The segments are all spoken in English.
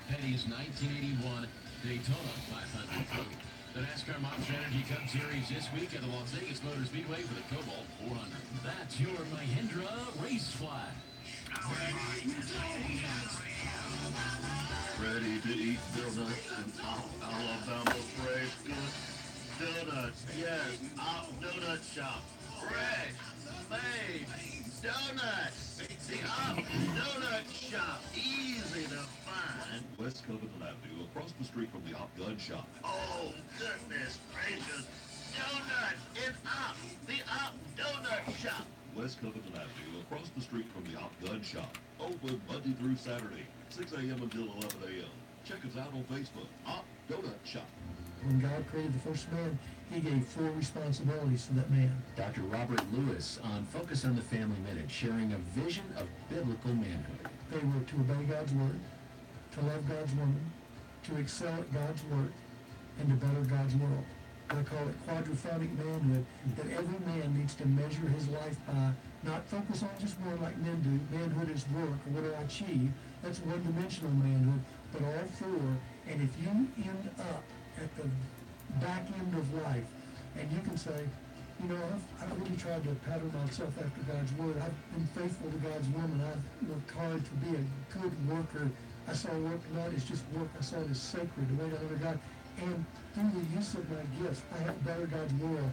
Petty's 1981 Daytona 500. The NASCAR Monster Energy Cup Series this week at the Las Vegas Motor Speedway for the Cobalt 400. That's your Mahindra Race Flash. Ready to eat donuts in Alabama fresh good donuts. Yes, Donut Shop. Fresh made donuts. The Donut Shop. Easy to find. West Covington Avenue, across the street from the Gun Shop. Oh, goodness gracious. Donuts in the Donut Shop. West Covington Avenue, across the street from the Gun Shop. Open Monday through Saturday, 6 a.m. until 11 a.m. Check us out on Facebook, Donut Shop. When God created the first man, he gave 4 responsibilities to that man. Dr. Robert Lewis on Focus on the Family Minute, sharing a vision of biblical manhood. They were to obey God's word, to love God's woman, to excel at God's work, and to better God's world. I call it quadraphonic manhood, that every man needs to measure his life by, not focus on just one like men do. Manhood is work, or what do I achieve? That's one-dimensional manhood, but all 4. And if you end up at the back end of life, and you can say, you know, I've really tried to pattern myself after God's word. I've been faithful to God's woman. I've worked hard to be a good worker. I saw work not as just work. I saw it as sacred, the way to honor God. And through the use of my gifts, I help better God's world.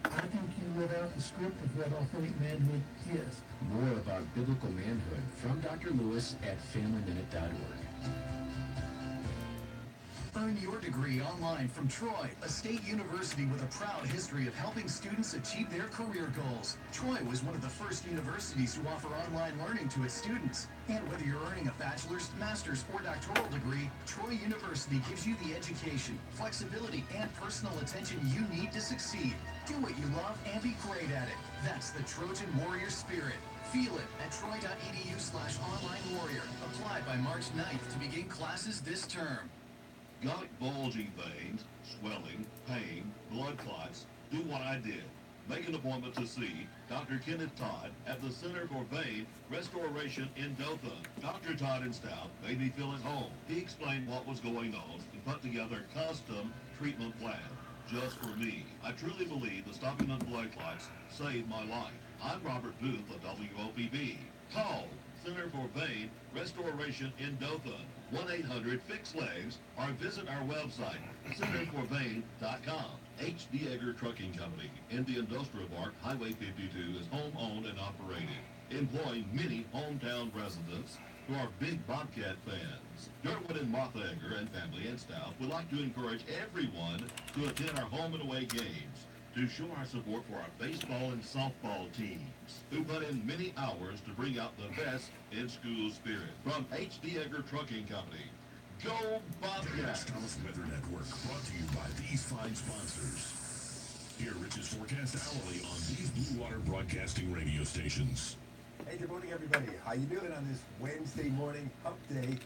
I think you live out the script of what authentic manhood is. More about biblical manhood from Dr. Lewis at FamilyMinute.org. Earn your degree online from Troy, a state university with a proud history of helping students achieve their career goals. Troy was one of the first universities to offer online learning to its students. And whether you're earning a bachelor's, master's, or doctoral degree, Troy University gives you the education, flexibility, and personal attention you need to succeed. Do what you love and be great at it. That's the Trojan Warrior spirit. Feel it at troy.edu/onlinewarrior. Apply by March 9th to begin classes this term. Got bulging veins, swelling, pain, blood clots? Do what I did. Make an appointment to see Dr. Kenneth Todd at the Center for Vein Restoration in Dothan. Dr. Todd and staff made me feel at home. He explained what was going on and put together a custom treatment plan just for me. I truly believe the stopping of blood clots saved my life. I'm Robert Booth of WOPB. Call Center for Vein Restoration in Dothan, 1-800-FIX-LEGS, or visit our website, centerforvein.com. H.D. Egger Trucking Company in the Industrial Park, Highway 52 is home-owned and operated, employing many hometown residents who are big Bobcat fans. Derwin and Martha Egger and family and staff would like to encourage everyone to attend our home and away games to show our support for our baseball and softball teams, who put in many hours to bring out the best in school spirit. From H.D. Egger Trucking Company, go Bobcats! Thomas Weather Network, brought to you by these fine sponsors. Hear Rich's forecast hourly on these Blue Water Broadcasting radio stations. Hey, good morning, everybody. How you doing on this Wednesday morning, hump day,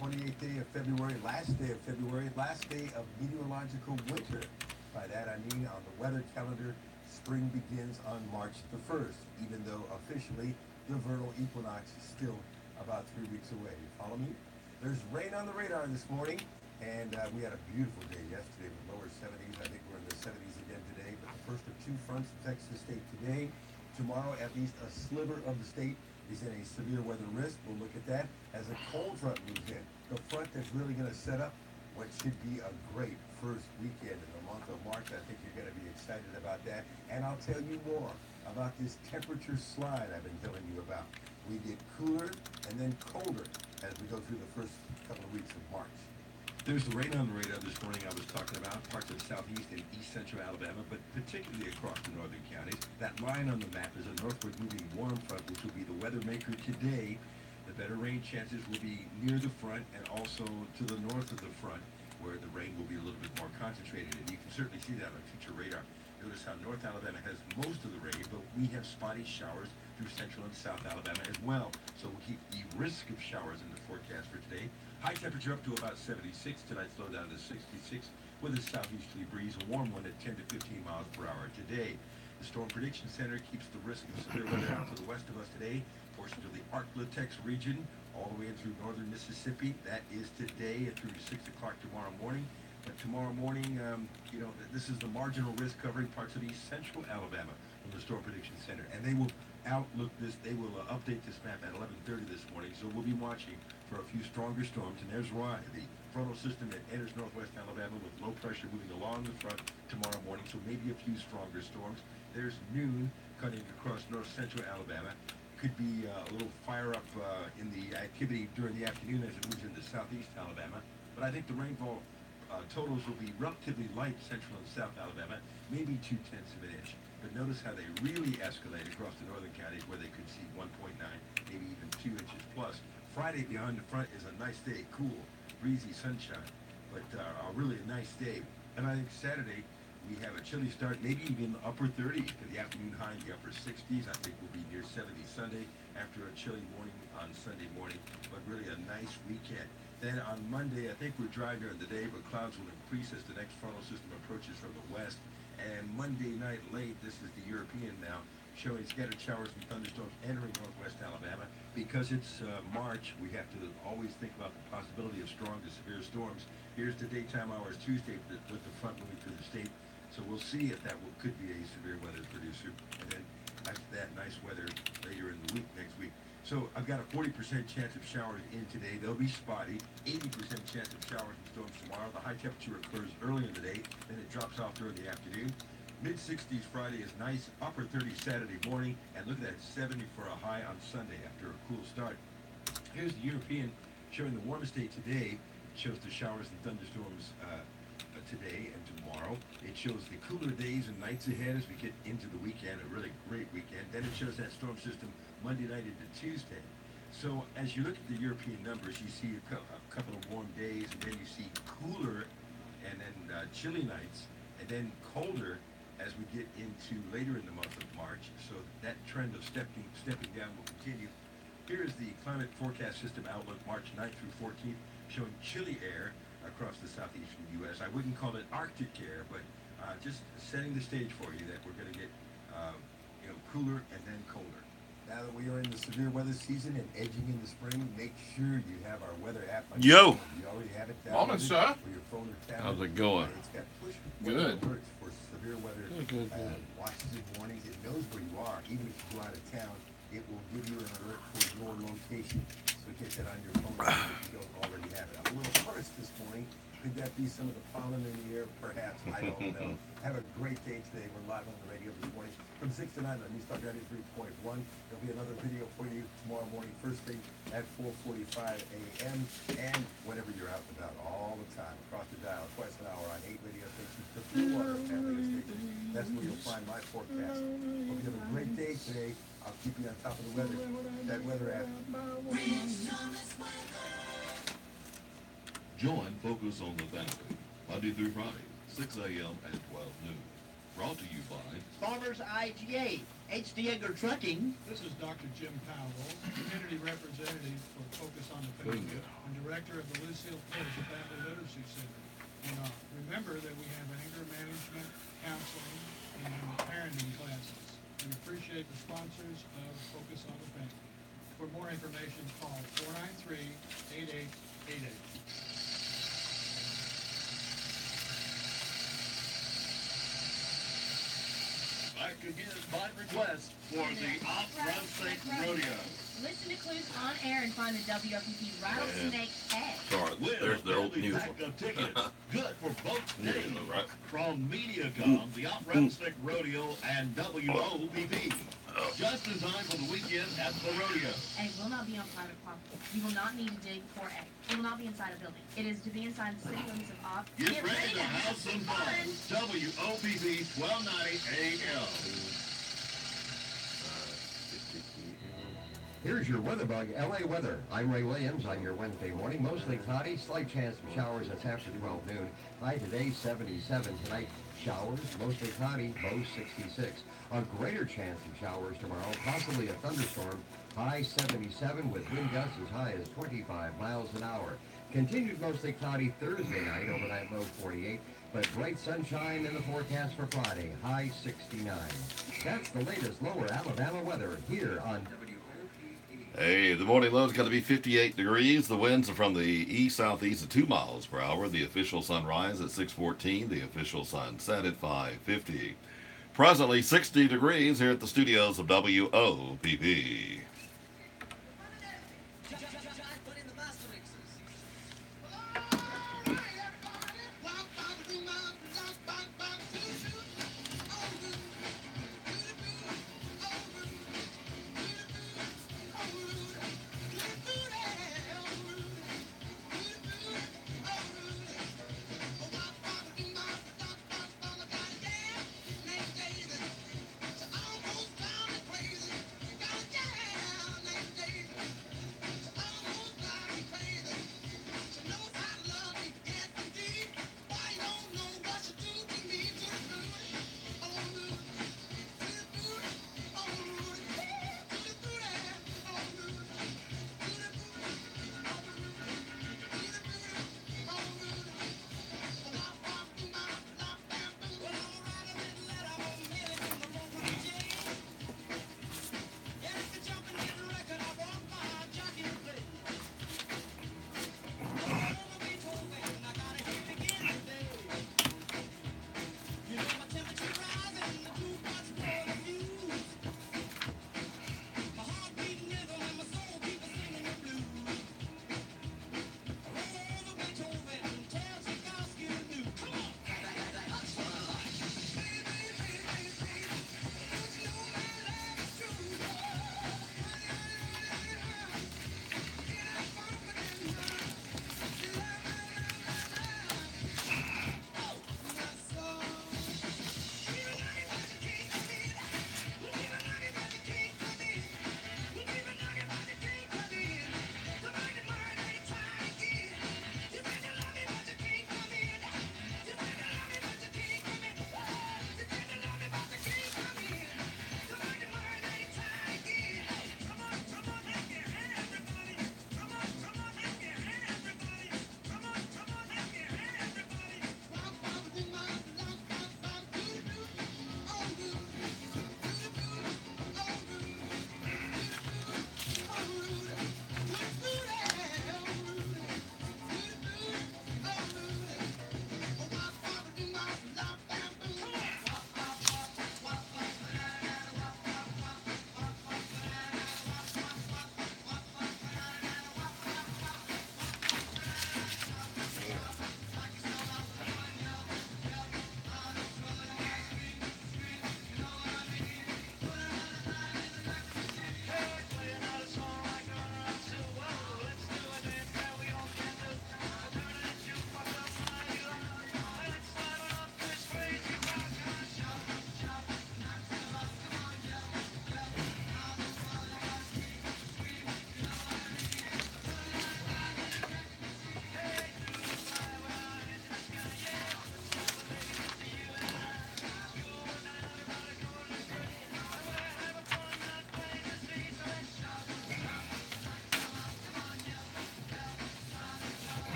28th day of February, last day of February, last day of meteorological winter. By that I mean on the weather calendar, spring begins on March the 1st, even though officially the vernal equinox is still about 3 weeks away. You follow me? There's rain on the radar this morning, and we had a beautiful day yesterday with lower 70s. I think we're in the 70s again today, but the first of 2 fronts affects the state today. Tomorrow, at least a sliver of the state is in a severe weather risk. We'll look at that as a cold front moves in. The front that's really going to set up what should be a great first weekend in the month of March. I think you're going to be excited about that. And I'll tell you more about this temperature slide I've been telling you about. We get cooler and then colder as we go through the first couple of weeks of March. There's the rain on the radar this morning I was talking about, parts of southeast and east central Alabama, but particularly across the northern counties. That line on the map is a northward moving warm front, which will be the weather maker today. The better rain chances will be near the front and also to the north of the front, where the rain will be a little bit more concentrated. And you can certainly see that on future radar. Notice how North Alabama has most of the rain, but we have spotty showers through central and south Alabama as well. So we'll keep the risk of showers in the forecast for today. High temperature up to about 76. Tonight's low down to 66 with a southeasterly breeze, a warm one at 10 to 15 miles per hour today. The Storm Prediction Center keeps the risk of severe weather out to the west of us today. Portions of the Arklatex region all the way in through northern Mississippi. That is today and through 6 o'clock tomorrow morning. But tomorrow morning, this is the marginal risk covering parts of east central Alabama from the Storm Prediction Center. And they will update this map at 11:30 this morning. So we'll be watching for a few stronger storms. And there's why. The frontal system that enters northwest Alabama with low pressure moving along the front tomorrow morning. So maybe a few stronger storms. There's noon cutting across north central Alabama. Could be a little fire up in the activity during the afternoon as it moves into southeast Alabama. But I think the rainfall totals will be relatively light central and south Alabama, maybe 0.2 of an inch. But notice how they really escalate across the northern counties where they could see 1.9, maybe even 2 inches plus. Friday beyond the front is a nice day, cool, breezy sunshine, but a really nice day. And I think Saturday we have a chilly start, maybe even upper 30s for the afternoon high in the upper 60s. I think we'll be near 70 Sunday after a chilly morning on Sunday morning, but really a nice weekend. Then on Monday, I think we're dry during the day, but clouds will increase as the next frontal system approaches from the west. And Monday night late, this is the European now, showing scattered showers and thunderstorms entering northwest Alabama. Because it's March, we have to always think about the possibility of strong to severe storms. Here's the daytime hours Tuesday with the front moving through the state. So we'll see if that could be a severe weather producer. And then after that, nice weather later in the week, next week. So I've got a 40% chance of showers in today. They'll be spotty. 80% chance of showers and storms tomorrow. The high temperature occurs early in the day, then it drops off during the afternoon. Mid-60s Friday is nice. Upper 30s Saturday morning. And look at that, 70 for a high on Sunday after a cool start. Here's the European showing the warmest day today. It shows the showers and thunderstorms today and tomorrow. It shows the cooler days and nights ahead as we get into the weekend, a really great weekend. Then it shows that storm system Monday night into Tuesday. So as you look at the European numbers, you see a couple of warm days, and then you see cooler and then chilly nights, and then colder as we get into later in the month of March. So that trend of stepping down will continue. Here is the climate forecast system outlook March 9th through 14th, showing chilly air across the southeastern U.S. I wouldn't call it Arctic air, but just setting the stage for you that we're going to get cooler and then colder. Now that we are in the severe weather season and edging into spring, make sure you have our weather app. Yo. You already have it downloaded. Morning, sir. For your phone or tablet. How's it going? It's got push Good. alerts for severe weather Good. watches and warnings. It knows where you are. Even if you go out of town, it will give you an alert for your location. So get that on your phone if you don't already have it. I'm a little first this morning. Could that be some of the pollen in the air? Perhaps. I don't know. Have a great day today. We're live on the radio this morning from 6 to 9 on News Talk 93.1. There'll be another video for you tomorrow morning, first thing at 4:45 a.m. and whenever you're out and about all the time across the dial, twice an hour on 8 radio stations, the Blue Water family of stations. That's where you'll find my forecast. Hope you have a great day today. I'll keep you on top of the weather. That weather app. Join Focus on the Family, Monday through Friday, 6 a.m. and 12 noon. Brought to you by Farmers IGA, H.D. Edgar Trucking. This is Dr. Jim Powell, Community Representative for Focus on the Family and Director of the Lucille Page Family Literacy Center. And remember that we have anger management, counseling, and parenting classes. We appreciate the sponsors of Focus on the Family. For more information, call 493-8888. Back again by request for the Off-Run Snake Rodeo. Listen to Clues on air and find the WFPP Rattlesnake Egg. Sorry, there's their old news. Pack of tickets, good for both days. Right. From MediaCom, the Off-Rattlesnake Rodeo, and WOPP. Just in time for the weekend at the rodeo. Egg will not be on private property. You will not need to dig for egg. It will not be inside a building. It is to be inside the city limits of Off. Get ready to have some fun. WOPP 1290 AM. Here's your weather bug, LA weather. I'm Ray Williams on your Wednesday morning. Mostly cloudy, slight chance of showers. That's after 12 noon. High today, 77. Tonight, showers, mostly cloudy, low 66. A greater chance of showers tomorrow, possibly a thunderstorm. High 77 with wind gusts as high as 25 miles an hour. Continued mostly cloudy Thursday night, overnight low 48. But bright sunshine in the forecast for Friday, high 69. That's the latest lower Alabama weather here on WOPP. Hey, the morning low is going to be 58 degrees. The winds are from the east-southeast at 2 miles per hour. The official sunrise at 6:14. The official sunset at 5:50. Presently 60 degrees here at the studios of WOPP.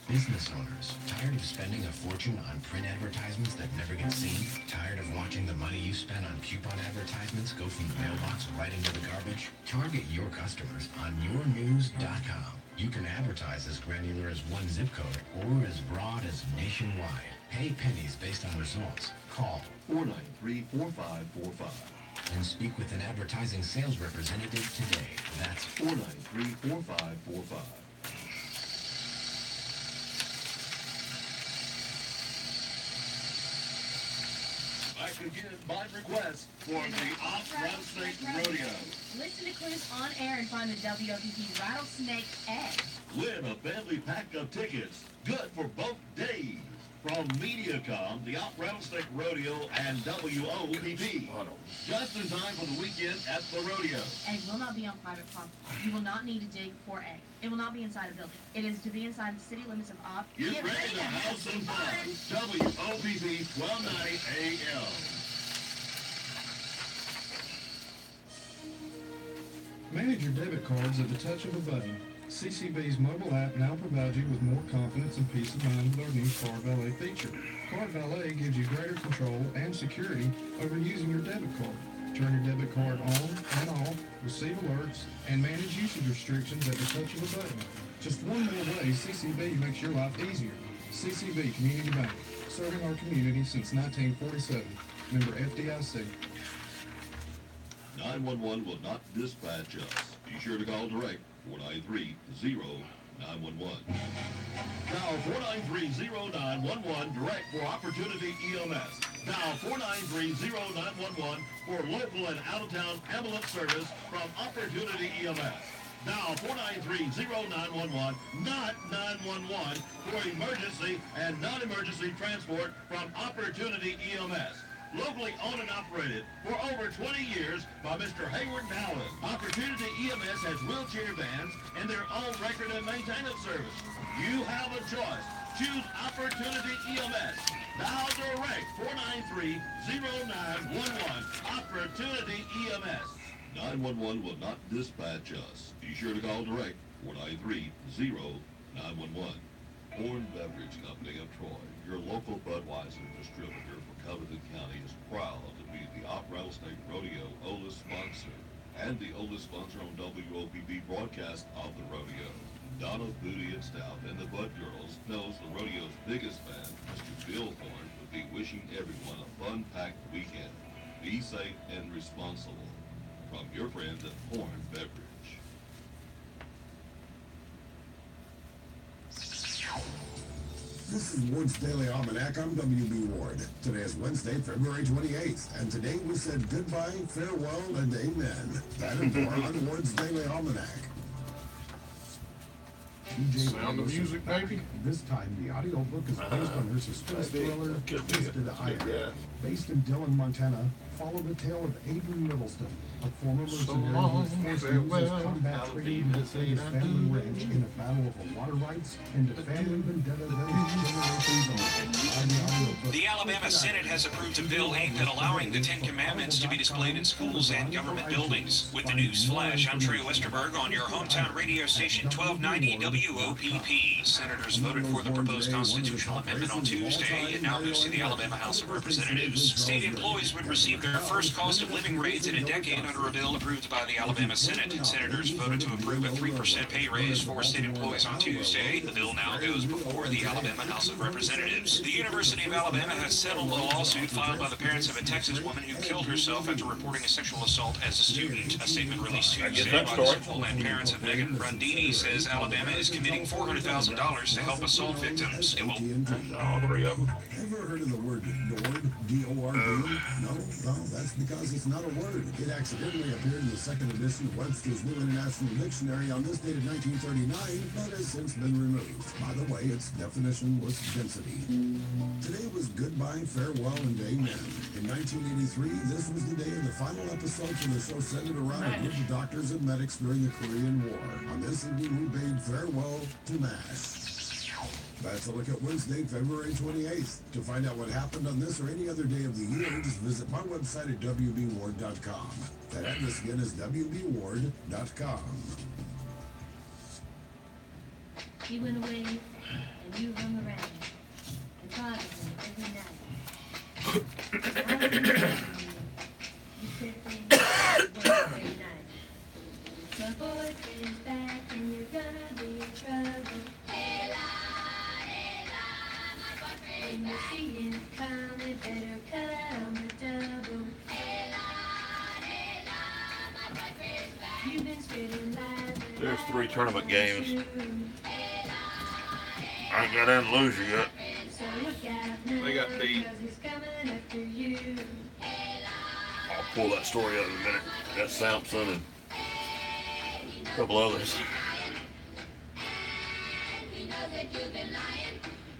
Business owners, tired of spending a fortune on print advertisements that never get seen? Tired of watching the money you spend on coupon advertisements go from the mailbox right into the garbage? Target your customers on yournews.com. You can advertise as granular as one zip code or as broad as nationwide. Pay pennies based on results. Call 493-4545. and speak with an advertising sales representative today. That's 493-4545. Back again by request for the Off-Rattlesnake Rodeo. Listen to clues on air and find the WOPP Rattlesnake Egg. Win a family pack of tickets. Good for both days. from Mediacom, the Op Rattlesnake Rodeo, and WOPP. Just in time for the weekend at the rodeo. Egg will not be on private property. You will not need to dig for egg. It will not be inside a building. It is to be inside the city limits of Op. Get ready to have some fun. WOPP 1290 AM. Manage your debit cards at the touch of a button. CCB's mobile app now provides you with more confidence and peace of mind with our new Card Valet feature. Card Valet gives you greater control and security over using your debit card. Turn your debit card on and off, receive alerts, and manage usage restrictions at the touch of a button. Just one more way CCB makes your life easier. CCB Community Bank, serving our community since 1947. Member FDIC. 911 will not dispatch us. Be sure to call direct 493-0911. Dial 493-0911 direct for Opportunity EMS. Dial 493-0911 for local and out-of-town ambulance service from Opportunity EMS. Dial 493-0911, not 911, for emergency and non-emergency transport from Opportunity EMS. Locally owned and operated for over 20 years by Mr. Hayward Dowling. Opportunity EMS has wheelchair vans and their own record and maintenance service. You have a choice. Choose Opportunity EMS. Dial direct 493-0911. Opportunity EMS. 911 will not dispatch us. Be sure to call direct 493-0911. Horn Beverage Company of Troy, your local Budweiser distributor for Covington County, is proud to be the Op Rattlesnake Rodeo OLA sponsor and the OLA sponsor on WOPP broadcast of the rodeo. Donna, Booty, and Stout and the Bud Girls knows the rodeo's biggest fan, Mr. Bill Horn, would be wishing everyone a fun-packed weekend. Be safe and responsible. From your friends at Horn Beverage. This is Ward's Daily Almanac. I'm W.B. Ward. Today is Wednesday, February 28th, and today we said goodbye, farewell, and amen. That and more on Ward's Daily Almanac. Sound of music, baby. This time, the audiobook is based on her suspense thriller, Twisted Iron. Based in Dillon, Montana, follow the tale of Adrian Middleston, a former mercenary whose forced to use his combat training to defend his family ranch in a battle over water rights and a family vendetta that is generations old. The Alabama Senate has approved a bill aimed at allowing the Ten Commandments to be displayed in schools and government buildings. With the news flash, I'm Trey Westerberg on your hometown radio station 1290 WOPP. Senators voted for the proposed constitutional amendment on Tuesday. It now moves to the Alabama House of Representatives. State employees would receive their first cost of living raise in a decade under a bill approved by the Alabama Senate. Senators voted to approve a 3% pay raise for state employees on Tuesday. The bill now goes before the Alabama House of Representatives. The University of Alabama has settled a lawsuit filed by the parents of a Texas woman who killed herself after reporting a sexual assault as a student. A statement released Tuesday by the school and parents of Megan Brundini says Alabama is committing $400,000 to help assault victims. It will... All three of them. Ever heard of the word DORD? D-O-R-D? No, that's because it's not a word. It accidentally appeared in the second edition of Webster's New International Dictionary on this date of 1939, but has since been removed. By the way, its definition was density. Today was goodbye, farewell, and amen. In 1983, this was the day of the final episode for the show centered around a group of doctors and medics during the Korean War. On this evening, we bade farewell to MASH. That's a look at Wednesday, February 28th. To find out what happened on this or any other day of the year, just visit my website at WBWard.com. That address again is WBWard.com. He went away, and you hung around, and bothered him every night. I remember you said things every night. My boyfriend's back, and you're gonna be in trouble. When you see him coming, better cut on the double. You've been spitting lies. There's 3 tournament games. I ain't got any loser yet. They got beat. I'll pull that story out in a minute. I got Sampson and a couple others.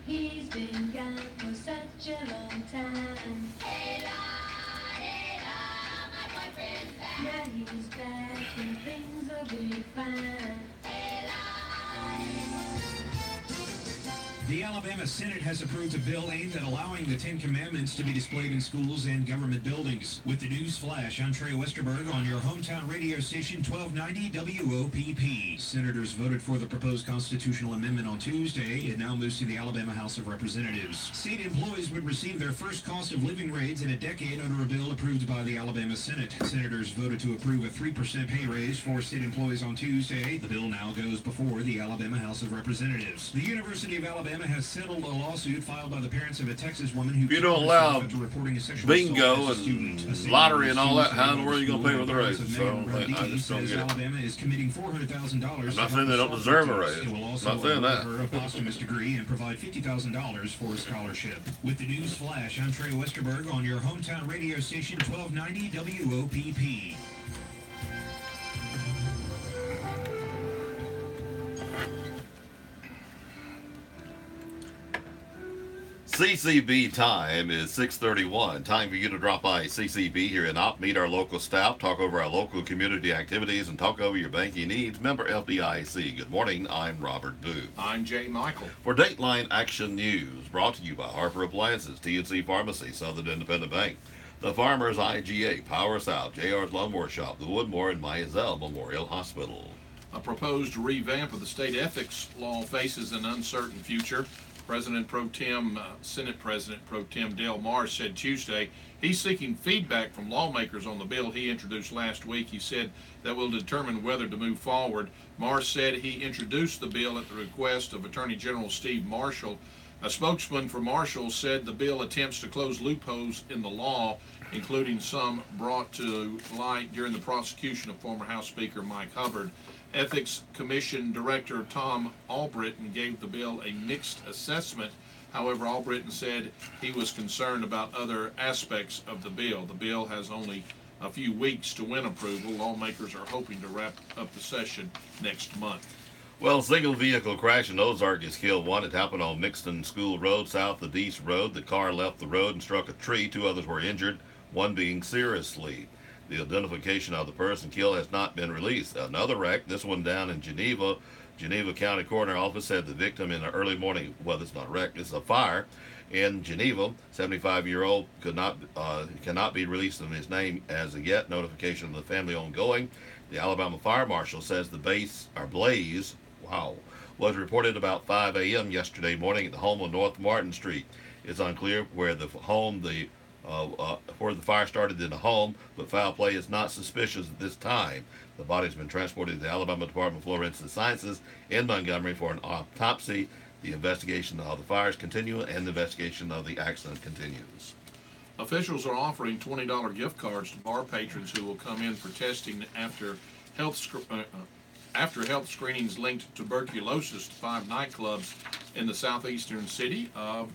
He's been gone for such a long time. Hey, my boyfriend's back. Now he's back and things will be fine. The Alabama Senate has approved a bill aimed at allowing the Ten Commandments to be displayed in schools and government buildings. With the news flash, I'm Trey Westerberg on your hometown radio station 1290 WOPP. Senators voted for the proposed constitutional amendment on Tuesday. It now moves to the Alabama House of Representatives. State employees would receive their first cost of living raise in a decade under a bill approved by the Alabama Senate. Senators voted to approve a 3% pay raise for state employees on Tuesday. The bill now goes before the Alabama House of Representatives. The University of Alabama has settled a lawsuit filed by the parents of a Texas woman who if you don't allow reporting a sexual bingo and lottery and all that, how in the world are you going to pay for the raise? So I just don't get it. Alabama is committing $400,000. I'm not saying they don't deserve a raise. It will also I'm not saying that. her a posthumous degree and provide $50,000 for a scholarship. With the news flash, I'm Trey Westerberg on your hometown radio station 1290 WOPP. CCB time is 6:31. Time for you to drop by CCB here in Opp, meet our local staff, talk over our local community activities, and talk over your banking needs. Member FDIC. Good morning. I'm Robert Booth. I'm Jay Michael. For Dateline Action News, brought to you by Harper Appliances, TNC Pharmacy, Southern Independent Bank, The Farmers IGA, Power South, JR's Lawnmower Shop, The Woodmore, and Mizell Memorial Hospital. A proposed revamp of the state ethics law faces an uncertain future. Senate President Pro Tem Dale Marsh said Tuesday he's seeking feedback from lawmakers on the bill he introduced last week. He said that will determine whether to move forward. Marsh said he introduced the bill at the request of Attorney General Steve Marshall. A spokesman for Marshall said the bill attempts to close loopholes in the law, including some brought to light during the prosecution of former House Speaker Mike Hubbard. Ethics Commission Director Tom Albritton gave the bill a mixed assessment. However, Albritton said he was concerned about other aspects of the bill. The bill has only a few weeks to win approval. Lawmakers are hoping to wrap up the session next month. Well, single vehicle crash in Ozark has killed one. It happened on Mixton School Road, south of Deese Road. The car left the road and struck a tree. Two others were injured, one being seriously. The identification of the person killed has not been released. Another wreck, this one down in Geneva. Geneva County Coroner Office said the victim in the early morning, well, it's not a wreck, it's a fire in Geneva. 75-year-old cannot be released in his name as of yet. Notification of the family ongoing. The Alabama Fire Marshal says the blaze, was reported about 5 a.m. yesterday morning at the home on North Martin Street. It's unclear where the fire started in the home, but foul play is not suspicious at this time. The body's been transported to the Alabama Department of Forensic Sciences in Montgomery for an autopsy. The investigation of the fires continue, and the investigation of the accident continues. Officials are offering $20 gift cards to bar patrons who will come in for testing after health screenings linked tuberculosis to 5 nightclubs in the southeastern city of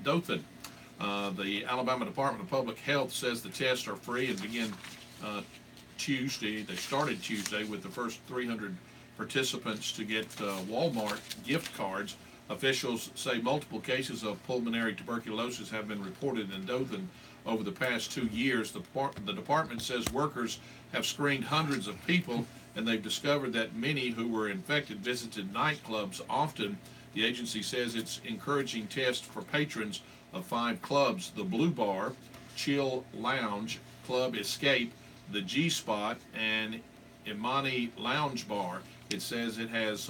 Dothan. The Alabama Department of Public Health says the tests are free and begin Tuesday. They started Tuesday with the first 300 participants to get Walmart gift cards. Officials say multiple cases of pulmonary tuberculosis have been reported in Dothan over the past 2 years. The department says workers have screened hundreds of people, and they've discovered that many who were infected visited nightclubs often. The agency says it's encouraging tests for patrons of 5 clubs: the Blue Bar, Chill Lounge, Club Escape, the G Spot, and Imani Lounge Bar. It says it has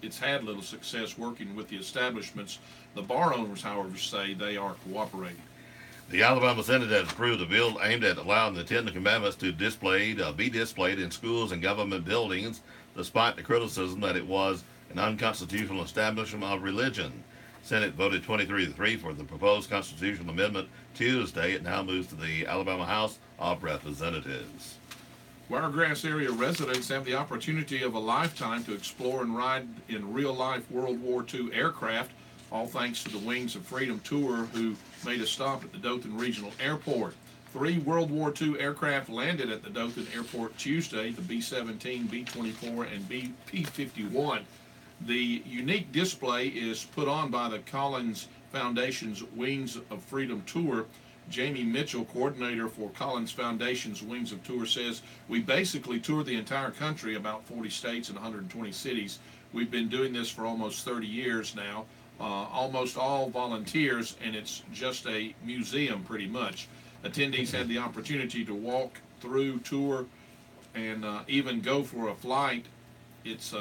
it's had little success working with the establishments. The bar owners, however, say they are cooperating. The Alabama Senate has approved a bill aimed at allowing the Ten Commandments to be displayed in schools and government buildings, despite the criticism that it was an unconstitutional establishment of religion. Senate voted 23-3 for the proposed constitutional amendment Tuesday. It now moves to the Alabama House of Representatives. Wiregrass area residents have the opportunity of a lifetime to explore and ride in real-life World War II aircraft, all thanks to the Wings of Freedom tour, who made a stop at the Dothan Regional Airport. 3 World War II aircraft landed at the Dothan Airport Tuesday, the B-17, B-24, and P-51. The unique display is put on by the Collins Foundation's Wings of Freedom Tour. Jamie Mitchell, coordinator for Collins Foundation's Wings of Tour, says, we basically tour the entire country, about 40 states and 120 cities. We've been doing this for almost 30 years now, almost all volunteers, and it's just a museum pretty much. Attendees had the opportunity to walk through, tour, and even go for a flight. It's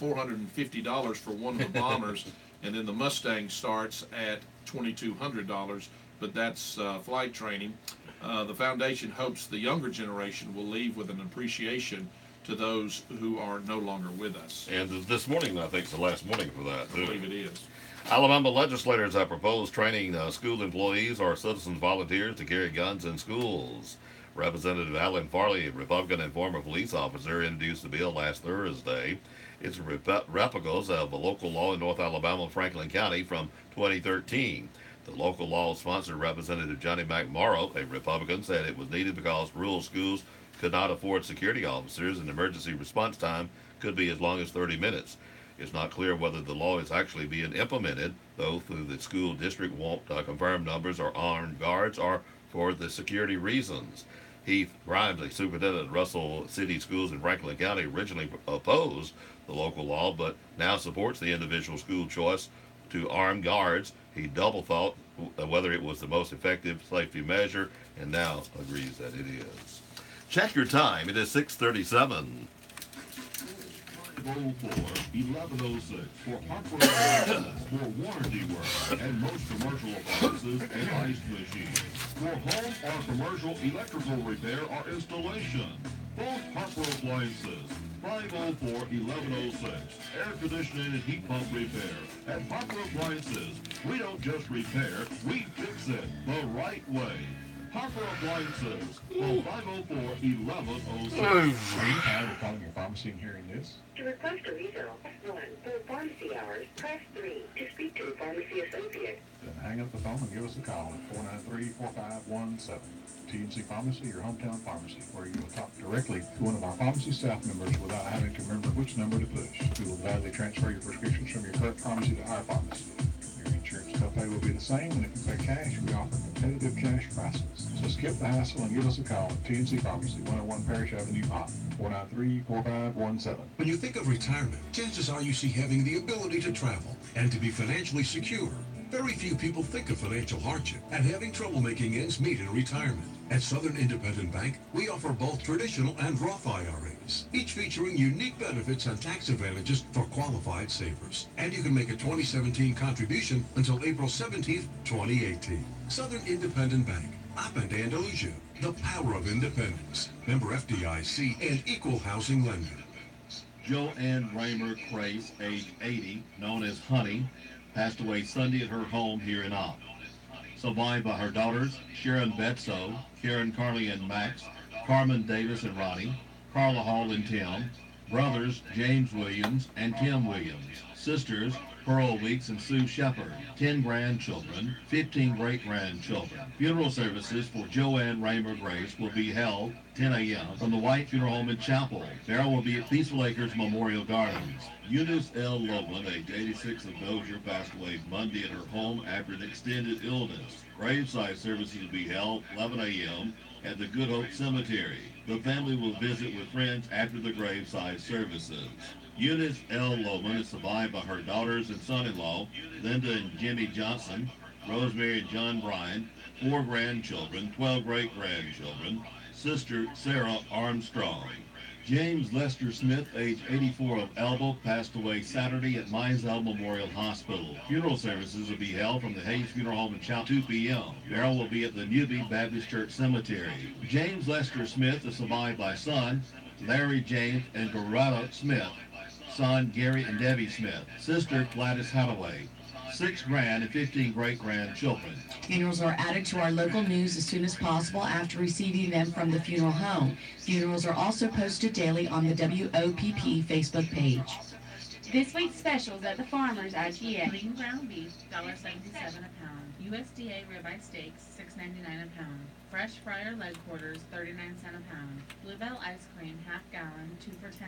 $450 for one of the bombers, and then the Mustang starts at $2,200, but that's flight training. The foundation hopes the younger generation will leave with an appreciation to those who are no longer with us. And this morning, I think, is the last morning for that, too. I believe it is. Alabama legislators have proposed training school employees or citizens volunteers to carry guns in schools. Representative Alan Farley, a Republican and former police officer, introduced the bill last Thursday. It's replicas of a local law in North Alabama, Franklin County, from 2013. The local law sponsor, Representative Johnny McMorrow, a Republican, said it was needed because rural schools could not afford security officers and emergency response time could be as long as 30 minutes. It's not clear whether the law is actually being implemented, though through the school district won't confirm numbers or armed guards or for the security reasons. Heath Grimes, a superintendent at Russell City Schools in Franklin County, originally opposed the local law, but now supports the individual school choice to arm guards. He double thought whether it was the most effective safety measure, and now agrees that it is. Check your time. It is 6:37. 1106 for Harper for warranty work and most commercial appliances and ice machines. For home or commercial electrical repair or installation, both Harper Appliances. 504-1106. Air conditioning and heat pump repair. At Harper Appliances, we don't just repair, we fix it the right way. Harper Appliances. Call 504-1106. Are you tired of calling your pharmacy and hearing this? To request a refill, press 1. For pharmacy hours, press 3. To speak to a pharmacy associate. Then hang up the phone and give us a call at 493-4517. TNC Pharmacy, your hometown pharmacy, where you will talk directly to one of our pharmacy staff members without having to remember which number to push. We will gladly transfer your prescriptions from your current pharmacy to our pharmacy. Your insurance copay will be the same, and if you pay cash, we offer competitive cash prices. So skip the hassle and give us a call at TNC Pharmacy, 101 Parish Avenue, Hot, 493-4517. When you think of retirement, chances are you see having the ability to travel and to be financially secure. Very few people think of financial hardship and having trouble making ends meet in retirement. At Southern Independent Bank, we offer both traditional and Roth IRAs, each featuring unique benefits and tax advantages for qualified savers. And you can make a 2017 contribution until April 17th, 2018. Southern Independent Bank, up in Andalusia. The power of independence. Member FDIC and equal housing lender. Joanne Raymer Crace, age 80, known as Honey, passed away Sunday at her home here in Opp. Survived by her daughters, Sharon Betso, Karen Carly and Max, Carmen Davis and Ronnie, Carla Hall and Tim, brothers James Williams and Tim Williams, sisters Pearl Weeks and Sue Shepard, 10 grandchildren, 15 great-grandchildren. Funeral services for Joanne Raymer Grace will be held 10 a.m. from the White Funeral Home and Chapel. Burial will be at Peaceful Acres Memorial Gardens. Eunice L. Loveland, age 86 of Dozier, passed away Monday at her home after an extended illness. Graveside services will be held 11 a.m. at the Good Hope Cemetery. The family will visit with friends after the graveside services. Eunice L. Loveland is survived by her daughters and son-in-law, Linda and Jimmy Johnson, Rosemary and John Bryan, 4 grandchildren, 12 great-grandchildren, sister Sarah Armstrong. James Lester Smith, age 84 of Elbow, passed away Saturday at Mines Elm Memorial Hospital. Funeral services will be held from the Hayes Funeral Home in Chapel 2 p.m. Burial will be at the Newby Baptist Church Cemetery. James Lester Smith is survived by son Larry James and Garetta Smith, son Gary and Debbie Smith, sister Gladys Hathaway, 6 grand and 15 great-grandchildren. Funerals are added to our local news as soon as possible after receiving them from the funeral home. Funerals are also posted daily on the WOPP Facebook page. This week's specials at the Farmers IGA. Lean ground beef, $1.77 a pound. USDA ribeye steaks, $6.99 a pound. Fresh fryer leg quarters, 39 cents a pound. Bluebell ice cream, half gallon, 2 for $10.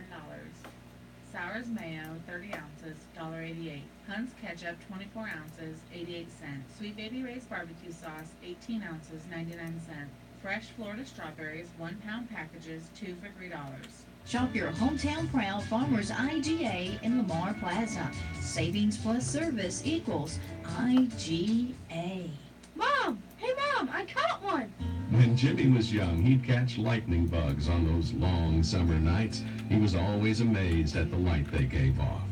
Sours mayo, 30 ounces, $1.88. Hunt's ketchup, 24 ounces, 88 cents. Sweet Baby Ray's barbecue sauce, 18 ounces, 99 cents. Fresh Florida strawberries, 1 pound packages, 2 for $3. Shop your hometown proud Farmers IGA in Lamar Plaza. Savings plus service equals IGA. Mom! Hey, Mom! I caught one! When Jimmy was young, he'd catch lightning bugs on those long summer nights. He was always amazed at the light they gave off.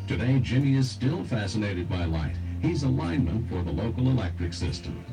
Today, Jimmy is still fascinated by light. He's a lineman for the local electric system.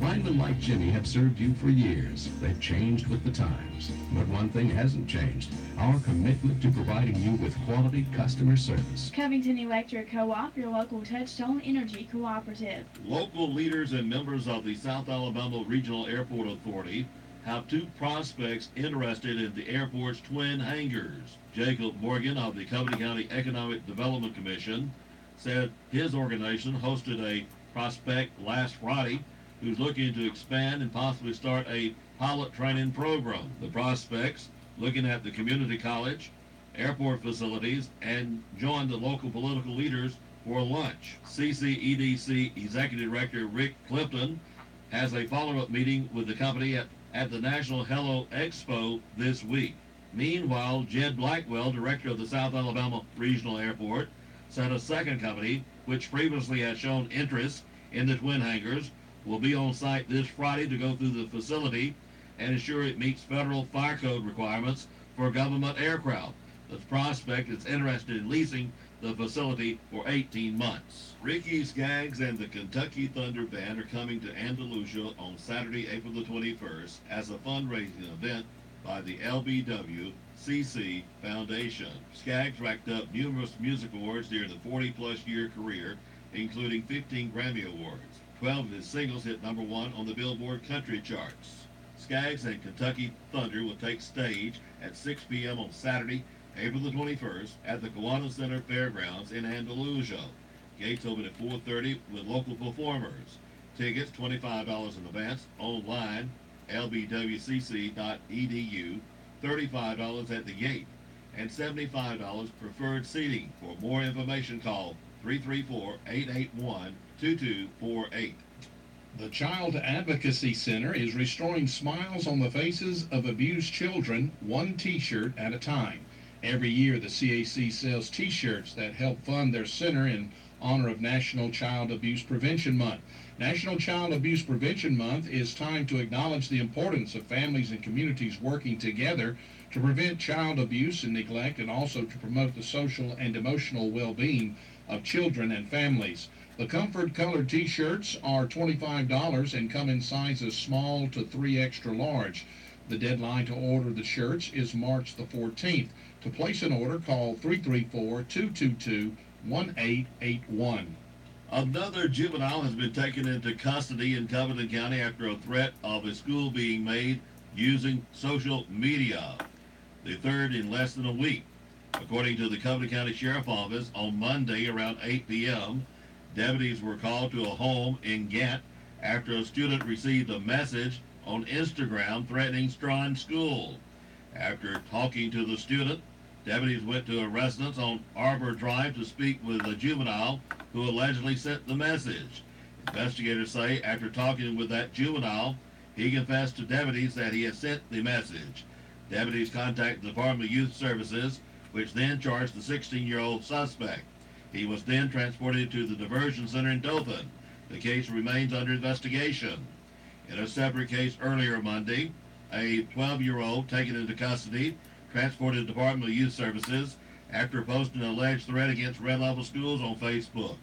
Linemen like Jimmy have served you for years. They've changed with the times. But one thing hasn't changed: our commitment to providing you with quality customer service. Covington Electric Co-op, your local Touchstone Energy Cooperative. Local leaders and members of the South Alabama Regional Airport Authority have 2 prospects interested in the airport's twin hangars. Jacob Morgan of the Covington County Economic Development Commission said his organization hosted a prospect last Friday who's looking to expand and possibly start a pilot training program. The prospects looking at the community college, airport facilities, and join the local political leaders for lunch. CCEDC Executive Director Rick Clifton has a follow-up meeting with the company at the National Hello Expo this week. Meanwhile, Jed Blackwell, director of the South Alabama Regional Airport, said a second company, which previously had shown interest in the twin hangars, will be on site this Friday to go through the facility and ensure it meets federal fire code requirements for government aircraft. The prospect is interested in leasing the facility for 18 months. Ricky Skaggs and the Kentucky Thunder Band are coming to Andalusia on Saturday, April the 21st as a fundraising event by the LBWCC Foundation. Skaggs racked up numerous music awards during the 40-plus year career, including 15 Grammy Awards. 12 of his singles hit #1 on the Billboard country charts. Skaggs and Kentucky Thunder will take stage at 6 p.m. on Saturday, April the 21st at the Kiwanis Center Fairgrounds in Andalusia. Gates open at 4:30 with local performers. Tickets $25 in advance, online, lbwcc.edu, $35 at the gate, and $75 preferred seating. For more information, call 334-881-2248. The Child Advocacy Center is restoring smiles on the faces of abused children, one T-shirt at a time. Every year, the CAC sells T-shirts that help fund their center in honor of National Child Abuse Prevention Month. National Child Abuse Prevention Month is time to acknowledge the importance of families and communities working together to prevent child abuse and neglect, and also to promote the social and emotional well-being of children and families. The Comfort Colored T-shirts are $25 and come in sizes small to 3 extra large. The deadline to order the shirts is March the 14th. To place an order, call 334-222-1881. Another juvenile has been taken into custody in Covington County after a threat of a school being made using social media. The third in less than a week. According to the Covington County Sheriff's Office, on Monday around 8 p.m., deputies were called to a home in Gant after a student received a message on Instagram threatening Strachan School. After talking to the student, deputies went to a residence on Arbor Drive to speak with a juvenile who allegedly sent the message. Investigators say after talking with that juvenile, he confessed to deputies that he had sent the message. Deputies contacted the Department of Youth Services, which then charged the 16-year-old suspect. He was then transported to the diversion center in Dothan. The case remains under investigation. In a separate case earlier Monday, a 12-year-old taken into custody, transported to the Department of Youth Services after posting an alleged threat against Red Level schools on Facebook.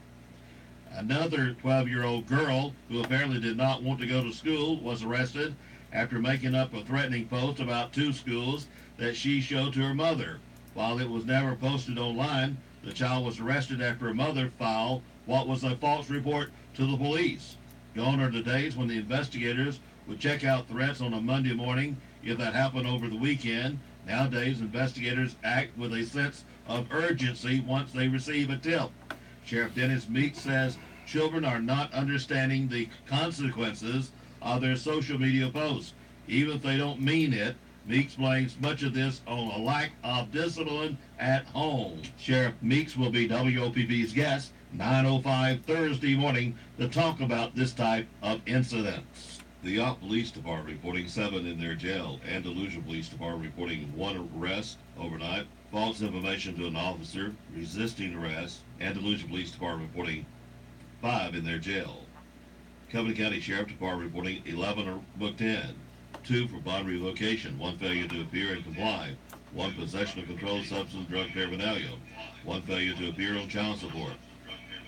Another 12-year-old girl, who apparently did not want to go to school, was arrested after making up a threatening post about 2 schools that she showed to her mother. While it was never posted online, the child was arrested after her mother filed what was a false report to the police. Gone are the days when the investigators would check out threats on a Monday morning if that happened over the weekend. Nowadays, investigators act with a sense of urgency once they receive a tip. Sheriff Dennis Meek says children are not understanding the consequences of their social media posts. Even if they don't mean it, Meeks blames much of this on a lack of discipline at home. Sheriff Meeks will be WOPP's guest 9:05 Thursday morning to talk about this type of incidents. The Yawp Police Department reporting 7 in their jail. Andalusia Police Department reporting 1 arrest overnight. False information to an officer resisting arrest. Andalusia Police Department reporting 5 in their jail. Covenant County Sheriff Department reporting 11 are booked in. 2 for bond revocation. 1 failure to appear and comply. 1 possession of controlled substance, drug paraphernalia. 1 failure to appear on child support.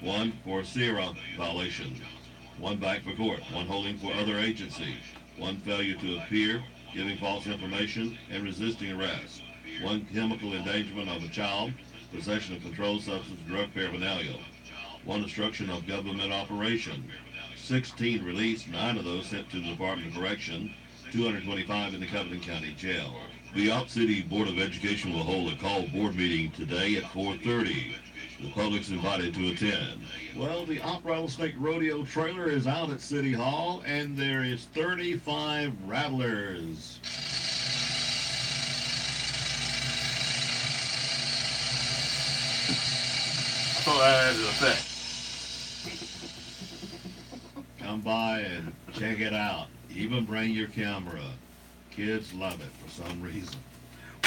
1 for SIRA violation. 1 back for court. 1 holding for other agency. 1 failure to appear, giving false information, and resisting arrest. 1 chemical endangerment of a child. Possession of controlled substance, drug paraphernalia. 1 obstruction of government operation. 16 released, 9 of those sent to the Department of Correction. 225 in the Covenant County Jail. The Yawp City Board of Education will hold a called board meeting today at 4:30. The public's invited to attend. Well, the Yawp Rattlesnake Rodeo trailer is out at City Hall, and there is 35 rattlers. I thought that had an effect. Come by and check it out. Even bring your camera. Kids love it for some reason.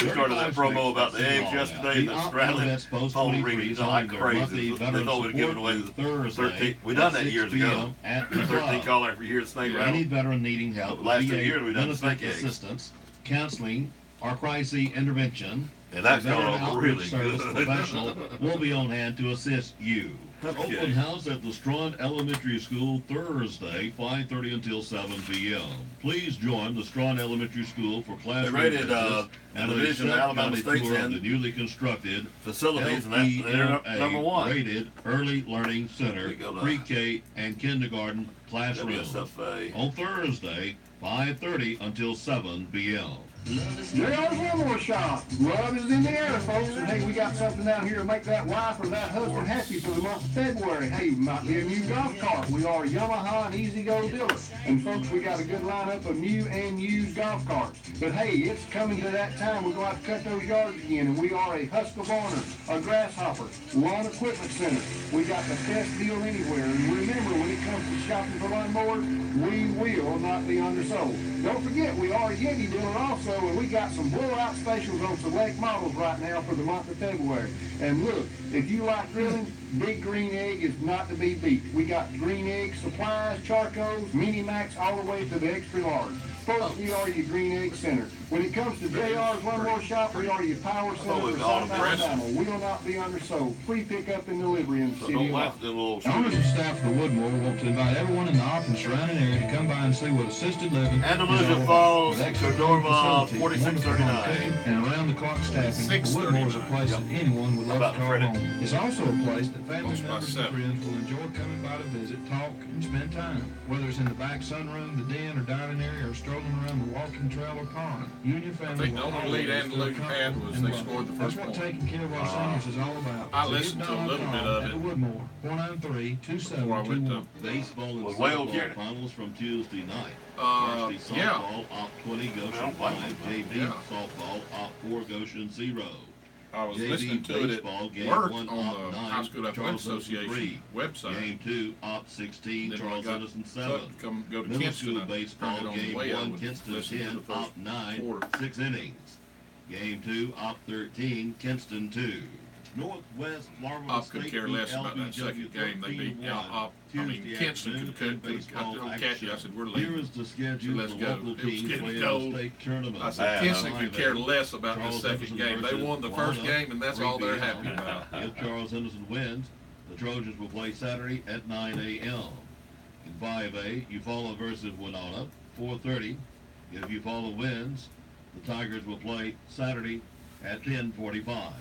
We started that promo about the eggs yesterday, and the straddling pole readings like crazy. They thought we'd give it away the 13th. We done that years ago. The 13th caller every year at Snake Rattle. Any veteran needing help, last 2 years we done the benefit snake eggs. assistance, counseling, or crisis intervention. And that's the Veteran gone over Outreach really Service good. professional will be on hand to assist you. Okay. Open house at the Strawn Elementary School Thursday, 5:30 until 7 p.m. Please join the Strawn Elementary School for classroom rated, visits and a Division of Alabama self-guided State's tour of in the newly constructed facilities, and that's they're number 1. rated Early Learning Center, We go to pre-K and kindergarten classrooms. WSFA. On Thursday, 5:30 until 7 p.m. There's one more shop. Love is in the air, folks. And hey, we got something down here to make that wife or that husband happy for the month of February. Hey, might be a new golf cart. We are Yamaha and Easy Go dealer. And folks, we got a good lineup of new and used golf carts. But hey, it's coming to that time. We're going to have to cut those yards again. And we are a Husqvarna, a Grasshopper, lawn equipment center. We got the best deal anywhere. And remember, when it comes to shopping for lawnmowers, we will not be undersold. Don't forget, we are a Yeti dealer also, and we got some blowout specials on select models right now for the month of February. And look, if you like grilling, Big Green Egg is not to be beat. We got green egg supplies, charcoals, mini max, all the way to the extra large. Folks, we are your Green Egg Center. When it comes to JR's One More Shop, we are your power center for South Alabama. We will not be undersold. Free pickup and delivery in the city of Austin. Owners and staff of the Woodmore want to invite everyone in the Yawp and surrounding area to come by and see what assisted living Andalusia Falls, Cordova, 4639. and around the clock staffing. Woodmore is a place that anyone would love to call home. It's also a place that family members and friends will enjoy coming by to visit, talk, and spend time. Whether it's in the back sunroom, the den, or dining area, or strolling around the walking trail or pond, you and your family will the only lead Andalusia had was they scored the first That's what point. taking care of our seniors is all about. I So listened get to a Don little bit Tom of at it the Woodmore, 493-2721. before I went to Baseball and Was Whale softball Carey? finals from Tuesday night. Varsity yeah. softball, Op 20, Goshen 5, JV Yeah. softball, Op 4, Goshen 0. I was JV listening to it baseball, at game work 1, on Op the 9, High School Athletic Charles Edison Association 3. website. Game 2, Op 16, Then when I Charles got Edison to 7. come go to Middle Kinston, school I baseball, turned it on the game way. I 1, would Kinston listen to 10, the first Op 9, quarter. 6 innings. Game 2, Op 13, Kinston 2. Northwest Marvel Op could State care beat less about that LBW second game. They beat 13-1. Op. I mean, Tuesday Kinston afternoon could in baseball catch you. I action. said, we're Here leaving. is the So schedule let's for go. local It was teams getting playing in cold. the state tournament. I said, Kinston could care less about the Charles second Henderson game. They versus won the first Walnut, game, and that's 3 all they're p.m. happy about. If Charles Henderson wins, the Trojans will play Saturday at 9 a.m. In 5A, Eufaula versus Winona, 4:30. If Eufaula wins, the Tigers will play Saturday at 10:45.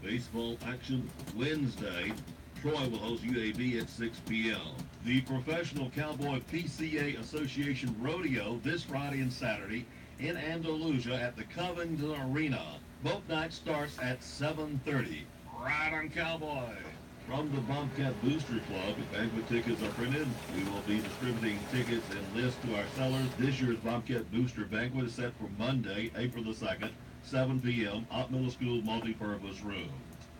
Baseball action Wednesday. Troy will host UAB at 6 p.m. The Professional Cowboy PCA Association Rodeo this Friday and Saturday in Andalusia at the Covington Arena. Both nights starts at 7:30. Ride on Cowboy. From the Bobcat Booster Club, if banquet tickets are printed, we will be distributing tickets and lists to our sellers. This year's Bobcat Booster Banquet is set for Monday, April the 2nd, 7 p.m., Ott Middle School Multipurpose Room.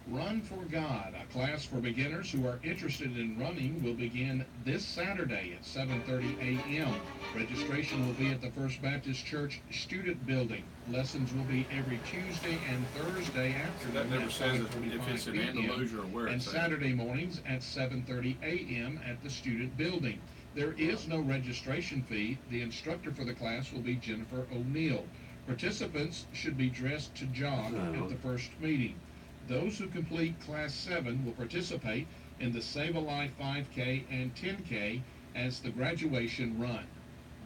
Run for God, a class for beginners who are interested in running, will begin this Saturday at 7:30 a.m. Registration will be at the First Baptist Church Student Building. Lessons will be every Tuesday and Thursday afternoon. That never at says if 5:45 it's in p.m. Andalusia or where and it's at. Saturday mornings at 7:30 a.m. at the Student Building. There is no registration fee. The instructor for the class will be Jennifer O'Neill. Participants should be dressed to jog at the first meeting. Those who complete Class 7 will participate in the Save a Life 5K and 10K as the graduation run.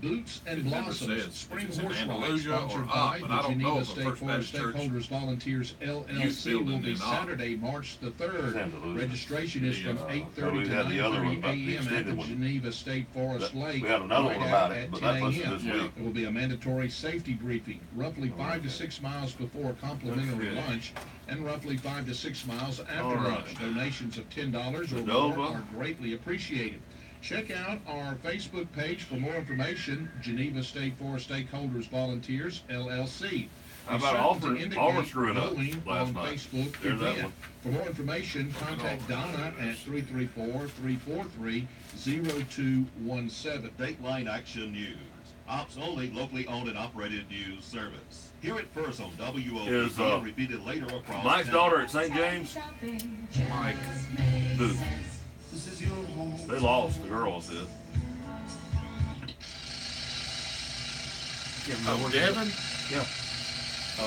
Boots and It never Blossoms says Spring if it's in Horse Ride, Andalusia or sponsored Ott, by but the I don't know Geneva if the State First Forest Baptist Church Stakeholders Volunteers Youth LLC Building will be in Ott. Saturday, March the 3rd. Andalusia. Registration is from 8:30 we to had the other one 9:30 about the a.m. at extended the one. Geneva State Forest Lake. We had another right one about out it, at but 10 that's listed a.m. this week. There will be a mandatory safety briefing, roughly 5 to 6 miles before complimentary Okay. lunch, and roughly 5 to 6 miles after All right. lunch. Donations of $10 or Nova. more are greatly appreciated. Check out our Facebook page for more information, Geneva State Forest Stakeholders Volunteers, LLC. How Be about certain to Auburn? indicate Auburn screwing up going last on night. Facebook There's that event. one. For more information, contact Donna at 334-343-0217. Dateline Action News. Ops only locally owned and operated news service. Hear it first on WOPP Is, and repeated later across Mike's town. daughter at St. James? Mike. Who? They lost, the girls did. Oh, Devin? Yeah. I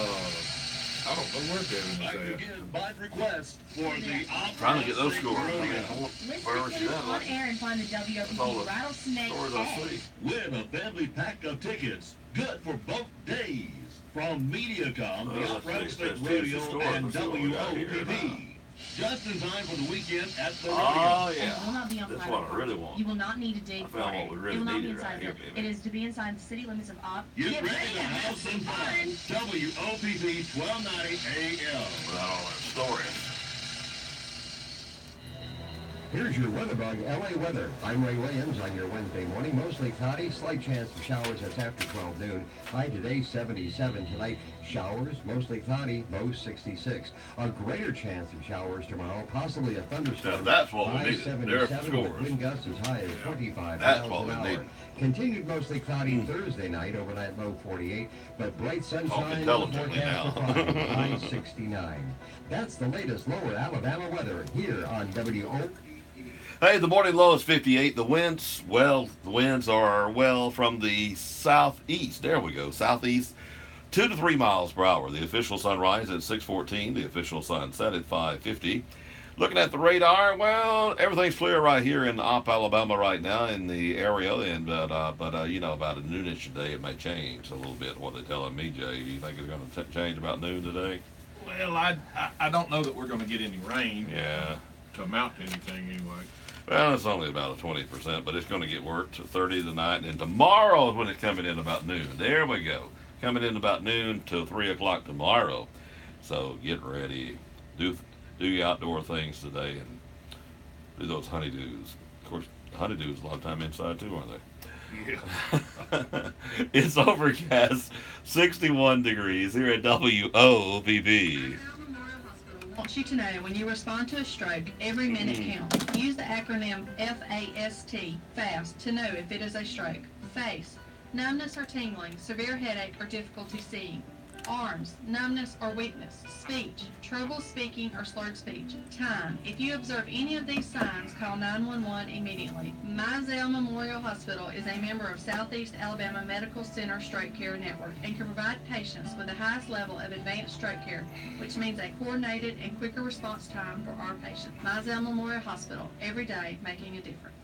don't know where Devin Back is at. again by request for the Trying to get those scores. I mean, Listen where to was she News at? on air and find the That's all WOPP the Rattlesnake scores I Egg. see. Win a family pack of tickets. Good for both days. From MediaCom, the Let's Off see, Rattlesnake that's Radio the store. and Let's see what we got here. WOPP. Just in time for the weekend at the rodeo. Oh, And it will yeah. not be on That's private what I property. really want. You will not need to dig I for found it. what we really It will not be needed inside right here, there. baby. It is to be inside the city limits of Ott. Get ready to have some fun. WOPP 1290 AM. Without all that stories. Here's your weather bug, LA weather. I'm Ray Williams on your Wednesday morning. Mostly cloudy, slight chance of showers. That's after 12 noon. High today, 77. Tonight, showers, mostly cloudy, low 66. A greater chance of showers tomorrow, possibly a thunderstorm. Now, that's what we High needed. 77 There with scores. wind gusts as high as 25 That's miles what an we hour. needed. Continued mostly cloudy Thursday night, overnight low 48, but bright sunshine Talk in the intelligently forecast now. for Friday, high 69. That's the latest lower Alabama weather here on WOPP. Hey, the morning low is 58. The winds are, from the southeast. There we go. Southeast, 2 to 3 miles per hour. The official sunrise at 6:14. The official sunset at 5:50. Looking at the radar, well, everything's clear right here in Opp, Alabama right now in the area. And but about a noonish today, it may change a little bit. What they're telling me, Jay. You think it's going to change about noon today? Well, I don't know that we're going to get any rain. Yeah. To amount to anything anyway. Well, it's only about a 20%, but it's going to get worked to 30 tonight, and tomorrow is when it's coming in about noon. There we go. Coming in about noon till 3 o'clock tomorrow. So get ready. Do your outdoor things today and do those honeydews. Of course, honeydews a lot of time inside too, aren't they? Yeah. It's overcast, 61 degrees here at WOPP. I want you to know when you respond to a stroke, every minute counts. Use the acronym FAST, FAST, to know if it is a stroke. Face, numbness or tingling, severe headache or difficulty seeing. Arms, numbness or weakness. Speech, trouble speaking or slurred speech. Time, if you observe any of these signs, call 911 immediately. Mizell Memorial Hospital is a member of Southeast Alabama Medical Center Stroke Care Network and can provide patients with the highest level of advanced stroke care, which means a coordinated and quicker response time for our patients. Mizell Memorial Hospital, every day making a difference.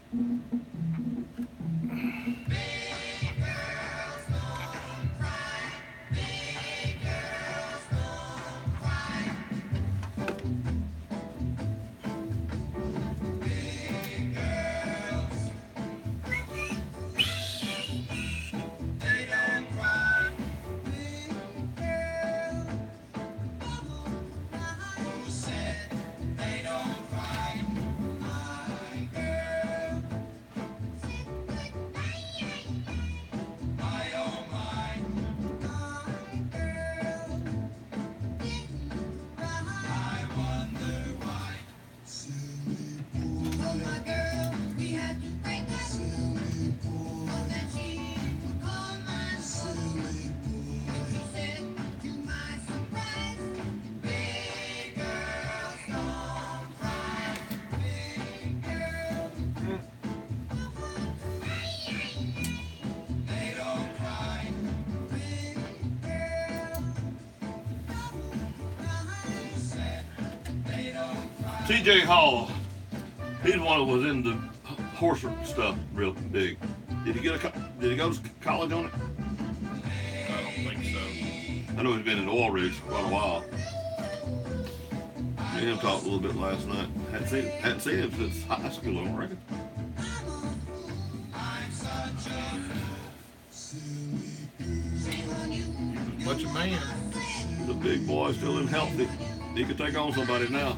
T.J. Hall. He's the one that was in the horse stuff real big. Did he go to college on it? I don't think so. I know he's been in oil rigs for quite a while. Me and him talked a little bit last night. Hadn't seen him since high school, I reckon. Much a man. The big boy still in healthy. He could take on somebody now.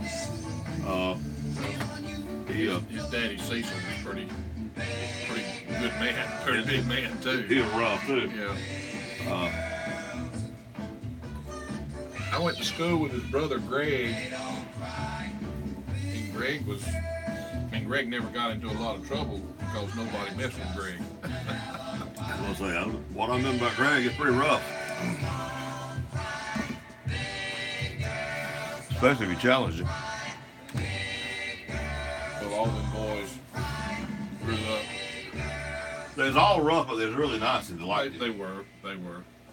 His daddy Cecil was pretty good man, pretty big man too. He was rough too. Yeah. I went to school with his brother Greg. And Greg never got into a lot of trouble because nobody messed with Greg. I was gonna say, what I remember about Greg is pretty rough. Especially if you challenge him. Well, all them boys grew up. There's all rough, but there's really nice if they like you. They were.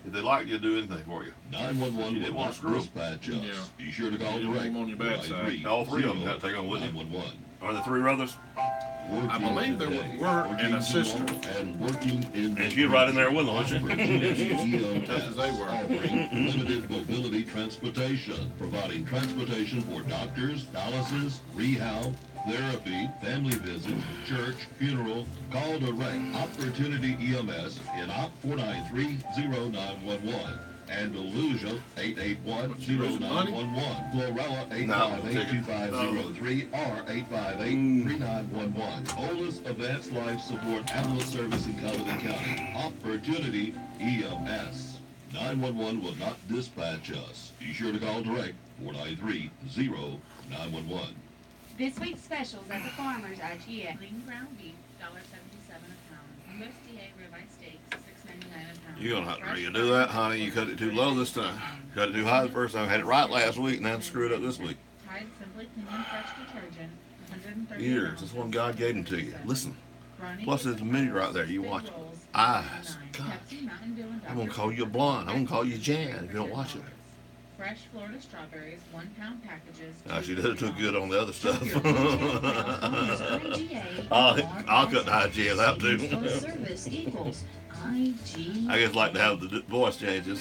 If they like you, do anything for you. 911 didn't will want not to screw 'em. dispatch us. Yeah. Be sure to call You direct. want 'em on your bad side. All three of them got to take on with you. 911. Are the three brothers? I believe there were and a sister. And working in And she's right in there with them, wasn't she? Just as they were. Offering limited mobility transportation, providing transportation for doctors, dialysis, rehab, therapy, family visits, church, funeral. Call direct Opportunity EMS in Op 493-0911 and Delusia 881-0911. Chlorella 858-2503 or 858-3911. Oldest advanced life support ambulance service in Cumberland County. Opportunity EMS. 911 will not dispatch us. Be sure to call direct 493-0911. This week's specials at the Farmers IGA. Lean ground beef, $1.77 a pound. USDA ribeye steaks, $6.99 a pound. You're gonna have to redo that, honey. You cut it too low this time. Cut it too high the first time. Had it right last week, and then screwed up this week. Tide Simply Clean Fresh detergent, 130 Years. That's one God gave them to you. Listen. Plus, there's a minute right there. You watch it. Eyes. God. I'm gonna call you blonde. I'm gonna call you Jan if you don't watch it. Fresh Florida strawberries, 1 pound packages. She did it too good on the other stuff. I'll cut the IGL out too. Service equals IG. I just like to have the voice changes.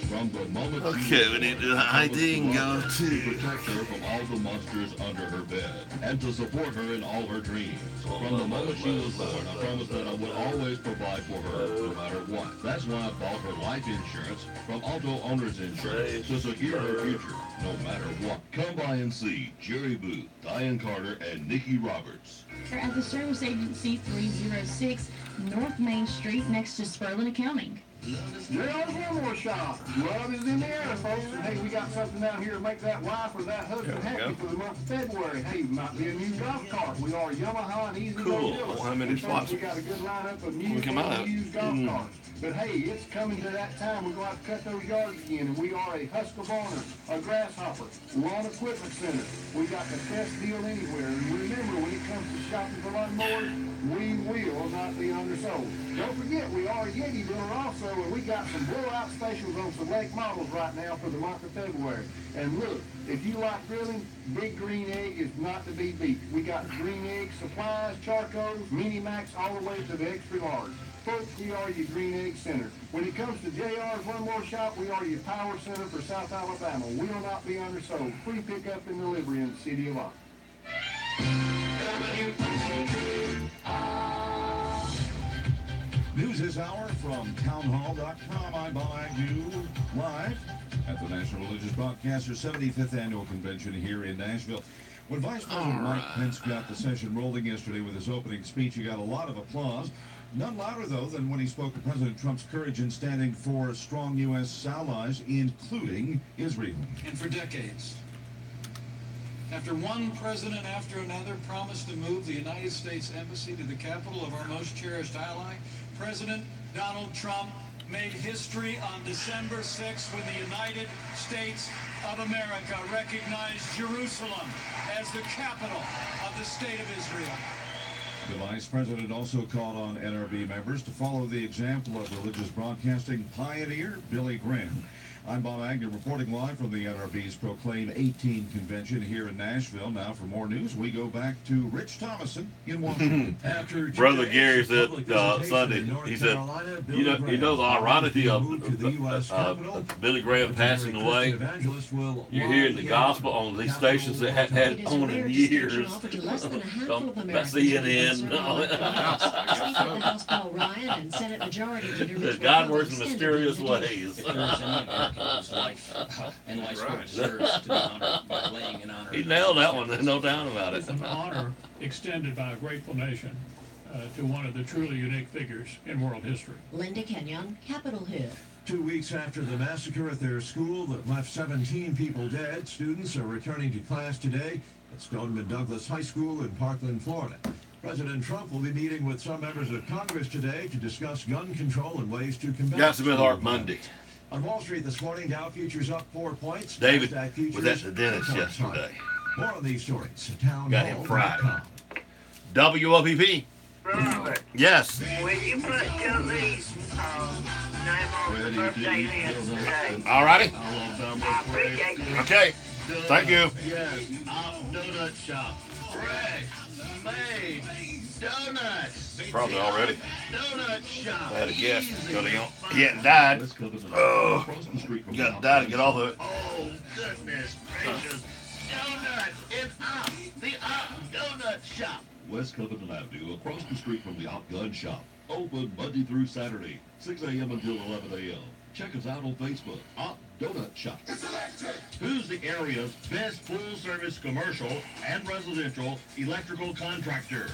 From the moment Okay, we need to do the ID and go to protect her from all the monsters under her bed and to support her in all her dreams. From the moment she was born, I promised that I would always provide for her no matter what. That's why I bought her life insurance from Auto Owners Insurance to secure her future no matter what. Come by and see Jerry Booth, Diane Carter, and Nikki Roberts. We're at the Service Agency 306 North Main Street next to Sperlin Accounting. JR's Lawnmower Shop. Love is in the air, folks. And hey, we got something down here to make that wife or that husband happy for the month of February. Hey, might be a new golf cart. We are Yamaha and Easy Cool. Go dealers. How many spots? We got a good lineup of We new come out. and used golf carts. But hey, it's coming to that time. We're going to have to cut those yards again. And we are a Husqvarna, a Grasshopper, Lawn Equipment Center. We got the best deal anywhere. And remember, when it comes to shopping for lawnmowers, we will not be undersold. Don't forget, we are a Yeti dealer also, and we got some blowout specials on select models right now for the month of February. And look, if you like grilling, Big Green Egg is not to be beat. We got green egg supplies, charcoals, mini max, all the way to the extra large. Folks, we are your Green Egg Center. When it comes to JR's Lawnmower Shop, we are your power center for South Alabama. We will not be undersold. Free pickup and delivery in the city of Locke. News this hour from townhall.com. I'm Bob Agnew, live at the National Religious Broadcasters 75th Annual Convention here in Nashville. When Vice President Mike Pence got the session rolling yesterday with his opening speech, he got a lot of applause. None louder, though, than when he spoke of President Trump's courage in standing for strong U.S. allies, including Israel. And for decades, after one president after another promised to move the United States Embassy to the capital of our most cherished ally, President Donald Trump made history on December 6th when the United States of America recognized Jerusalem as the capital of the state of Israel. The vice president also called on NRB members to follow the example of religious broadcasting pioneer Billy Graham. I'm Bob Agnew reporting live from the NRB's Proclaim 18 convention here in Nashville. Now, for more news, we go back to Rich Thomason in Washington. After Brother Gary said Sunday, he said, you know the ironically of Billy Graham passing away. You're hearing the gospel on these stations that hadn't had it on in years. That's CNN. God works in mysterious ways. He nailed that one, no doubt about it. It's an honor extended by a grateful nation to one of the truly unique figures in world history. Linda Kenyon, Capitol Hill. 2 weeks after the massacre at their school that left 17 people dead, students are returning to class today at Stoneman Douglas High School in Parkland, Florida. President Trump will be meeting with some members of Congress today to discuss gun control and ways to combat. Got some Hart Monday. On Wall Street this morning, Dow futures up 4 points. David was at the dentist yesterday. More on these stories at townhall.com. Got him Friday. WOPP. Robert. Yes. Will you put Julie's name on the birthday list today? All righty. I appreciate you. Okay. Thank you. Yes. Donut shop. Fresh made donuts. Probably already. Donut shop. I had a guess. He hadn't died. Oh, you got to die to get all the. Oh, goodness gracious. Donuts. It's up. The Up Donut Shop. West Covington Avenue, across the street from the Op Gun Shop. Open Monday through Saturday, 6 a.m. until 11 a.m. Check us out on Facebook, Op Donut Shop. Who's the area's best full-service commercial and residential electrical contractor?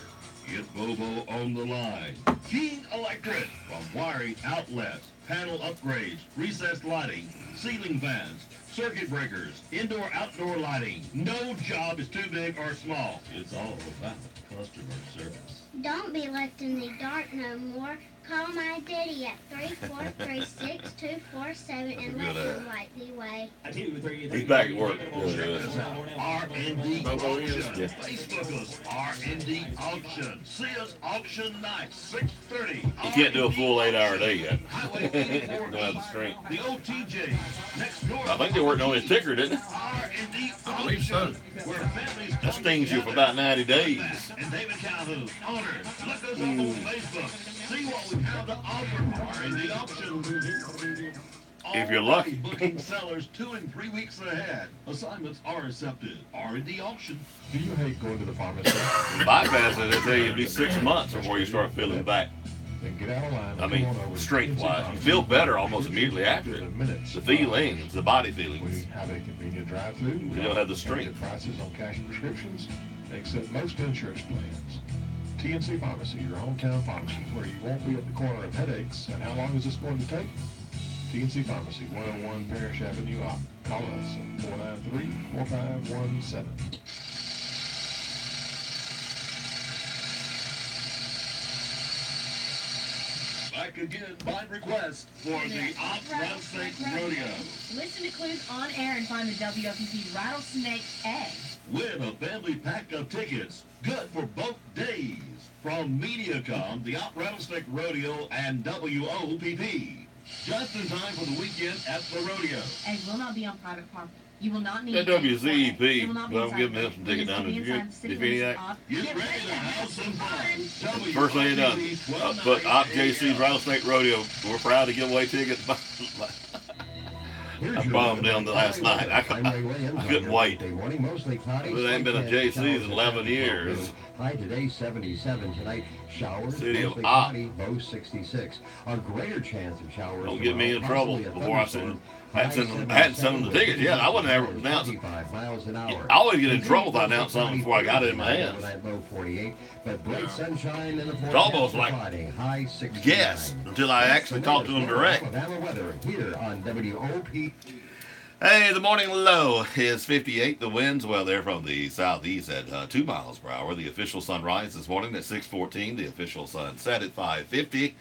Get Bobo on the line. King Electric. From wiring outlets, panel upgrades, recessed lighting, ceiling fans, circuit breakers, indoor-outdoor lighting. No job is too big or small. It's all about customer service. Don't be left in the dark no more. Call my daddy at 343-6247 and let him light the way. He's back at work. R&D Auction. Facebook us, R&D Auction. See us auction night, 6:30. He can't do a full 8-hour day yet. Don't have the strength. The OTJ. Next door. I think they worked on his ticker, didn't they? R&D I believe so. Where families That stings you for about 90 days. and David Calhoun, owner. Look us up on Facebook. See what we have to offer. R&D Auction. If you're lucky. Booking sellers 2 and 3 weeks ahead. Assignments are accepted. R&D Auction. Do you hate going to the pharmacy? Bypass it, they tell you it'll be 6 months before you start feeling back. Then get out of line. I mean, strength-wise, you feel better almost immediately after it. The feelings, the body feelings. We have a convenient drive-through. You don't have the strength. Prices on cash prescriptions, except most insurance plans. TNC Pharmacy, your hometown pharmacy, where you won't be at the corner of headaches. And how long is this going to take? TNC Pharmacy, 101 Parish Avenue, Op. Call us at 493-4517. Back again by request for the Off-Rattlesnake Rodeo. Listen to clues on air and find the WFPP Rattlesnake Egg. Win a family pack of tickets. Good for both days. From Mediacom, the Rattlesnake Rodeo, and WOPP. Just in time for the weekend at the rodeo. Eggs will not be on private property. You will not need That WZEP, don't give me some ticket down. It Did will you not be get any of that? Get ready to have some fun. First thing you done. But Op JC's Rattlesnake Rodeo, we're proud to give away tickets. I bombed down the last night. I couldn't wait. Morning, mostly cloudy. It ain't been a JC's in 11 years. High today, 77 tonight. Showers, City of mostly Op. cloudy, low 66. A greater chance of showers. Don't get me in tomorrow, trouble possibly a before I thunderstorm. hadn't sent them the tickets yet. I wouldn't ever announce it. 25 miles an hour. I always get in trouble if I announce something before I got it in my hands. Low 48, but bright sunshine in the It's almost like Friday, high 69. guess until I actually talk to them direct. Alabama weather here on WOP. Hey, the morning low is 58. The winds, well, they're from the southeast at 2 miles per hour. The official sunrise this morning at 6:14. The official sunset at 5:50.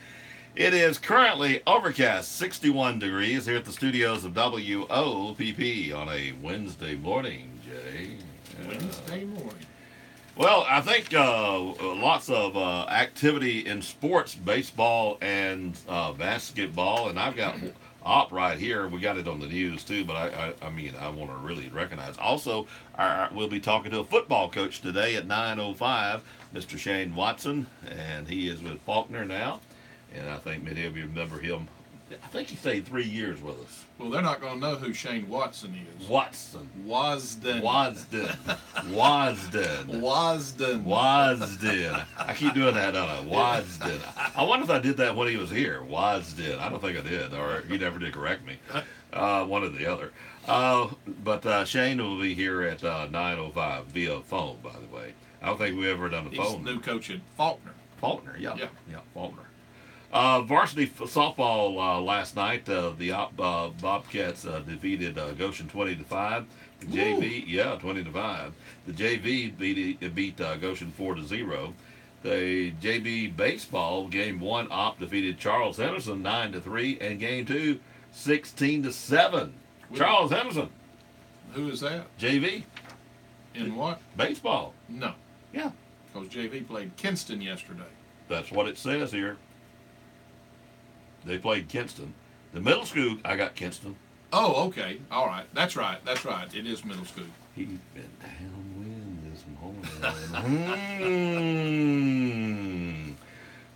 It is currently overcast, 61 degrees here at the studios of WOPP on a Wednesday morning, Jay. Wednesday morning. Well, I think lots of activity in sports, baseball and basketball, and I've got op right here. We got it on the news too, but I mean, I want to really recognize. Also, we'll be talking to a football coach today at 9:05, Mr. Shane Watson, and he is with Faulkner now. And I think many of you remember him. I think he stayed 3 years with us. Well, they're not going to know who Shane Watson is. Wasden. I keep doing that, don't I? Wasden. I wonder if I did that when he was here. Wasden. I don't think I did, or he never did correct me. One or the other. But Shane will be here at 9:05 via phone, by the way. I don't think we've ever done a phone. He's the new coach at Faulkner. Faulkner, yeah, Faulkner. Varsity softball last night. The Bobcats defeated Goshen 20-5. The JV, 20-5. The JV beat Goshen 4-0. The JV baseball game 1 op defeated Charles Henderson 9-3, and game 2 16-7. Charles Henderson. Who is that? JV. In what? Baseball. No. Yeah. Because JV played Kinston yesterday. That's what it says here. They played Kinston. The middle school, I got Kinston. Oh, okay. All right. That's right. It is middle school. He's been downwind this morning.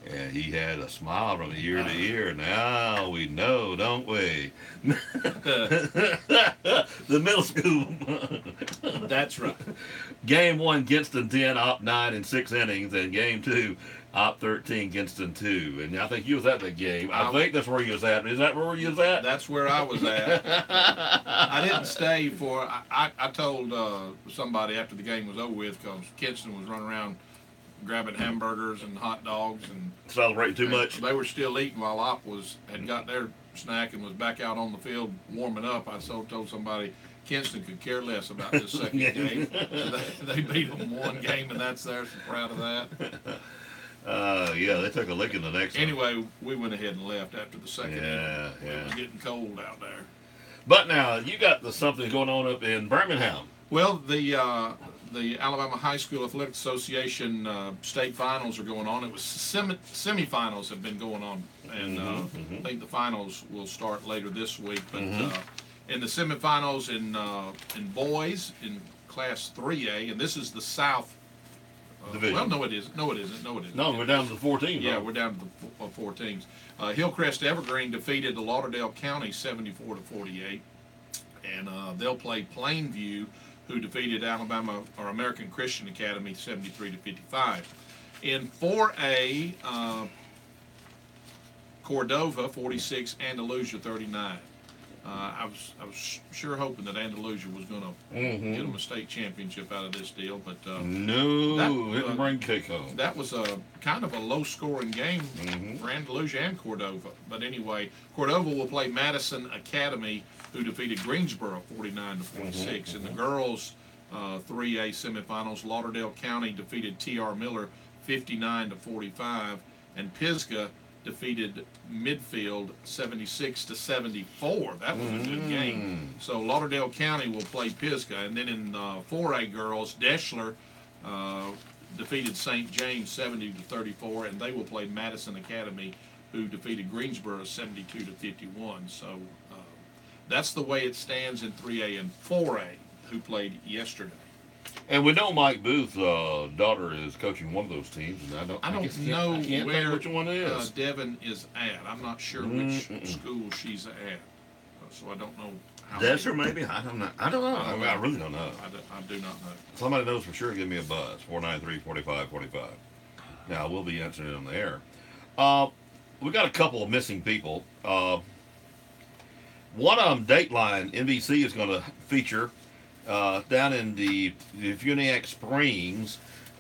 And he had a smile from ear to ear. Now we know, don't we? The middle school. That's right. Game 1, Kinston 10, op 9 in 6 innings, and game 2, op 13, Kinston 2. And I think you was at that game. I think that's where you was at. Is that where you was at? That's where I was at. I didn't stay for. I told somebody after the game was over with, because Kinston was running around grabbing hamburgers and hot dogs and celebrating too much. They were still eating while op had got their snack and was back out on the field warming up. I told somebody Kinston could care less about this second game. So they beat them 1 game, and that's there. So proud of that. They took a lick in the next one. Anyway, we went ahead and left after the second inning. It was getting cold out there. But now, you got something going on up in Birmingham. Well, the Alabama High School Athletic Association state finals are going on. It was semifinals have been going on, and I think the finals will start later this week. But in the semifinals in boys in Class 3A, and this is the South Division. Well, no, it isn't. No, we're down to the 4 teams. Yeah, we're down to the 4 teams. Hillcrest Evergreen defeated the Lauderdale County 74-48, and they'll play Plainview, who defeated Alabama or American Christian Academy 73-55. In 4A, Cordova 46, Andalusia 39. I was sure hoping that Andalusia was going to get them a state championship out of this deal, but didn't bring cake home. That was a kind of a low-scoring game for Andalusia and Cordova. But anyway, Cordova will play Madison Academy, who defeated Greensboro 49-46. In the girls' 3A semifinals, Lauderdale County defeated T.R. Miller 59-45, and Pisgah defeated Midfield 76-74. That was a good game. So Lauderdale County will play Pisgah, and then in 4A girls, Deschler defeated St. James 70-34, and they will play Madison Academy, who defeated Greensboro 72-51. So that's the way it stands in 3A and 4A, who played yesterday. And we know Mike Booth's daughter is coaching one of those teams, and I don't know where which one it is. Devin is at. I'm not sure which school she's at, so I don't know. Desher, maybe? I don't know. I really don't know. I do not know. Somebody knows for sure, give me a buzz. 493-4545. Now, we'll be answering it on the air. We got a couple of missing people. One of them, Dateline, NBC is going to feature down in the Funiac Springs.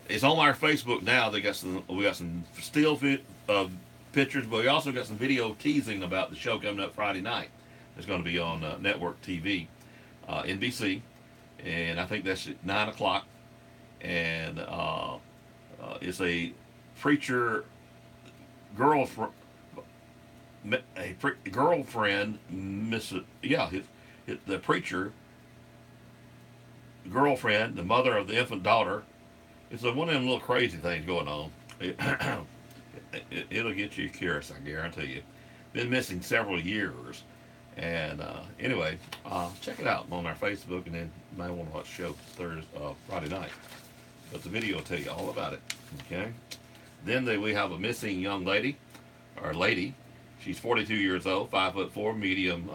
It's on our Facebook now. We got some still pictures, but we also got some video teasing about the show coming up Friday night. It's going to be on network TV, NBC, and I think that's at 9 o'clock. And it's a preacher girlfriend, the preacher girlfriend, the mother of the infant daughter. It's one of them little crazy things going on. It'll get you curious, I guarantee you. Been missing several years. And anyway, check it out on our Facebook, and then you might want to watch the show Friday night. But the video will tell you all about it. Okay. Then we have a missing young lady, or lady. She's 42 years old, 5'4", medium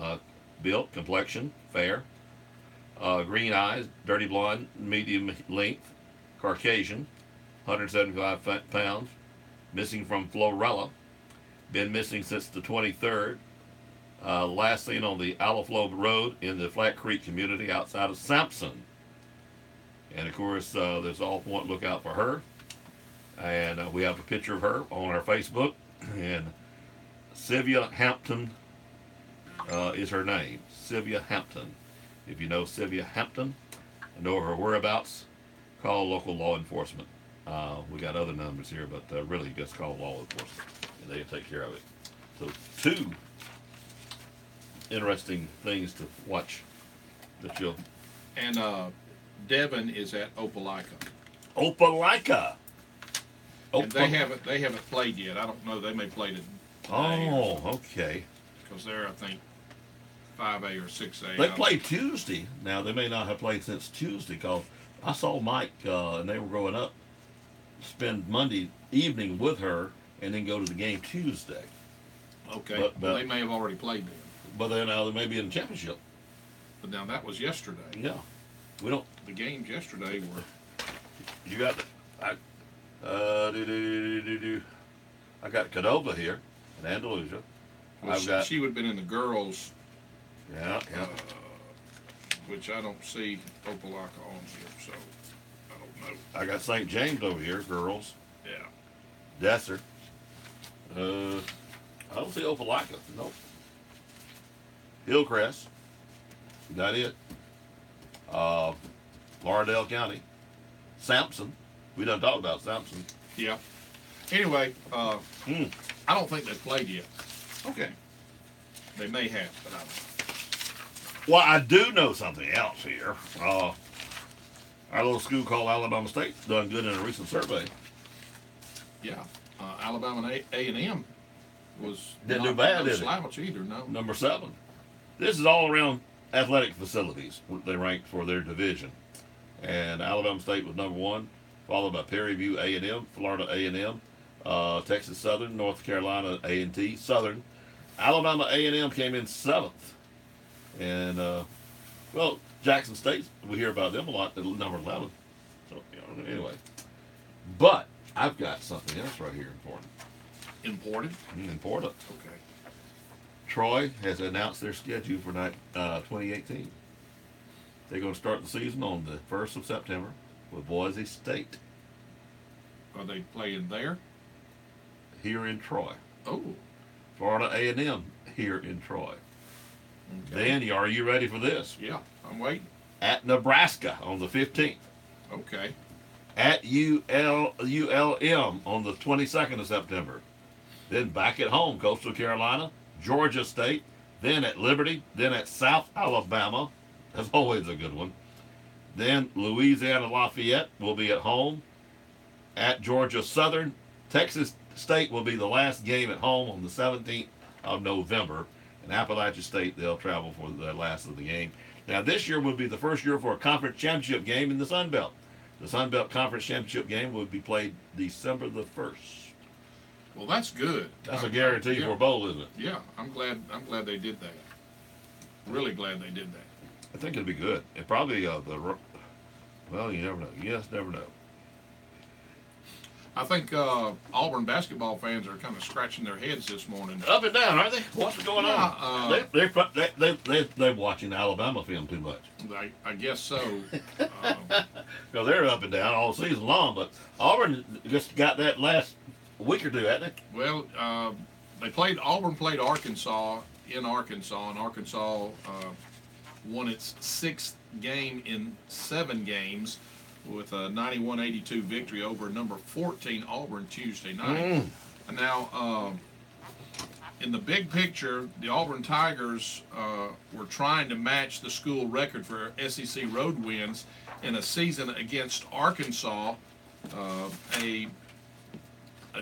built, complexion, fair, green eyes, dirty blonde, medium length, Caucasian, 175 pounds, missing from Florella. Been missing since the 23rd. Last seen on the Alaflow Road in the Flat Creek community outside of Sampson. And of course, there's all point lookout for her. And we have a picture of her on our Facebook. And Sylvia Hampton is her name. Sylvia Hampton. If you know Sylvia Hampton and know her whereabouts, call local law enforcement. We got other numbers here, but really just call law enforcement and they'll take care of it. So 2 interesting things to watch that you'll. And Devin is at Opelika. Opelika. And they haven't played yet. I don't know. They may play today. Oh, okay. Because they're, I think, 5A or 6A. They played Tuesday. Now they may not have played since Tuesday, because I saw Mike and they were growing up spend Monday evening with her and then go to the game Tuesday. Okay. But Well, they may have already played then. But then now they may be in the championship. But now that was yesterday. Yeah. We don't. The games yesterday were. You got the. I got Cadova here in Andalusia. Well, she would have been in the girls. Yeah, yeah. Which I don't see Opelika on here, so I don't know. I got St. James over here, girls. Yeah. Desser. I don't see Opelika. Nope. Hillcrest. Got it. Lauderdale County. Sampson. We done talked about Sampson. Yeah. Anyway, I don't think they've played yet. Okay. They may have, but I don't know. Well, I do know something else here. Our little school called Alabama State done good in a recent survey. Yeah. Alabama A&M was Didn't do bad, did it? slouch either, no. Number 7. This is all around athletic facilities. They ranked for their division. And Alabama State was number 1, followed by Perry View A&M, Florida A&M, Texas Southern, North Carolina A&T, Southern. Alabama A&M came in 7th. And, well, Jackson State, we hear about them a lot, at number 11. So, anyway. But I've got something else right here important. Important? Important. Okay. Troy has announced their schedule for 2018. They're going to start the season on the 1st of September with Boise State. Are they playing there? Here in Troy. Oh. Florida A&M here in Troy. Okay. Then, are you ready for this? Yeah, I'm waiting. At Nebraska on the 15th. Okay. At ULM on the 22nd of September. Then back at home, Coastal Carolina, Georgia State, then at Liberty, then at South Alabama. That's always a good one. Then Louisiana Lafayette will be at home. At Georgia Southern, Texas State will be the last game at home on the 17th of November. And Appalachia State, they'll travel for the last of the game. Now, this year will be the first year for a conference championship game in the Sun Belt. The Sun Belt Conference Championship game will be played December the 1st. Well, that's good. That's a guarantee for a bowl, isn't it? Yeah, I'm glad they did that. Really glad they did that. I think it'd be good. It probably well, you never know. You just never know. I think Auburn basketball fans are kind of scratching their heads this morning. Up and down, aren't they? What's going on? They're watching Alabama film too much. I guess so. Because they're up and down all season long, but Auburn just got that last week or two, hasn't they? Well, Auburn played Arkansas in Arkansas, and Arkansas won its 6th game in 7 games with a 91-82 victory over number 14 Auburn Tuesday night. And now, in the big picture, the Auburn Tigers were trying to match the school record for SEC road wins in a season against Arkansas, a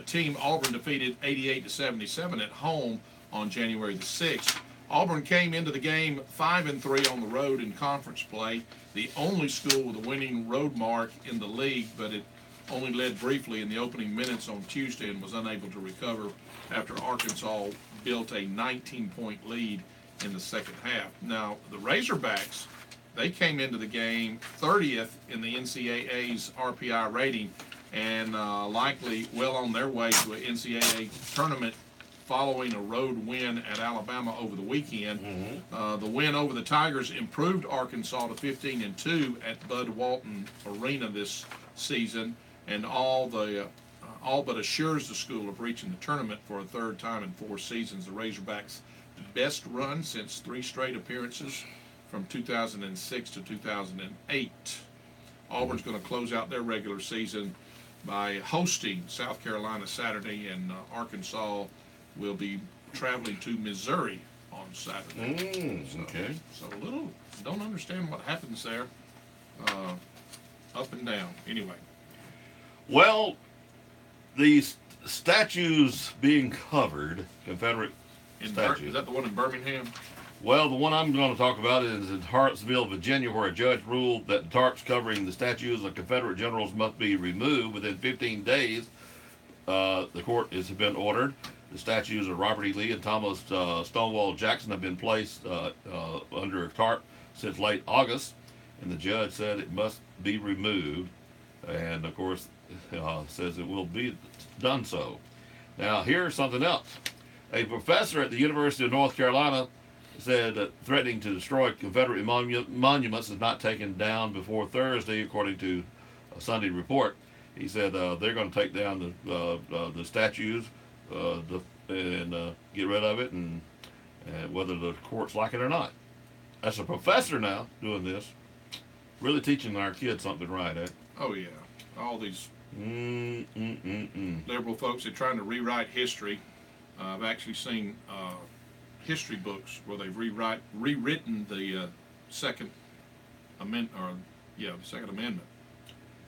team Auburn defeated 88-77 at home on January the 6th. Auburn came into the game 5-3 on the road in conference play, the only school with a winning road mark in the league, but it only led briefly in the opening minutes on Tuesday and was unable to recover after Arkansas built a 19-point lead in the second half. Now, the Razorbacks, they came into the game 30th in the NCAA's RPI rating and likely well on their way to an NCAA tournament following a road win at Alabama over the weekend. The win over the Tigers improved Arkansas to 15-2 at Bud Walton Arena this season, and all but assures the school of reaching the tournament for a third time in 4 seasons. The Razorbacks' best run since 3 straight appearances from 2006 to 2008. Auburn's going to close out their regular season by hosting South Carolina Saturday, and Arkansas will be traveling to Missouri on Saturday. Okay. So a little, don't understand what happens there. Up and down. Anyway. Well, these statues being covered, Confederate statues. Is that the one in Birmingham? Well, the one I'm going to talk about is in Hartsville, Virginia, where a judge ruled that the tarps covering the statues of Confederate generals must be removed within 15 days. The court has been ordered. The statues of Robert E. Lee and Thomas Stonewall Jackson have been placed under a tarp since late August, and the judge said it must be removed, and of course says it will be done so. Now, here's something else. A professor at the University of North Carolina said that threatening to destroy Confederate monuments is not taken down before Thursday, according to a Sunday report. He said they're going to take down the statues and get rid of it, and whether the courts like it or not. That's a professor now doing this, really teaching our kids something right, eh? Oh yeah, all these liberal folks are trying to rewrite history. I've actually seen history books where they've rewritten the Second Amendment, the Second Amendment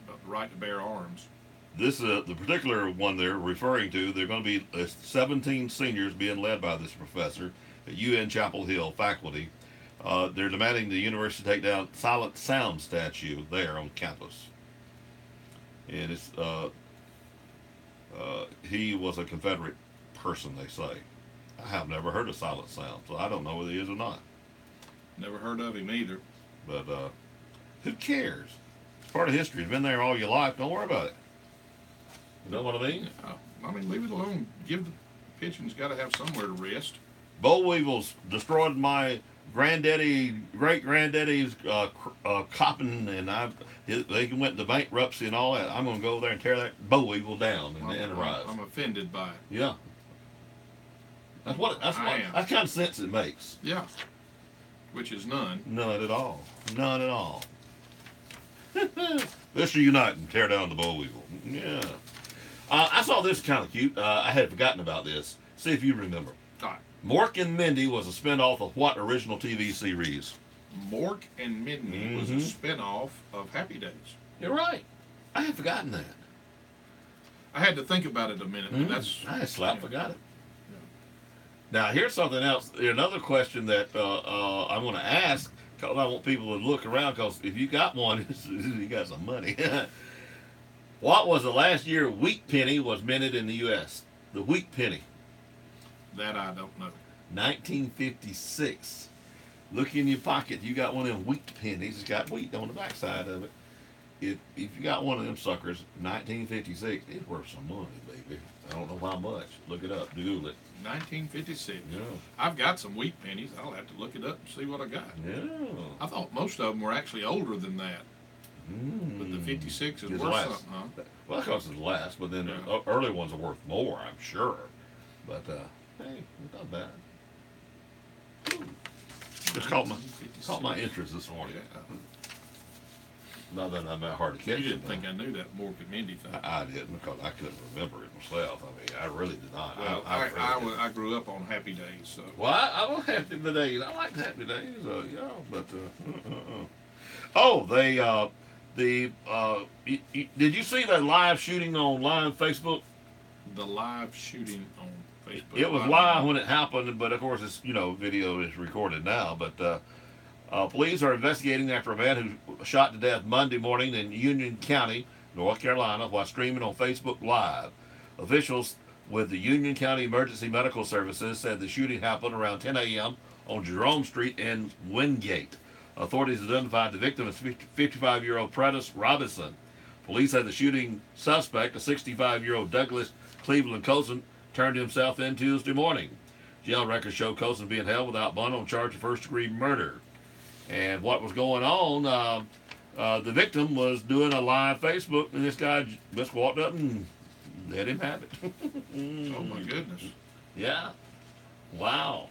about the right to bear arms. This the particular one they're referring to. They're going to be 17 seniors being led by this professor at UN Chapel Hill faculty. They're demanding the university take down Silent Sound statue there on campus. And it's he was a Confederate person, they say. I have never heard of Silent Sound, so I don't know whether he is or not. Never heard of him either. But who cares? It's part of history. It's been there all your life. Don't worry about it. You know what I mean? I mean, leave it alone. Give the pigeons got to have somewhere to rest. Boll weevils destroyed my great-granddaddy's coppin, and they went into bankruptcy and all that. I'm going to go over there and tear that boll weevil down in the enterprise. I'm offended by it. Yeah. That's kind of sense it makes. Yeah. Which is none. None at all. None at all. Let's reunite and tear down the boll weevil. Yeah. I saw this kind of cute. I had forgotten about this. See if you remember. All right. Mork and Mindy was a spinoff of what original TV series? Mork and Mindy was a spinoff of Happy Days. You're right. I had forgotten that. I had to think about it a minute. That's I had forgot it. Now, here's something else. Another question that I'm going to ask, because I want people to look around, because if you got one, you got some money. What was the last year wheat penny was minted in the U.S.? The wheat penny. That I don't know. 1956. Look in your pocket. You got one of them wheat pennies. It's got wheat on the backside of it. If you got one of them suckers, 1956, it's worth some money, baby. I don't know how much. Look it up. Google it. 1956. Yeah. I've got some wheat pennies. I'll have to look it up and see what I got. Yeah. I thought most of them were actually older than that. But the 56 is worth something, huh? Well, because it's less, but then the early ones are worth more, I'm sure. But, hey, not bad. Ooh. Just caught my interest this morning. Not that I'm that hard to catch. You didn't think I knew that Mork and Mindy thing. I didn't, because I couldn't remember it myself. I mean, I really did not. Well, I grew up on Happy Days, so. Well, I was Happy Days. I liked Happy Days, yeah, but, Oh, did you see that live shooting on live Facebook? The live shooting on Facebook. It was live when it happened, but of course, it's video is recorded now. But police are investigating after a man who shot to death Monday morning in Union County, North Carolina, while streaming on Facebook Live. Officials with the Union County Emergency Medical Services said the shooting happened around 10 a.m. on Jerome Street in Wingate. Authorities identified the victim as 55-year-old Prentice Robinson. Police said the shooting suspect, a 65-year-old Douglas Cleveland Colson, turned himself in Tuesday morning. Jail records show Colson being held without bond on charge of first-degree murder. And what was going on, the victim was doing a live Facebook, and this guy just walked up and let him have it. Oh, my goodness. Yeah. Wow.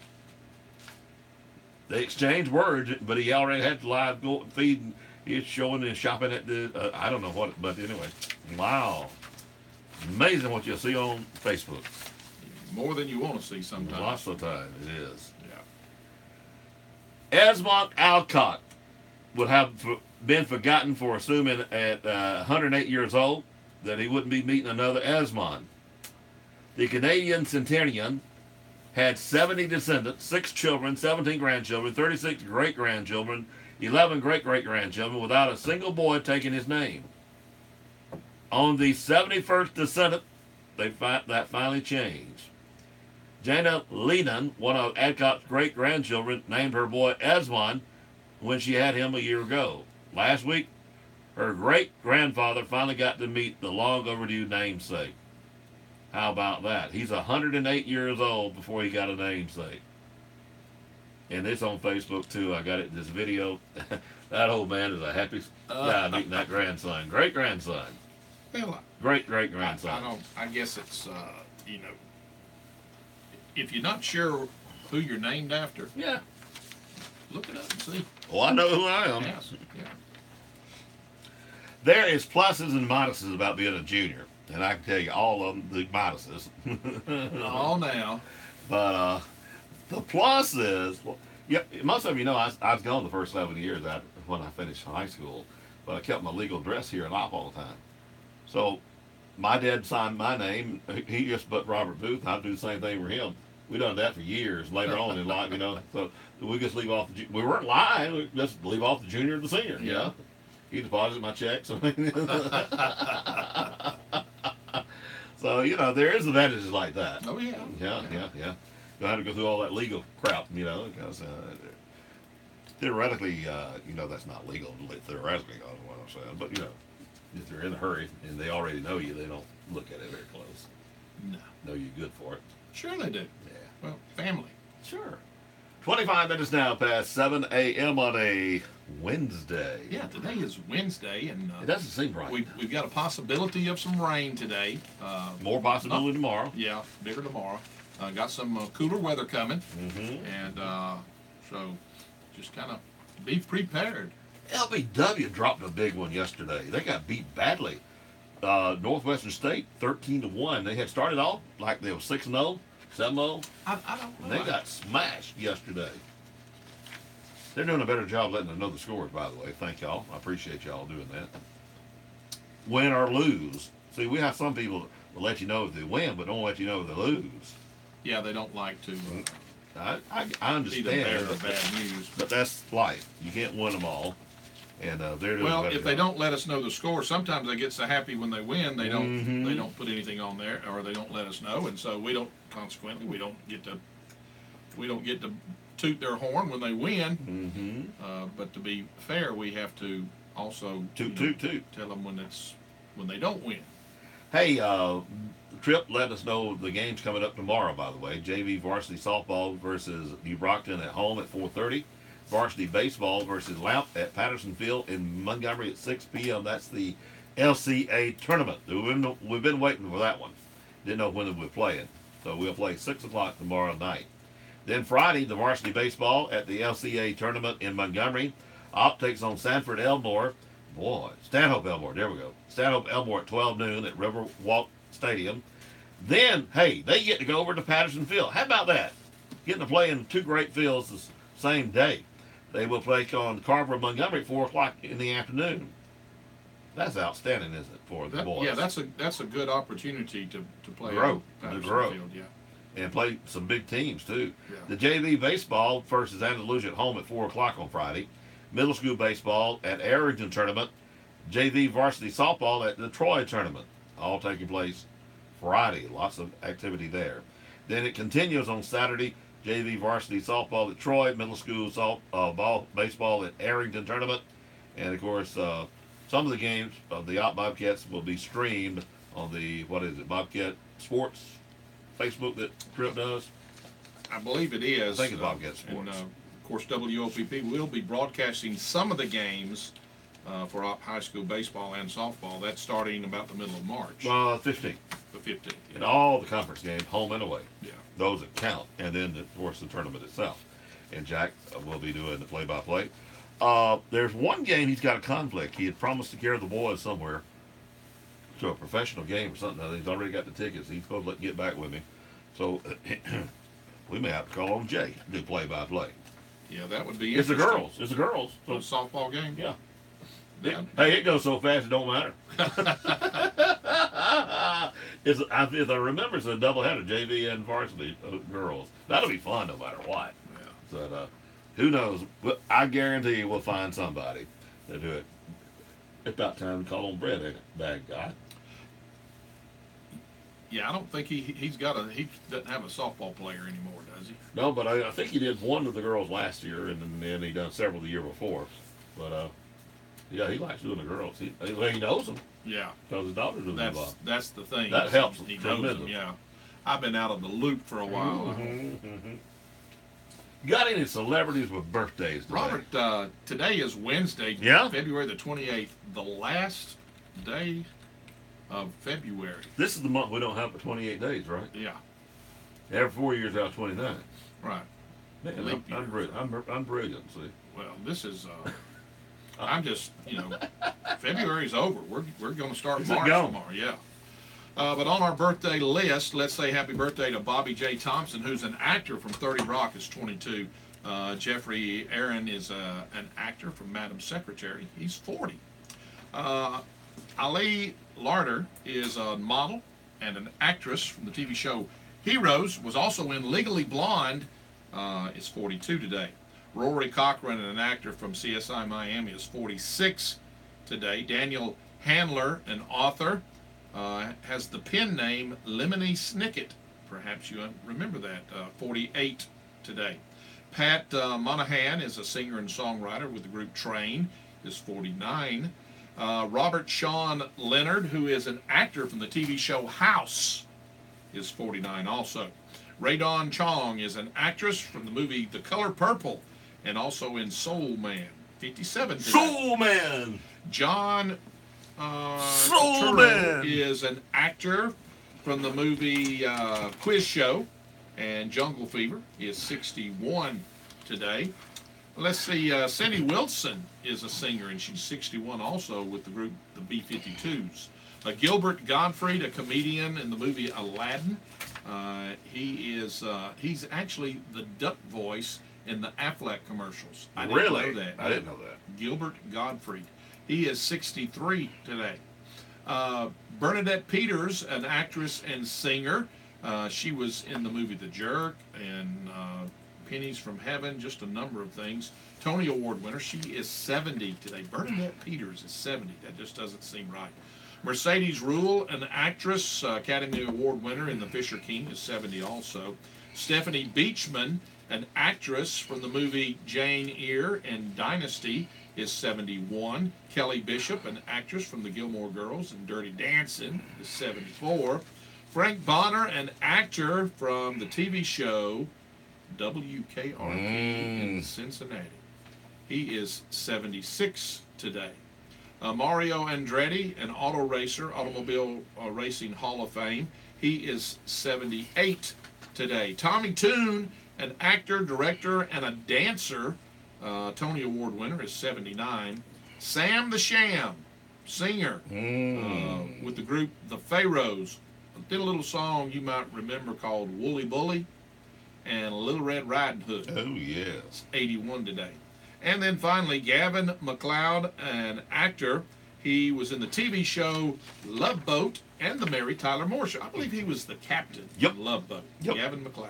They exchanged words, but he already had the live feed. And he's showing and shopping at the, I don't know what, but anyway. Wow. Amazing what you'll see on Facebook. More than you want to see sometimes. Lots of time, it is. Yeah. Esmond Alcott would have been forgotten for assuming at 108 years old that he wouldn't be meeting another Esmond. The Canadian centenarian had 70 descendants, 6 children, 17 grandchildren, 36 great-grandchildren, 11 great-great-grandchildren, without a single boy taking his name. On the 71st descendant, that finally changed. Jana Lennon, one of Alcott's great-grandchildren, named her boy Esmond when she had him a year ago. Last week, her great-grandfather finally got to meet the long-overdue namesake. How about that? He's 108 years old before he got a namesake. And it's on Facebook, too. I got it in this video. That old man is a happy guy meeting that grandson. Great-grandson. Well, Great-great-grandson. I guess it's, if you're not sure who you're named after, yeah, look it up and see. Oh, I know who I am. Yes. Yeah. There is pluses and minuses about being a junior. And I can tell you all of them, the minuses. All now. But the plus is, well, yeah, most of you know I was gone the first 7 years when I finished high school. But I kept my legal address here in Opp all the time. So my dad signed my name. He just put Robert Booth. I'd do the same thing for him. We done that for years. Later on in life, so we just leave off. We weren't lying. We just leave off the junior and the senior. Yeah. He deposited my checks. So there is advantages like that. Oh yeah. Yeah. Don't have to go through all that legal crap, because theoretically, that's not legal. Theoretically, I don't know what I'm saying, but if they're in a hurry and they already know you, they don't look at it very close. No. Know you're good for it. Sure they do. Yeah. Well, family. Sure. 25 minutes now past 7 a.m. on a Wednesday. Yeah, today is Wednesday, and it doesn't seem right. We've got a possibility of some rain today. More possibility tomorrow. Yeah, bigger tomorrow. Got some cooler weather coming, and so just kind of be prepared. LBW dropped a big one yesterday. They got beat badly. Northwestern State 13-1. They had started off like they were 6-0, 7-0. I don't know. They got smashed yesterday. They're doing a better job letting us know the scores, by the way. Thank y'all. I appreciate y'all doing that. Win or lose. See, we have some people that let you know if they win, but don't let you know if they lose. Yeah, they don't like to. I understand. Either bear the bad news. But that's life. You can't win them all. And they're doing well, a better if they job. don't let us know the score, sometimes they get so happy when they win, they don't they don't put anything on there, or they don't let us know, and so we don't. Consequently, we don't get to toot their horn when they win. But to be fair, we have to also toot. Tell them when they don't win. Hey, Tripp let us know the game's coming up tomorrow. By the way, JV varsity softball versus New Brockton at home at 4:30. Varsity baseball versus Lamp at Patterson Field in Montgomery at 6 p.m. That's the LCA tournament. We've been waiting for that one. Didn't know when they were playing. So we'll play 6 o'clock tomorrow night. Then Friday, the varsity baseball at the LCA tournament in Montgomery. Opp takes on Sanford Elmore. Stanhope Elmore. There we go. Stanhope Elmore at 12 noon at Riverwalk Stadium. Then, hey, they get to go over to Patterson Field. How about that? Getting to play in 2 great fields the same day. They will play on Carver, Montgomery at 4 o'clock in the afternoon. That's outstanding, isn't it, for the boys? Yeah, that's a good opportunity to play grow. Patterson To grow. Field, yeah. and play some big teams too. Yeah. The JV baseball versus Andalusia at home at 4 o'clock on Friday. Middle school baseball at Arrington tournament. JV varsity softball at the Troy tournament, all taking place Friday. Lots of activity there. Then it continues on Saturday. JV varsity softball at Troy, middle school baseball at Arrington tournament, and of course some of the games of the Bobcats will be streamed on the Bobcat Sports Facebook that Trip does. I believe it is. I think it's Bobcat Sports. And of course, WOPP will be broadcasting some of the games for high school baseball and softball. That's starting about the middle of March. 15th. The 15th. Yeah. And all the conference games, home and away. Yeah. Those that count, and then of course the tournament itself. And Jack will be doing the play-by-play. There's one game he's got a conflict. He had promised to carry the boys somewhere to a professional game or something. He's already got the tickets. He's supposed to get back with me. So we may have to call on Jay to do play-by-play. Yeah, that would be It's the interesting. girls. It's the girls. A softball game? Yeah. Yeah. Hey, it goes so fast it don't matter. If I remember, it's a doubleheader, JV and varsity girls. That'll be fun no matter what. Yeah. But who knows? But I guarantee we'll find somebody to do it. It's about time to call on Brett, ain't it, bad guy? Yeah, I don't think he doesn't have a softball player anymore, does he? No, but I think he did one of the girls last year, and then he done several the year before. But yeah, he likes doing the girls. He knows them. Yeah. Because his daughter's doing the ball. That's the thing. That helps He knows tremendous. them, yeah. I've been out of the loop for a while. Got any celebrities with birthdays today? Robert, today is Wednesday, Yeah? February the 28th, the last day of February. This is the month we don't have for 28 days, right? Yeah, Every 4 years out of 29. right. Man, Leap I'm brilliant, see. Well, this is, I'm just, February's over. We're going to start Is it March gone? tomorrow, yeah. But on our birthday list, let's say happy birthday to Bobby J. Thompson, who's an actor from 30 Rock, is 22. Jeffrey Aaron is an actor from Madam Secretary. He's 40. Ali Larder is a model and an actress from the TV show Heroes, was also in Legally Blonde, is 42 today. Rory Cochran, an actor from CSI Miami, is 46 today. Daniel Handler, an author, has the pen name Lemony Snicket. Perhaps you remember that. 48 today. Pat Monahan is a singer and songwriter with the group Train, is 49. Robert Sean Leonard, who is an actor from the TV show House, is 49 also. Ray Dawn Chong is an actress from the movie The Color Purple and also in Soul Man, 57 today. Soul Man! John Soul Turturro Man! is an actor from the movie Quiz Show and Jungle Fever. He is 61 today. Let's see, Cindy Wilson is a singer, and she's 61 also with the group the B-52s. Gilbert Gottfried, a comedian in the movie Aladdin. He's actually the duck voice in the Affleck commercials. I didn't know that. I didn't know that. Gilbert Gottfried. He is 63 today. Bernadette Peters, an actress and singer. She was in the movie The Jerk and Pennies from Heaven, just a number of things. Tony Award winner. She is 70 today. Bernadette Peters is 70. That just doesn't seem right. Mercedes Ruehl, an actress, Academy Award winner in The Fisher King, is 70 also. Stephanie Beachman, an actress from the movie Jane Eyre and Dynasty, is 71. Kelly Bishop, an actress from the Gilmore Girls and Dirty Dancing, is 74. Frank Bonner, an actor from the TV show WKRP in Cincinnati. He is 76 today. Mario Andretti, an auto racer, Automobile Racing Hall of Fame. He is 78 today. Tommy Tune, an actor, director, and a dancer, Tony Award winner, is 79. Sam the Sham, singer, with the group The Pharaohs, did a little song you might remember called Woolly Bully and Little Red Riding Hood. Oh, yes. 81 today. And then finally, Gavin McLeod, an actor. He was in the TV show Love Boat and the Mary Tyler Moore Show. I believe he was the captain of Love Boat, Gavin McLeod.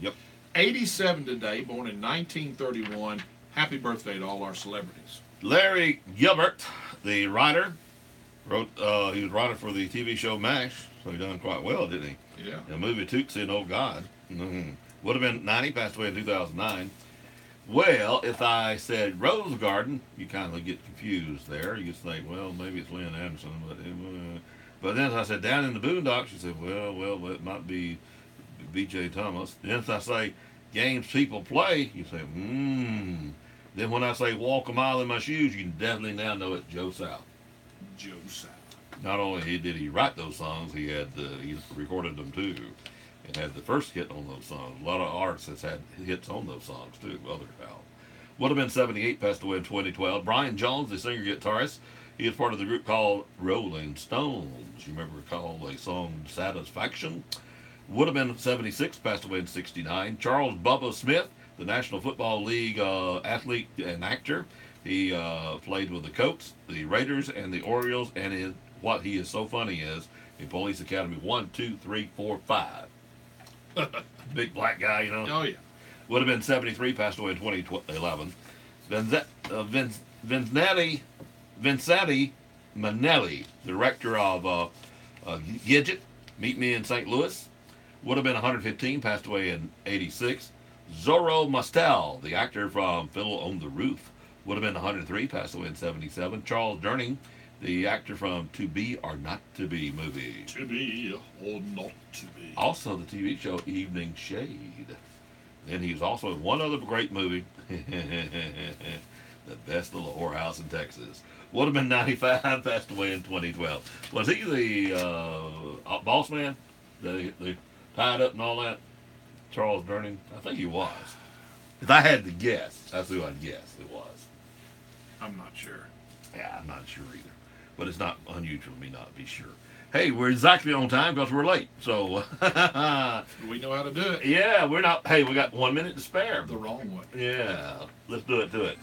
Yep. 87 today, born in 1931. Happy birthday to all our celebrities. Larry Gilbert, the writer, wrote. He was writer for the TV show MASH, so he done quite well, didn't he? Yeah. The movie Tootsie and Oh God. Would have been 90, passed away in 2009. Well, if I said Rose Garden, you kind of get confused there. You just think, well, maybe it's Lynn Anderson, but then if I said Down in the Boondocks, you said, well, it might be B.J. Thomas. Then if I say Games People Play, you say, Then when I say Walk a Mile in My Shoes, you can definitely now know it's Joe South. Joe South. Not only did he write those songs, he recorded them too, and had the first hit on those songs. A lot of artists has had hits on those songs too. Other pal. Would have been 78, passed away in 2012. Brian Jones, the singer-guitarist, he is part of the group called Rolling Stones. You remember called the song Satisfaction? Would have been 76, passed away in 69. Charles Bubba Smith, the National Football League athlete and actor. He played with the Colts, the Raiders, and the Orioles, and what he is so funny is in Police Academy 1, 2, 3, 4, 5. Big black guy, you know. Oh, yeah. Would have been 73, passed away in 2011. Vincenti Manelli, director of Gidget, Meet Me in St. Louis. Would have been 115, passed away in 86. Zorro Mostel, the actor from Fiddle on the Roof. Would have been 103, passed away in 77. Charles Durning, the actor from To Be or Not to Be movie. To be or not to be. Also the TV show Evening Shade. Then he was also in one other great movie, The Best Little Whorehouse in Texas. Would have been 95, passed away in 2012. Was he the boss man? The tied up and all that? Charles Durning? I think he was. If I had to guess, that's who I'd guess it was. I'm not sure. Yeah, I'm not sure either. But it's not unusual for me not to be sure. Hey, we're exactly on time because we're late. So we know how to do it. Yeah, we're not. Hey, we got 1 minute to spare. The wrong way. Yeah, let's do it. State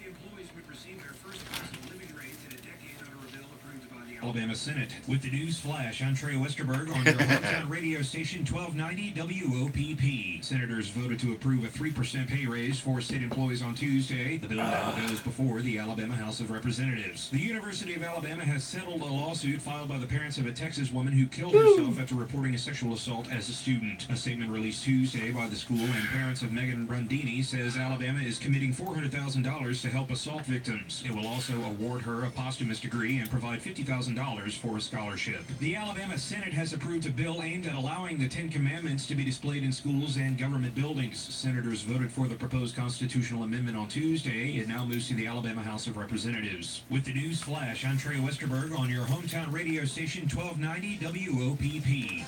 employees would receive their first cost of living raise in a decade under a bill approved by the Alabama Senate. With the news flash, I'm Trey Westerberg on your hometown radio station 1290 WOPP. Senators voted to approve a 3% pay raise for state employees on Tuesday. The bill now goes before the Alabama House of Representatives. The University of Alabama has settled a lawsuit filed by the parents of a Texas woman who killed herself after reporting a sexual assault as a student. A statement released Tuesday by the school and parents of Megan Brundini says Alabama is committing $400,000 to help assault victims. It will also award her a posthumous degree and provide $50,000 for a scholarship. The Alabama Senate has approved a bill aimed at allowing the Ten Commandments to be displayed in schools and government buildings. Senators voted for the proposed constitutional amendment on Tuesday. It now moves to the Alabama House of Representatives. With the news flash, I'm Trey Westerberg on your hometown radio station 1290 WOPP.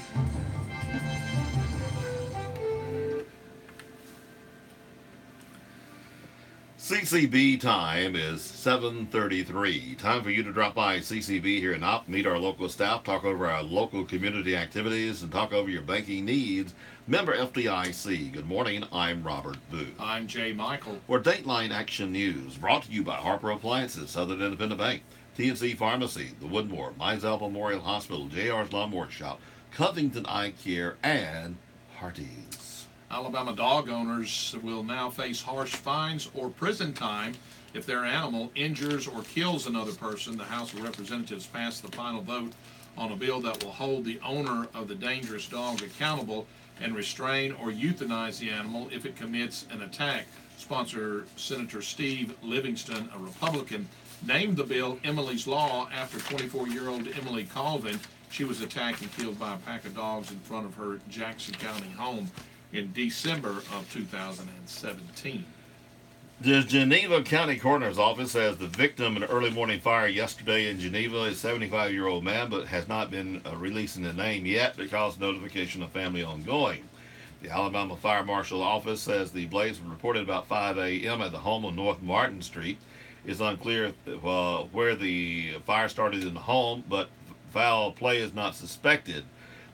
CCB time is 7:33. Time for you to drop by CCB here in Opp, meet our local staff, talk over our local community activities, and talk over your banking needs. Member FDIC. Good morning. I'm Robert Booth. I'm Jay Michael. For Dateline Action News, brought to you by Harper Appliances, Southern Independent Bank, TNC Pharmacy, The Woodmore, Mizell Memorial Hospital, JR's Lawn Workshop, Covington Eye Care, and Hardee's. Alabama dog owners will now face harsh fines or prison time if their animal injures or kills another person. The House of Representatives passed the final vote on a bill that will hold the owner of the dangerous dog accountable and restrain or euthanize the animal if it commits an attack. Sponsor Senator Steve Livingston, a Republican, named the bill Emily's Law after 24-year-old Emily Colvin. She was attacked and killed by a pack of dogs in front of her Jackson County home in December of 2017. The Geneva County Coroner's Office says the victim in an early morning fire yesterday in Geneva is a 75-year-old man, but has not been releasing the name yet because notification of family ongoing. The Alabama Fire Marshal Office says the blaze was reported about 5 a.m. at the home on North Martin Street. It's unclear where the fire started in the home, but foul play is not suspected.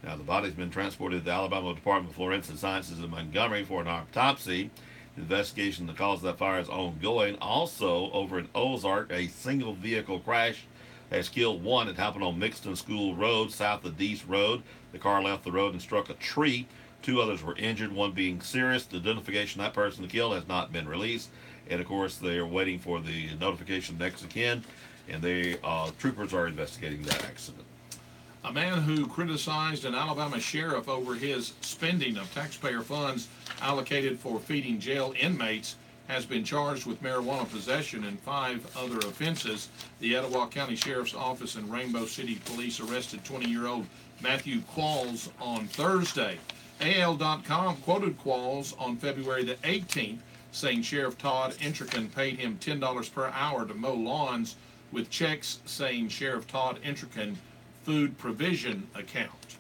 Now, the body's been transported to the Alabama Department of Forensic Sciences in Montgomery for an autopsy. The investigation of the cause of that fire is ongoing. Also, over in Ozark, a single vehicle crash has killed one. It happened on Mixton School Road, south of Deese Road. The car left the road and struck a tree. Two others were injured, one being serious. The identification of that person killed has not been released. And of course, they are waiting for the notification of next of kin, and troopers are investigating that accident. A man who criticized an Alabama sheriff over his spending of taxpayer funds allocated for feeding jail inmates has been charged with marijuana possession and 5 other offenses. The Etowah County Sheriff's Office and Rainbow City Police arrested 20-year-old Matthew Qualls on Thursday. AL.com quoted Qualls on February the 18th, saying Sheriff Todd Intrican paid him $10 per hour to mow lawns, with checks saying Sheriff Todd Intrican food provision account.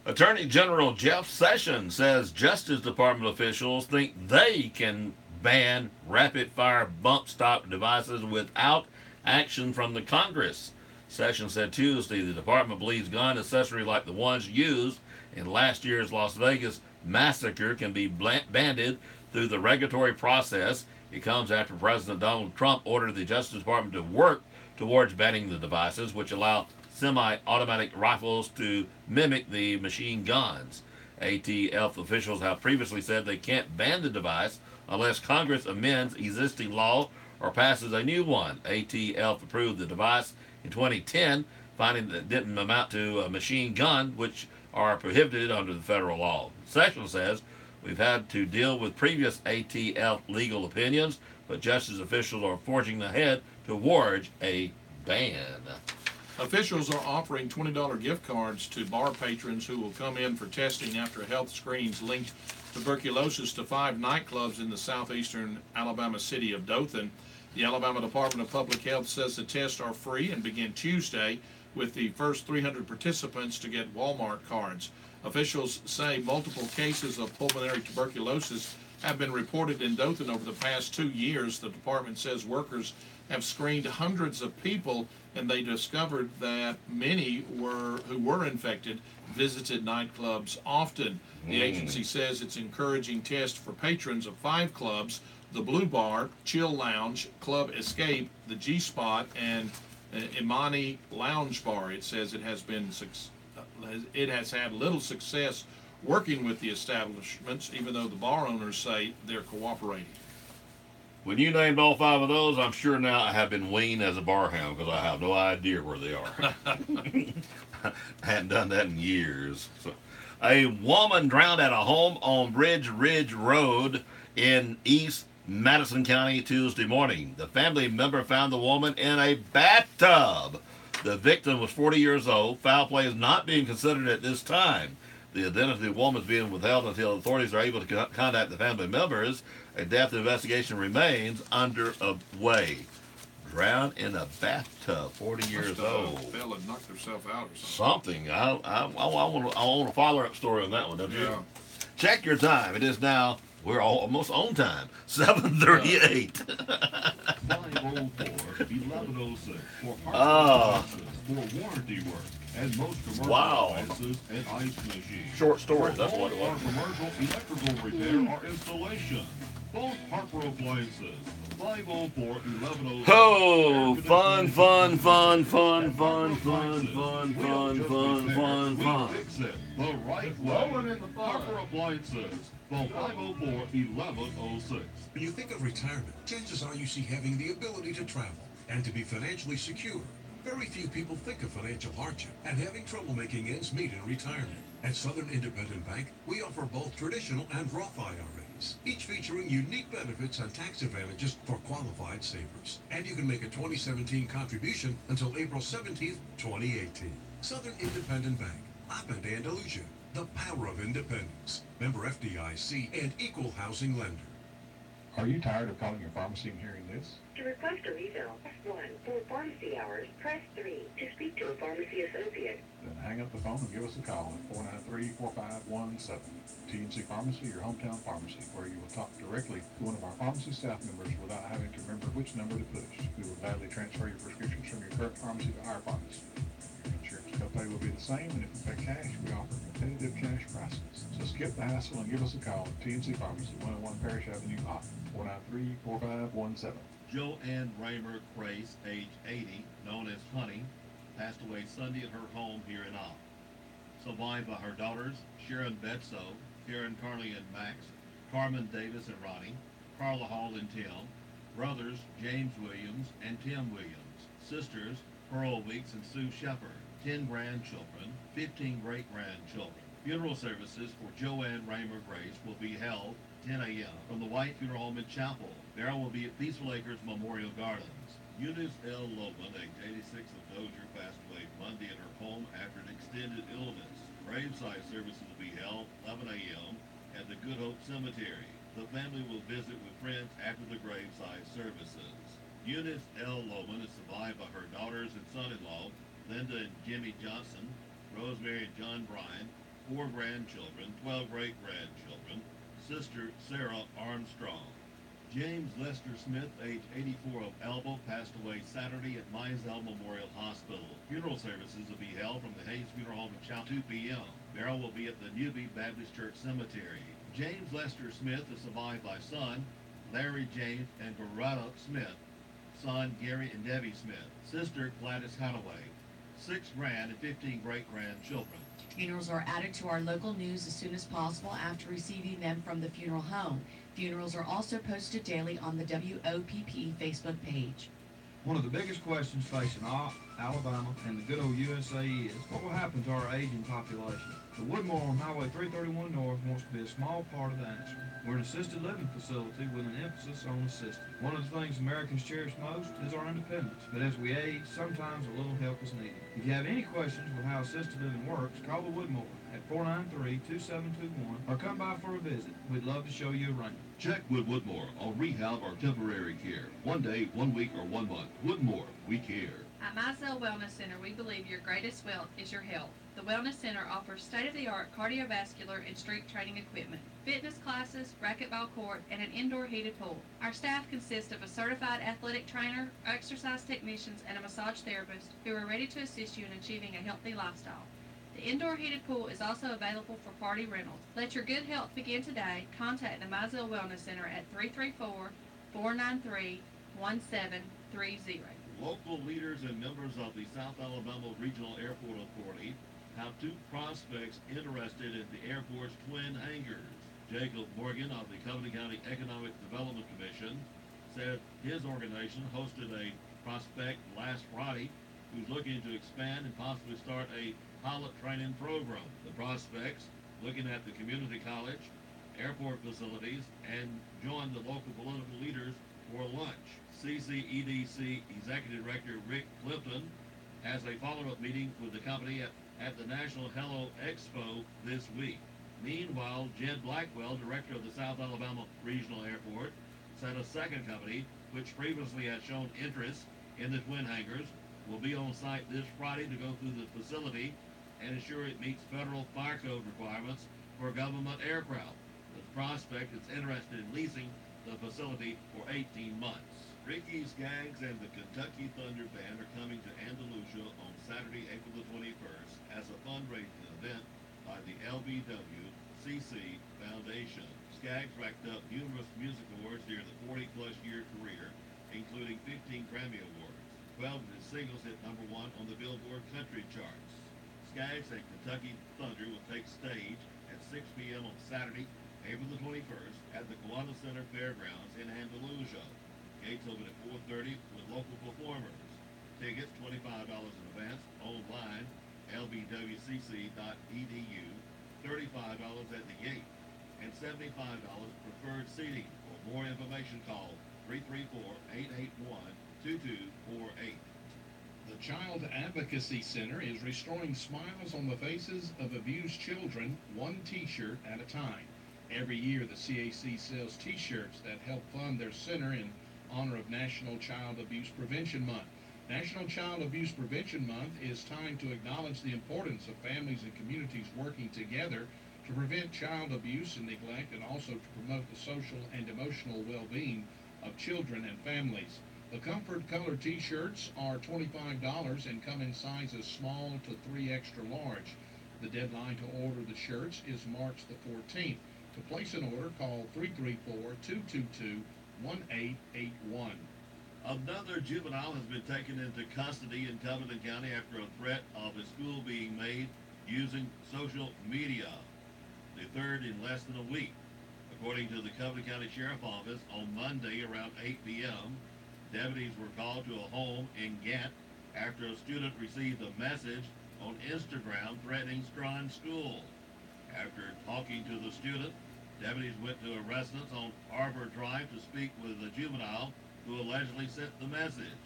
Attorney General Jeff Sessions says Justice Department officials think they can ban rapid-fire bump stock devices without action from the Congress. Sessions said Tuesday the department believes gun accessories like the ones used in last year's Las Vegas massacre can be banned through the regulatory process. It comes after President Donald Trump ordered the Justice Department to work towards banning the devices, which allow semi-automatic rifles to mimic the machine guns. ATF officials have previously said they can't ban the device unless Congress amends existing law or passes a new one. ATF approved the device in 2010, finding that it didn't amount to a machine gun, which are prohibited under the federal law. Sessions says, we've had to deal with previous ATF legal opinions, but justice officials are forging ahead towards a ban. Officials are offering $20 gift cards to bar patrons who will come in for testing after health screenings linked tuberculosis to 5 nightclubs in the southeastern Alabama city of Dothan. The Alabama Department of Public Health says the tests are free and begin Tuesday, with the first 300 participants to get Walmart cards. Officials say multiple cases of pulmonary tuberculosis have been reported in Dothan over the past 2 years. The department says workers have screened hundreds of people, and they discovered that many who were infected visited nightclubs often. The agency says it's encouraging tests for patrons of 5 clubs: the Blue Bar, Chill Lounge, Club Escape, the G Spot, and Imani Lounge Bar. It says it has had little success working with the establishments, even though the bar owners say they're cooperating. When you named all 5 of those, I'm sure now I have been weaned as a bar hound because I have no idea where they are. I hadn't done that in years. So, a woman drowned at a home on Bridge Ridge Road in East Madison County Tuesday morning. The family member found the woman in a bathtub. The victim was 40 years old. Foul play is not being considered at this time. The identity of the woman is being withheld until authorities are able to contact the family members. A death investigation remains underway. Drowned in a bathtub, 40 years old. Fell and knocked herself out or something. I want a follow-up story on that one, don't you? Yeah. Check your time. It is now, we're almost on time, 7:38. 504 1106 for parts for warranty work and most commercial appliances and ice machines. Short stories, that's what it was. Commercial electrical repair or installation. Both Harper Appliances. 504 1106. Oh, fun. Fix it the right way. Harper Appliances. Phone 504-1106. When you think of retirement, chances are you see having the ability to travel and to be financially secure. Very few people think of financial hardship and having trouble making ends meet in retirement. At Southern Independent Bank, we offer both traditional and Roth IRAs, each featuring unique benefits and tax advantages for qualified savers. And you can make a 2017 contribution until April 17th, 2018. Southern Independent Bank, up in Andalusia. The power of independence. Member FDIC and equal housing lender. Are you tired of calling your pharmacy and hearing this? To request a refill, press 1. For pharmacy hours, press 3. To speak to a pharmacy associate. Then hang up the phone and give us a call at 493-4517. TNC Pharmacy, your hometown pharmacy, where you will talk directly to one of our pharmacy staff members without having to remember which number to push. We will gladly transfer your prescriptions from your current pharmacy to our pharmacy. Your insurance company pay will be the same, and if you pay cash, we offer competitive cash prices. So skip the hassle and give us a call at TNC Pharmacy, 101 Parish Avenue, Opp, 493-4517. Joanne Raymer Grace, age 80, known as Honey, passed away Sunday at her home here in Opp. Survived by her daughters, Sharon Betso, Karen Carney and Max, Carmen Davis and Ronnie, Carla Hall and Tim, brothers James Williams and Tim Williams, sisters Pearl Weeks and Sue Shepard, 10 grandchildren, 15 great-grandchildren. Funeral services for Joanne Raymer Grace will be held 10 a.m. from the White Funeral Home in Chapel. Burial will be at Peaceful Acres Memorial Gardens. Eunice L. Loban, age 86 of Dozier, passed away Monday at her home after an extended illness. Graveside services will be held 11 a.m. at the Good Hope Cemetery. The family will visit with friends after the graveside services. Eunice L. Loban is survived by her daughters and son-in-law, Linda and Jimmy Johnson, Rosemary and John Bryan, 4 grandchildren, 12 great-grandchildren, sister Sarah Armstrong. James Lester Smith, age 84 of Elba, passed away Saturday at Mizell Memorial Hospital. Funeral services will be held from the Hayes Funeral Home in Chow 2 p.m. Burial will be at the Newbie Baptist Church Cemetery. James Lester Smith is survived by son Larry James and Garetta Smith, son Gary and Debbie Smith, sister Gladys Hadaway, 6 grand and 15 great-grandchildren. Funerals are added to our local news as soon as possible after receiving them from the funeral home. Funerals are also posted daily on the WOPP Facebook page. One of the biggest questions facing Alabama and the good old USA is, what will happen to our aging population? The Woodmore on Highway 331 North wants to be a small part of the answer. We're an assisted living facility with an emphasis on assisted. One of the things Americans cherish most is our independence, but as we age, sometimes a little help is needed. If you have any questions with how assisted living works, call the Woodmore at 493-2721 or come by for a visit. We'd love to show you around. Check with Woodmore on rehab or temporary care. 1 day, 1 week, or 1 month. Woodmore, we care. At Mizell Wellness Center, we believe your greatest wealth is your health. The Wellness Center offers state-of-the-art cardiovascular and strength training equipment, fitness classes, racquetball court, and an indoor heated pool. Our staff consists of a certified athletic trainer, exercise technicians, and a massage therapist who are ready to assist you in achieving a healthy lifestyle. The indoor heated pool is also available for party rentals. Let your good health begin today. Contact the Mizell Wellness Center at 334-493-1730. Local leaders and members of the South Alabama Regional Airport Authority have 2 prospects interested in the airport's twin hangars. Jacob Morgan of the Covington County Economic Development Commission said his organization hosted a prospect last Friday who's looking to expand and possibly start a pilot training program. The prospects looking at the community college, airport facilities, and join the local political leaders for lunch. CCEDC Executive Director Rick Clifton has a follow-up meeting with the company at the National Hello Expo this week. Meanwhile, Jed Blackwell, director of the South Alabama Regional Airport, said a second company, which previously had shown interest in the twin hangars, will be on site this Friday to go through the facility and ensure it meets federal fire code requirements for government aircraft. The prospect is interested in leasing the facility for 18 months. Ricky Skaggs and the Kentucky Thunder Band are coming to Andalusia on Saturday, April the 21st as a fundraising event by the LBWCC Foundation. Skaggs racked up numerous music awards during the 40-plus year career, including 15 Grammy Awards. 12 of his singles hit #1 on the Billboard Country charts. Skaggs and Kentucky Thunder will take stage at 6 p.m. on Saturday, April the 21st at the Kiwanis Center Fairgrounds in Andalusia. Gates open at 4:30 with local performers. Tickets $25 in advance, online, lbwcc.edu, $35 at the gate, and $75 preferred seating. For more information, call 334-881-2248. The Child Advocacy Center is restoring smiles on the faces of abused children, one t-shirt at a time. Every year, the CAC sells t-shirts that help fund their center in honor of National Child Abuse Prevention Month. National Child Abuse Prevention Month is time to acknowledge the importance of families and communities working together to prevent child abuse and neglect, and also to promote the social and emotional well-being of children and families. The Comfort Color t-shirts are $25 and come in sizes small to 3 extra large. The deadline to order the shirts is March the 14th. To place an order, call 334-222-1881. Another juvenile has been taken into custody in Covington County after a threat of a school being made using social media. The third in less than a week. According to the Covington County Sheriff Office, on Monday around 8 p.m., deputies were called to a home in Ghent after a student received a message on Instagram threatening Strachan School. After talking to the student, deputies went to a residence on Arbor Drive to speak with the juvenile who allegedly sent the message.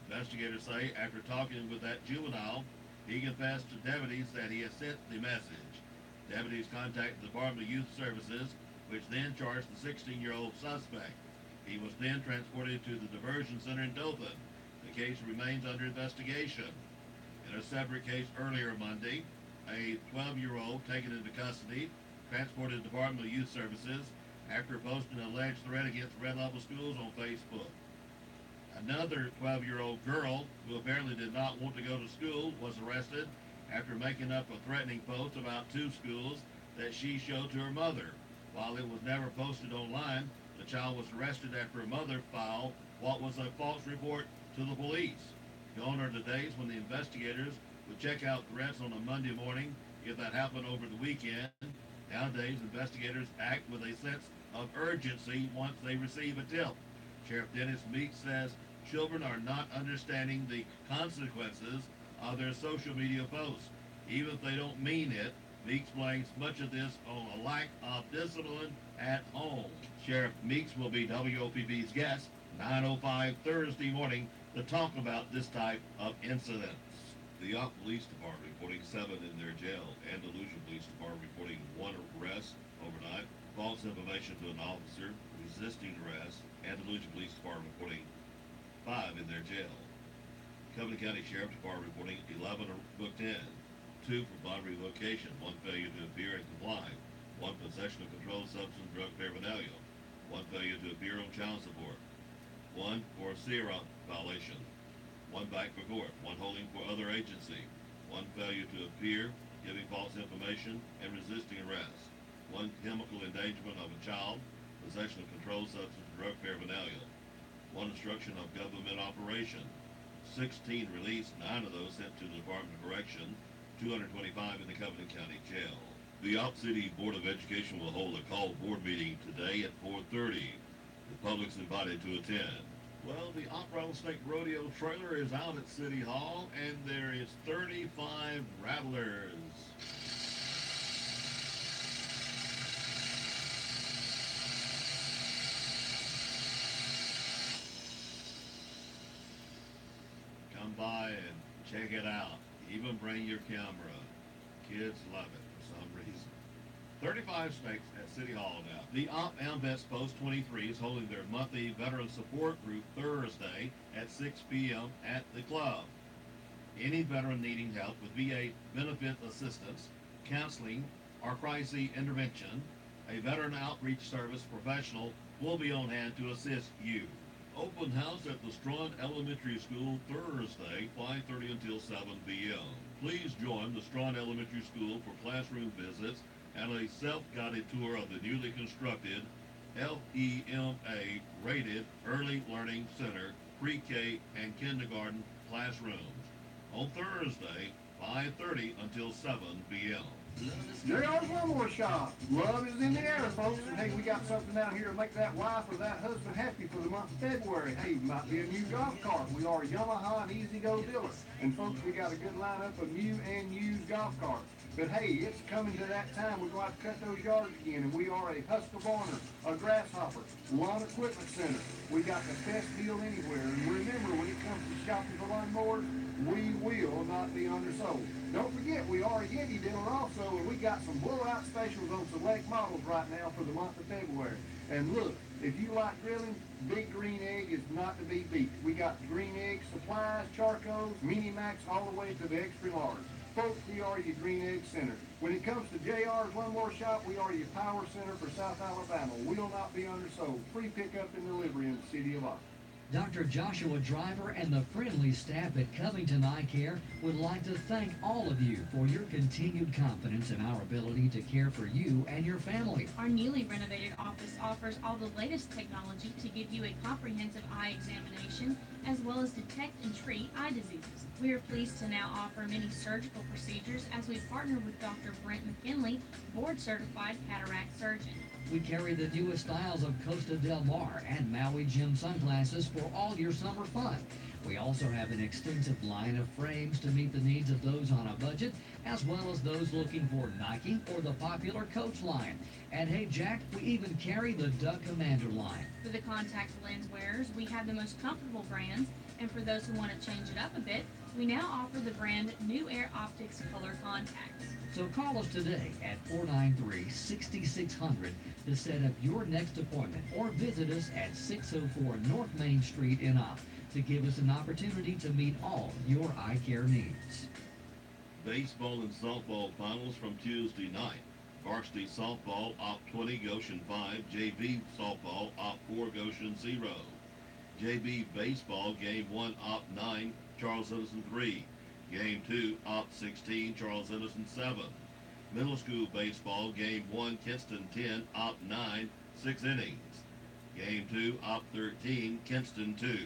Investigators say after talking with that juvenile, he confessed to deputies that he had sent the message. Deputies contacted the Department of Youth Services, which then charged the 16-year-old suspect. He was then transported to the diversion center in Dothan. The case remains under investigation. In a separate case earlier Monday, a 12-year-old taken into custody, transported to the Department of Youth Services after posting an alleged threat against Red Level schools on Facebook. Another 12-year-old girl who apparently did not want to go to school was arrested after making up a threatening post about 2 schools that she showed to her mother. While it was never posted online, the child was arrested after her mother filed what was a false report to the police. Gone are the days when the investigators would check out threats on a Monday morning if that happened over the weekend. Nowadays, investigators act with a sense of urgency once they receive a tip. Sheriff Dennis Meeks says children are not understanding the consequences of their social media posts. Even if they don't mean it, Meeks blames much of this on a lack of discipline at home. Sheriff Meeks will be WOPP's guest 9:05 Thursday morning to talk about this type of incidents. The Yopp Police Department reporting 7 in their jail. Andalusia Police Department reporting 1 arrest overnight. False information to an officer resisting arrest. Andalusia Police Department reporting 5 in their jail. Covington County Sheriff Department reporting 11 are booked in. 2 for bond relocation. 1 failure to appear and comply. 1 possession of controlled substance drug paraphernalia. 1 failure to appear on child support. 1 for a SIRA violation. 1 back for court. 1 holding for other agency. 1 failure to appear, giving false information, and resisting arrest. 1 chemical endangerment of a child. Possession of controlled substance drug paraphernalia. 1 obstruction of government operation. 16 released, 9 of those sent to the Department of Correction, 225 in the Covington County Jail. The Yopp City Board of Education will hold a called board meeting today at 4:30. The public's invited to attend. Well, the Opp Rattlesnake Rodeo trailer is out at City Hall, and there is 35 rattlers. Come by and check it out. Even bring your camera. Kids love it for some reason. 35 snakes at City Hall now. The Opp Amvets Post 23 is holding their monthly Veteran Support Group Thursday at 6 p.m. at the club. Any veteran needing help with VA benefit assistance, counseling, or crisis intervention, a veteran outreach service professional will be on hand to assist you. Open house at the Strawn Elementary School Thursday, 5:30 until 7 p.m. Please join the Strawn Elementary School for classroom visits and a self-guided tour of the newly constructed FEMA-rated Early Learning Center, pre-K and kindergarten classrooms. On Thursday, 5:30 until 7 p.m. JR's Lawnmower Shop. Love is in the air, folks. And hey, we got something down here to make that wife or that husband happy for the month of February. Hey, might be a new golf cart. We are a Yamaha and Easy Go dealer. And folks, we got a good lineup of new and used golf carts. But hey, it's coming to that time. We're going to have to cut those yards again. And we are a Husqvarna, a Grasshopper, Lawn Equipment Center. We got the best deal anywhere. And remember, when it comes to shopping for lawnmowers, we will not be undersold. Don't forget, we are a Yeti dealer also, and we got some blowout specials on select models right now for the month of February. And look, if you like grilling, Big Green Egg is not to be beat. We got Green Egg supplies, charcoals, mini max, all the way to the extra large. Folks, we are your Green Egg Center. When it comes to JR's Lawnmower Shop, we are your power center for South Alabama. We will not be undersold. Free pickup and delivery in the city of Austin. Dr. Joshua Driver and the friendly staff at Covington Eye Care would like to thank all of you for your continued confidence in our ability to care for you and your family. Our newly renovated office offers all the latest technology to give you a comprehensive eye examination as well as detect and treat eye diseases. We are pleased to now offer many surgical procedures as we partner with Dr. Brent McKinley, board-certified cataract surgeon. We carry the newest styles of Costa Del Mar and Maui Jim sunglasses for all your summer fun. We also have an extensive line of frames to meet the needs of those on a budget, as well as those looking for Nike or the popular Coach line. And hey, Jack, we even carry the Duck Commander line. For the contact lens wearers, we have the most comfortable brands, and for those who want to change it up a bit, we now offer the brand New Air Optics Color Contacts. So call us today at 493-6600 to set up your next appointment, or visit us at 604 North Main Street in Opp to give us an opportunity to meet all your eye care needs. Baseball and softball finals from Tuesday night. Varsity softball, Opp 20, Goshen 5. JV softball, Opp 4, Goshen 0. JV baseball, Game 1, Opp 9, Charles Edison 3. Game 2, Opp 16, Charles Edison 7. Middle school baseball, Game 1, Kinston 10, Opp 9, 6 innings. Game 2, Opp 13, Kinston 2.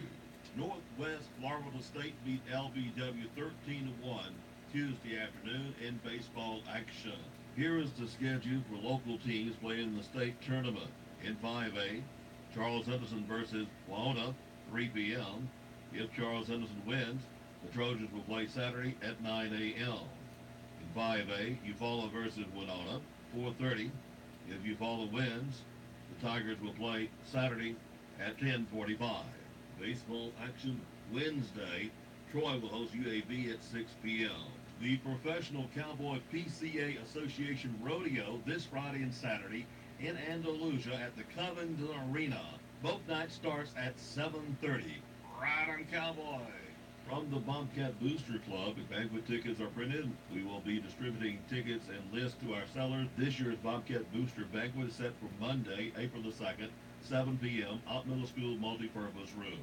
Northwest Florida State beat LBW 13-1 Tuesday afternoon in baseball action. Here is the schedule for local teams playing in the state tournament. In 5A, Charles Edison versus Waona, 3 p.m. If Charles Edison wins, the Trojans will play Saturday at 9 a.m. In 5A, Eufaula versus Winona, 4:30. If Eufaula wins, the Tigers will play Saturday at 10:45. Baseball action Wednesday, Troy will host UAB at 6 p.m. The Professional Cowboy PCA Association Rodeo this Friday and Saturday in Andalusia at the Covington Arena. Both nights starts at 7:30. Ride on Cowboy! From the Bobcat Booster Club, if banquet tickets are printed, we will be distributing tickets and lists to our sellers. This year's Bobcat Booster Banquet is set for Monday, April the 2nd, 7 p.m. Opp Middle School Multipurpose Room.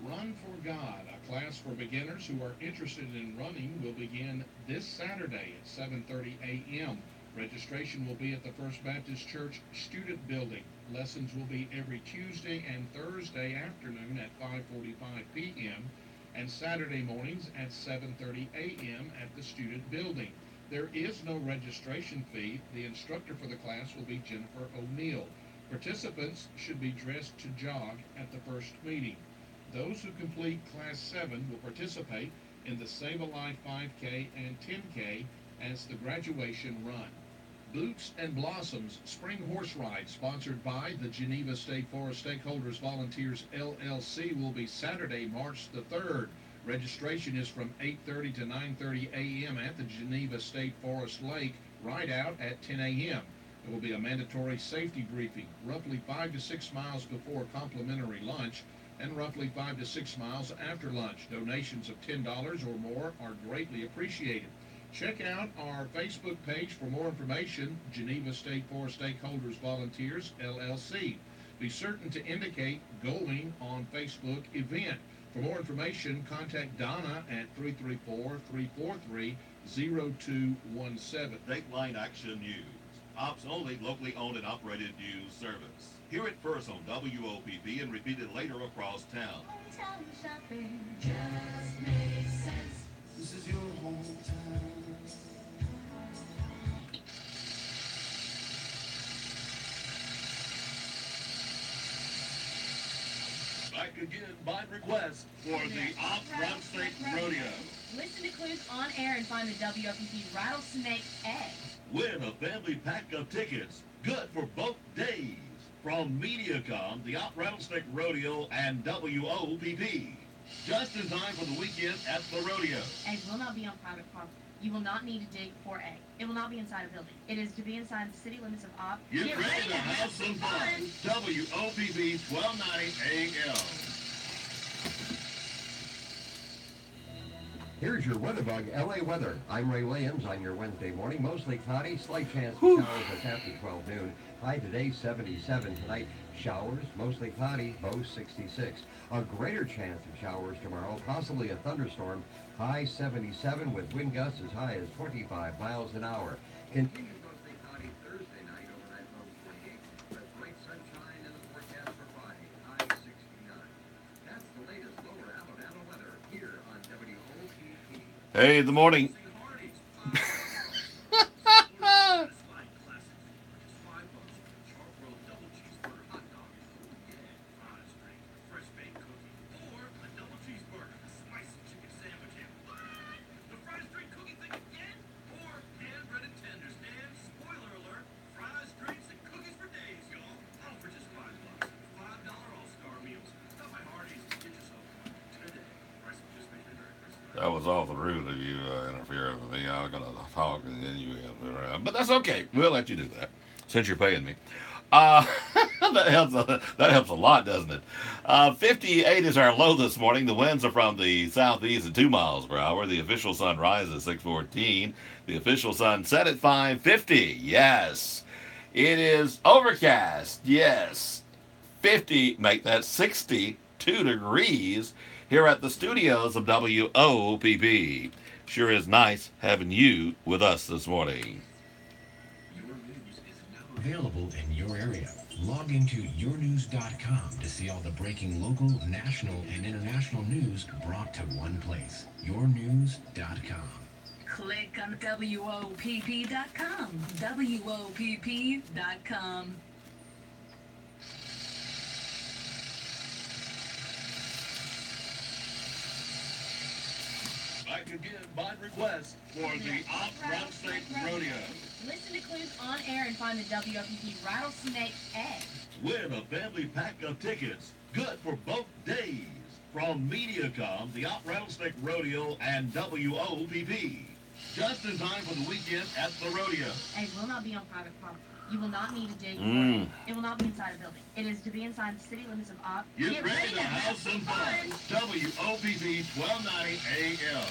Run for God, a class for beginners who are interested in running, will begin this Saturday at 7:30 a.m. Registration will be at the First Baptist Church Student Building. Lessons will be every Tuesday and Thursday afternoon at 5:45 p.m. and Saturday mornings at 7:30 a.m. at the Student Building. There is no registration fee. The instructor for the class will be Jennifer O'Neill. Participants should be dressed to jog at the first meeting. Those who complete Class 7 will participate in the Save a Life 5K and 10K as the graduation run. Boots and Blossoms Spring Horse Ride, sponsored by the Geneva State Forest Stakeholders Volunteers LLC, will be Saturday, March the 3rd. Registration is from 8:30 to 9:30 a.m. at the Geneva State Forest Lake, right out at 10 a.m. There will be a mandatory safety briefing, roughly 5 to 6 miles before complimentary lunch, and roughly 5 to 6 miles after lunch. Donations of $10 or more are greatly appreciated. Check out our Facebook page for more information, Geneva State Forest Stakeholders Volunteers, LLC. Be certain to indicate going on Facebook event. For more information, contact Donna at 334-343-0217. Dateline Action News. Ops only locally owned and operated news service. Hear it first on WOPP and repeat it later across town. Hometown shopping just makes sense. This is your hometown. Back again by request for the Off-Run State Rodeo. Listen to clues on air and find the WOPP Rattlesnake Egg. Win a family pack of tickets, good for both days. From Mediacom, the Rattlesnake Rodeo, and WOPP. Just in time for the weekend at the rodeo. Eggs will not be on private property. You will not need to dig for egg. It will not be inside a building. It is to be inside the city limits of Opp. Get ready to have some fun. WOPP 1290 AM. Here's your weather bug, LA weather. I'm Ray Williams on your Wednesday morning. Mostly cloudy, slight chance of showers this after 12 noon. High today, 77. Tonight, showers, mostly cloudy, low 66. A greater chance of showers tomorrow, possibly a thunderstorm. High 77 with wind gusts as high as 25 miles an hour. Continued mostly cloudy Thursday night, overnight low 28. With bright sunshine in the forecast for Friday, high 69. That's the latest lower Alabama weather here on WOPP. Hey, the morning. That was awful rude of you interfering with me. I was going to talk and then you interrupt. But that's okay. We'll let you do that since you're paying me. That helps a lot, doesn't it? 58 is our low this morning. The winds are from the southeast at 2 miles per hour. The official sun rises at 6:14. The official sun set at 5:50. Yes. It is overcast. Yes. 50, make that 62 degrees here at the studios of WOPP. Sure is nice having you with us this morning. Your news is now available in your area. Log into yournews.com to see all the breaking local, national, and international news brought to one place. Yournews.com. Click on WOPP.com. WOPP.com. Back again by request for the Off-Rattlesnake Rodeo. Listen to clues on air and find the WOPP Rattlesnake Egg. Win a family pack of tickets, good for both days, from Mediacom, the Off-Rattlesnake Rodeo, and WOPP. Just in time for the weekend at the rodeo. Egg will not be on private property. You will not need to dig for Mm. it. It will not be inside a building. It is to be inside the city limits of Opp. Get ready to have some fun. WOPP 1290 AM.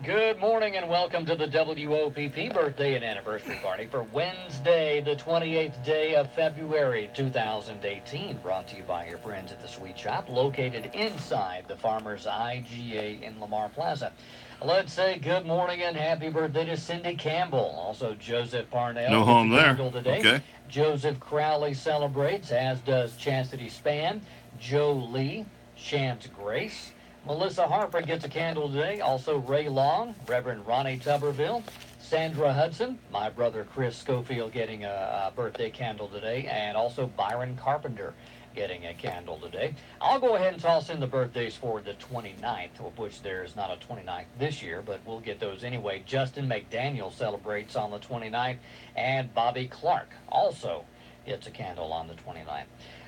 Good morning and welcome to the WOPP birthday and anniversary party for Wednesday, the 28th day of February 2018. Brought to you by your friends at the Sweet Shop, located inside the Farmers IGA in Lamar Plaza. Let's say good morning and happy birthday to Cindy Campbell. Also, Joseph Parnell. No home there. Today. Okay. Joseph Crowley celebrates, as does Chastity Spann, Joe Lee, Shams Grace. Melissa Harper gets a candle today. Also Ray Long, Reverend Ronnie Tuberville, Sandra Hudson, my brother Chris Schofield getting a birthday candle today, and also Byron Carpenter getting a candle today. I'll go ahead and toss in the birthdays for the 29th, of which there's not a 29th this year, but we'll get those anyway. Justin McDaniel celebrates on the 29th, and Bobby Clark also gets a candle on the 29th.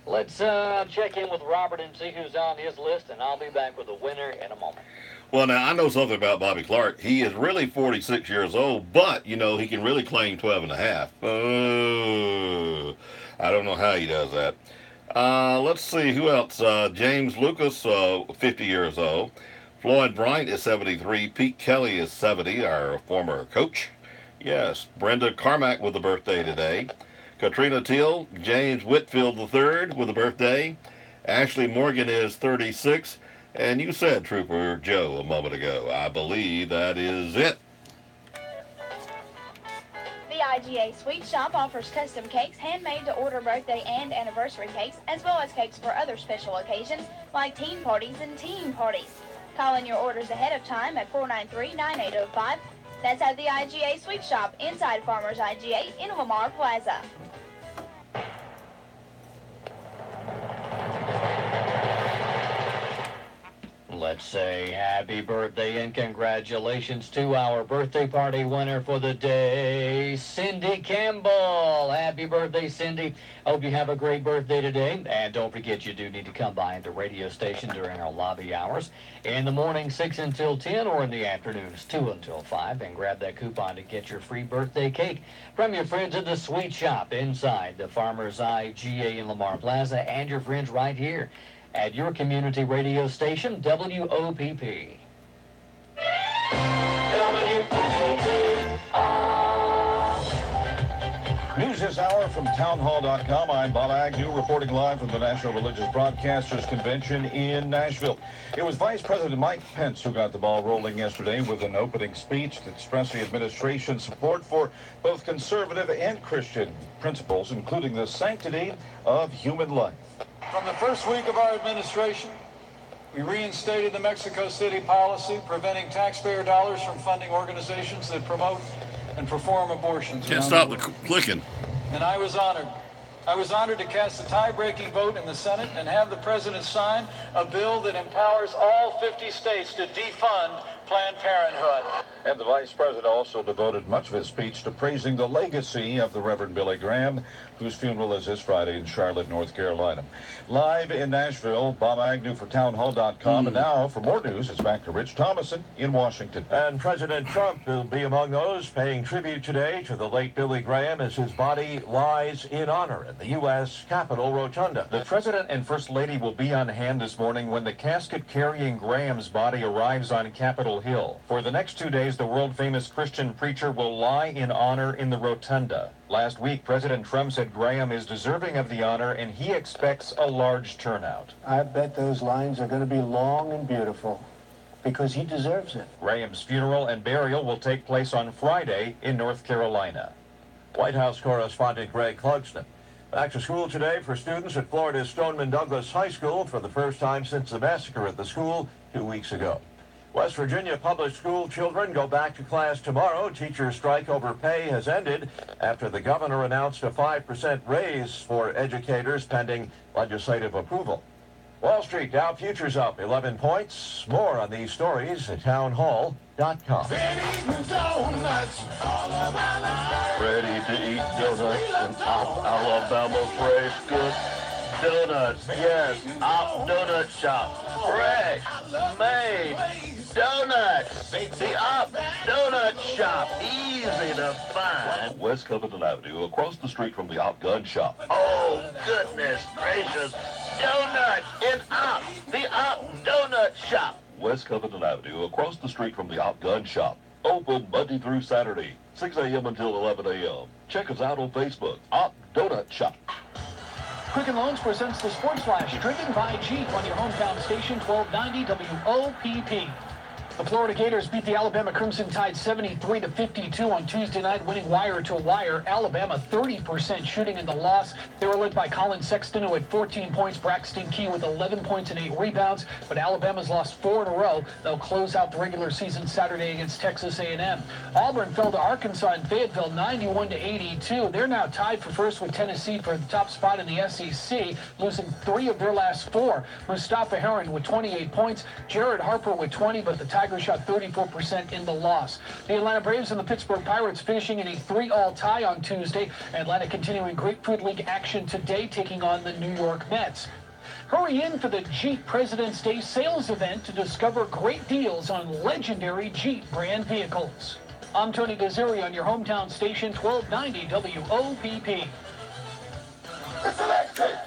Let's check in with Robert and see who's on his list, and I'll be back with the winner in a moment. Well, now, I know something about Bobby Clark. He is really 46 years old, but, you know, he can really claim 12 and a half. I don't know how he does that. Let's see, who else? James Lucas, 50 years old. Floyd Bryant is 73. Pete Kelly is 70, our former coach. Yes, Brenda Carmack with a birthday today. Katrina Till, James Whitfield III with a birthday. Ashley Morgan is 36. And you said Trooper Joe a moment ago. I believe that is it. The IGA Sweet Shop offers custom cakes handmade to order birthday and anniversary cakes, as well as cakes for other special occasions like teen parties and teen parties. Call in your orders ahead of time at 493-9805. That's at the IGA Sweet Shop inside Farmers IGA in Lamar Plaza. Let's say happy birthday and congratulations to our birthday party winner for the day, Cindy Campbell. Happy birthday, Cindy. Hope you have a great birthday today. And don't forget, you do need to come by at the radio station during our lobby hours. In the morning, 6 until 10, or in the afternoons, 2 until 5. And grab that coupon to get your free birthday cake from your friends at the Sweet Shop inside the Farmer's IGA in Lamar Plaza, and your friends right here at your community radio station, WOPP. News this hour from townhall.com. I'm Bob Agnew, reporting live from the National Religious Broadcasters Convention in Nashville. It was Vice President Mike Pence who got the ball rolling yesterday with an opening speech that stressed the administration's support for both conservative and Christian principles, including the sanctity of human life. From the first week of our administration, we reinstated the Mexico City policy preventing taxpayer dollars from funding organizations that promote and perform abortions. Can't stop the clicking. And I was honored. I was honored to cast a tie-breaking vote in the Senate and have the President sign a bill that empowers all 50 states to defund Planned Parenthood. And the Vice President also devoted much of his speech to praising the legacy of the Reverend Billy Graham, whose funeral is this Friday in Charlotte, North Carolina. Live in Nashville, Bob Agnew for townhall.com. And now, for more news, it's back to Rich Thomason in Washington. And President Trump will be among those paying tribute today to the late Billy Graham as his body lies in honor at the U.S. Capitol Rotunda. The President and First Lady will be on hand this morning when the casket carrying Graham's body arrives on Capitol Hill. For the next 2 days, the world-famous Christian preacher will lie in honor in the Rotunda. Last week, President Trump said Graham is deserving of the honor, and he expects a large turnout. I bet those lines are going to be long and beautiful, because he deserves it. Graham's funeral and burial will take place on Friday in North Carolina. White House correspondent Greg Clugston. Back to school today for students at Florida's Stoneman Douglas High School for the first time since the massacre at the school 2 weeks ago. West Virginia public school children go back to class tomorrow. Teachers' strike over pay has ended after the governor announced a 5% raise for educators pending legislative approval. Wall Street Dow futures up 11 points. More on these stories at townhall.com. Ready to eat donuts and Alabama fresh good donuts. Yes, Op Donut Shop. Fresh made donuts. The Op Donut Shop. Easy to find. West Covington Avenue, across the street from the Op Gun Shop. Oh, goodness gracious. Donuts in Op. The Op Donut Shop. West Covington Avenue, across the street from the Op Gun Shop. Open Monday through Saturday, 6 a.m. until 11 a.m. Check us out on Facebook, Op Donut Shop. Quicken Loans presents the Sports Flash, driven by Jeep on your hometown station, 1290 WOPP. The Florida Gators beat the Alabama Crimson Tide 73-52 on Tuesday night, winning wire to wire. Alabama 30% shooting in the loss. They were led by Colin Sexton, who had 14 points, Braxton Key with 11 points and 8 rebounds. But Alabama's lost 4 in a row. They'll close out the regular season Saturday against Texas A&M. Auburn fell to Arkansas in Fayetteville 91-82. They're now tied for first with Tennessee for the top spot in the SEC, losing 3 of their last 4. Mustafa Heron with 28 points, Jared Harper with 20, but the Tigers shot 34% in the loss. The Atlanta Braves and the Pittsburgh Pirates finishing in a 3-all tie on Tuesday. Atlanta continuing Grapefruit League action today, taking on the New York Mets. Hurry in for the Jeep President's Day sales event to discover great deals on legendary Jeep brand vehicles. I'm Tony Desiri on your hometown station, 1290 WOPP.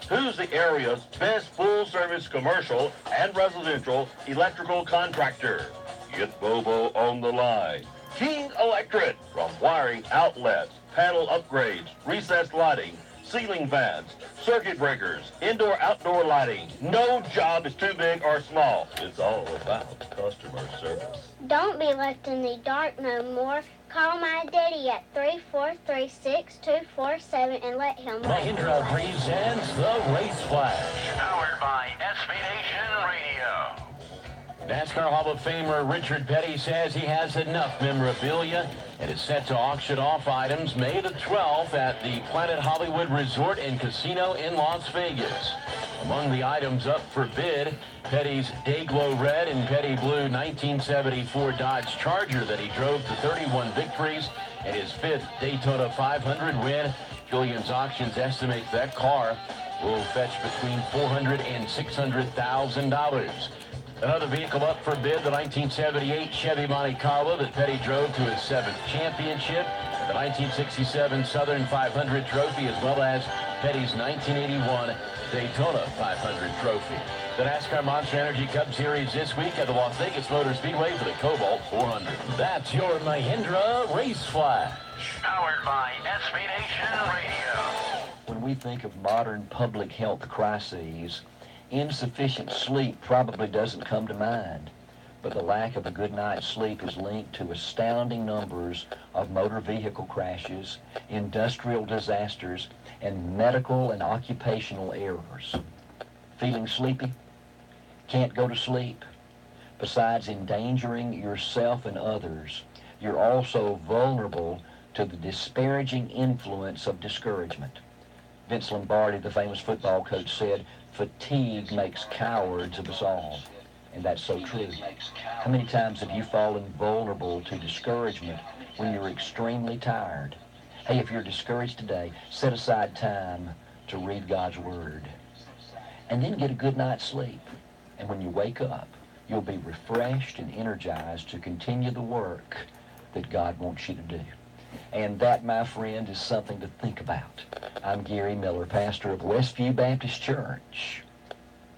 Who's the area's best full-service commercial and residential electrical contractor? Get Bobo on the line. King Electric, from wiring outlets, panel upgrades, recessed lighting, ceiling fans, circuit breakers, indoor-outdoor lighting. No job is too big or small. It's all about customer service. Don't be left in the dark no more. Call my daddy at 343-6247 and let him know. Mahindra presents the Race Flash. Powered by SB Nation Radio. NASCAR Hall of Famer Richard Petty says he has enough memorabilia and is set to auction off items May the 12th at the Planet Hollywood Resort and Casino in Las Vegas. Among the items up for bid, Petty's Dayglow Red and Petty Blue 1974 Dodge Charger that he drove to 31 victories and his 5th Daytona 500 win. Julian's Auctions estimates that car will fetch between $400,000 and $600,000. Another vehicle up for bid, the 1978 Chevy Monte Carlo that Petty drove to his 7th championship, the 1967 Southern 500 trophy, as well as Petty's 1981 Daytona 500 trophy. The NASCAR Monster Energy Cup Series this week at the Las Vegas Motor Speedway for the Cobalt 400. That's your Mahindra Race Flash. Powered by SB Nation Radio. When we think of modern public health crises, insufficient sleep probably doesn't come to mind, but the lack of a good night's sleep is linked to astounding numbers of motor vehicle crashes, industrial disasters, and medical and occupational errors. Feeling sleepy? Can't go to sleep? Besides endangering yourself and others, you're also vulnerable to the disparaging influence of discouragement. Vince Lombardi, the famous football coach, said, "Fatigue makes cowards of us all." And that's so true. How many times have you fallen vulnerable to discouragement when you're extremely tired? Hey, if you're discouraged today, set aside time to read God's Word. And then get a good night's sleep. And when you wake up, you'll be refreshed and energized to continue the work that God wants you to do. And that, my friend, is something to think about. I'm Gary Miller, pastor of Westview Baptist Church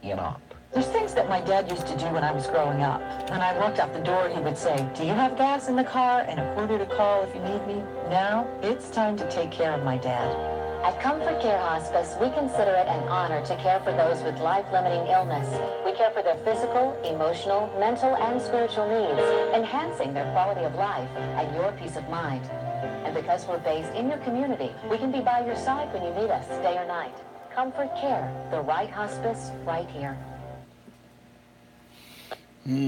in Opp. There's things that my dad used to do when I was growing up. When I walked out the door, he would say, "Do you have gas in the car and a quarter to call if you need me?" Now, it's time to take care of my dad. At Comfort Care Hospice, we consider it an honor to care for those with life-limiting illness. We care for their physical, emotional, mental, and spiritual needs, enhancing their quality of life and your peace of mind. And because we're based in your community, we can be by your side when you need us, day or night. Comfort Care, the right hospice, right here. Check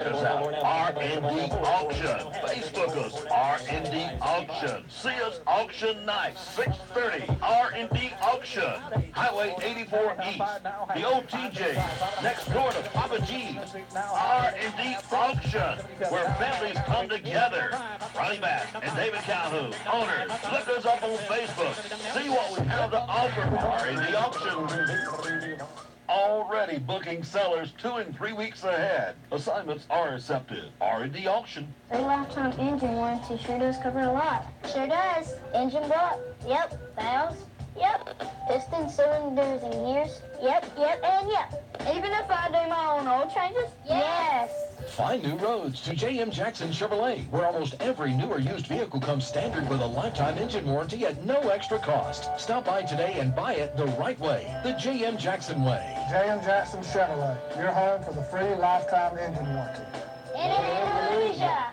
us out, R&D Auction. Facebook us, R&D Auction. See us auction night, 6:30, R&D Auction. Highway 84 East, the OTJ, next door to Papa G's. R&D Auction, where families come together. Ronnie Mack and David Calhoun, owners, look us up on Facebook. See what we have to offer for R&D Auction. Already booking sellers 2 and 3 weeks ahead. Assignments are accepted. R&D Auction. A lifetime engine warranty sure does cover a lot. Sure does. Engine block? Yep. Valves? Yep. Piston cylinders and gears? Yep, and yep. Even if I do my own oil changes? Yes. Find new roads to J.M. Jackson Chevrolet, where almost every new or used vehicle comes standard with a lifetime engine warranty at no extra cost. Stop by today and buy it the right way, the J.M. Jackson way. J.M. Jackson Chevrolet, your home for the free lifetime engine warranty. In Indonesia.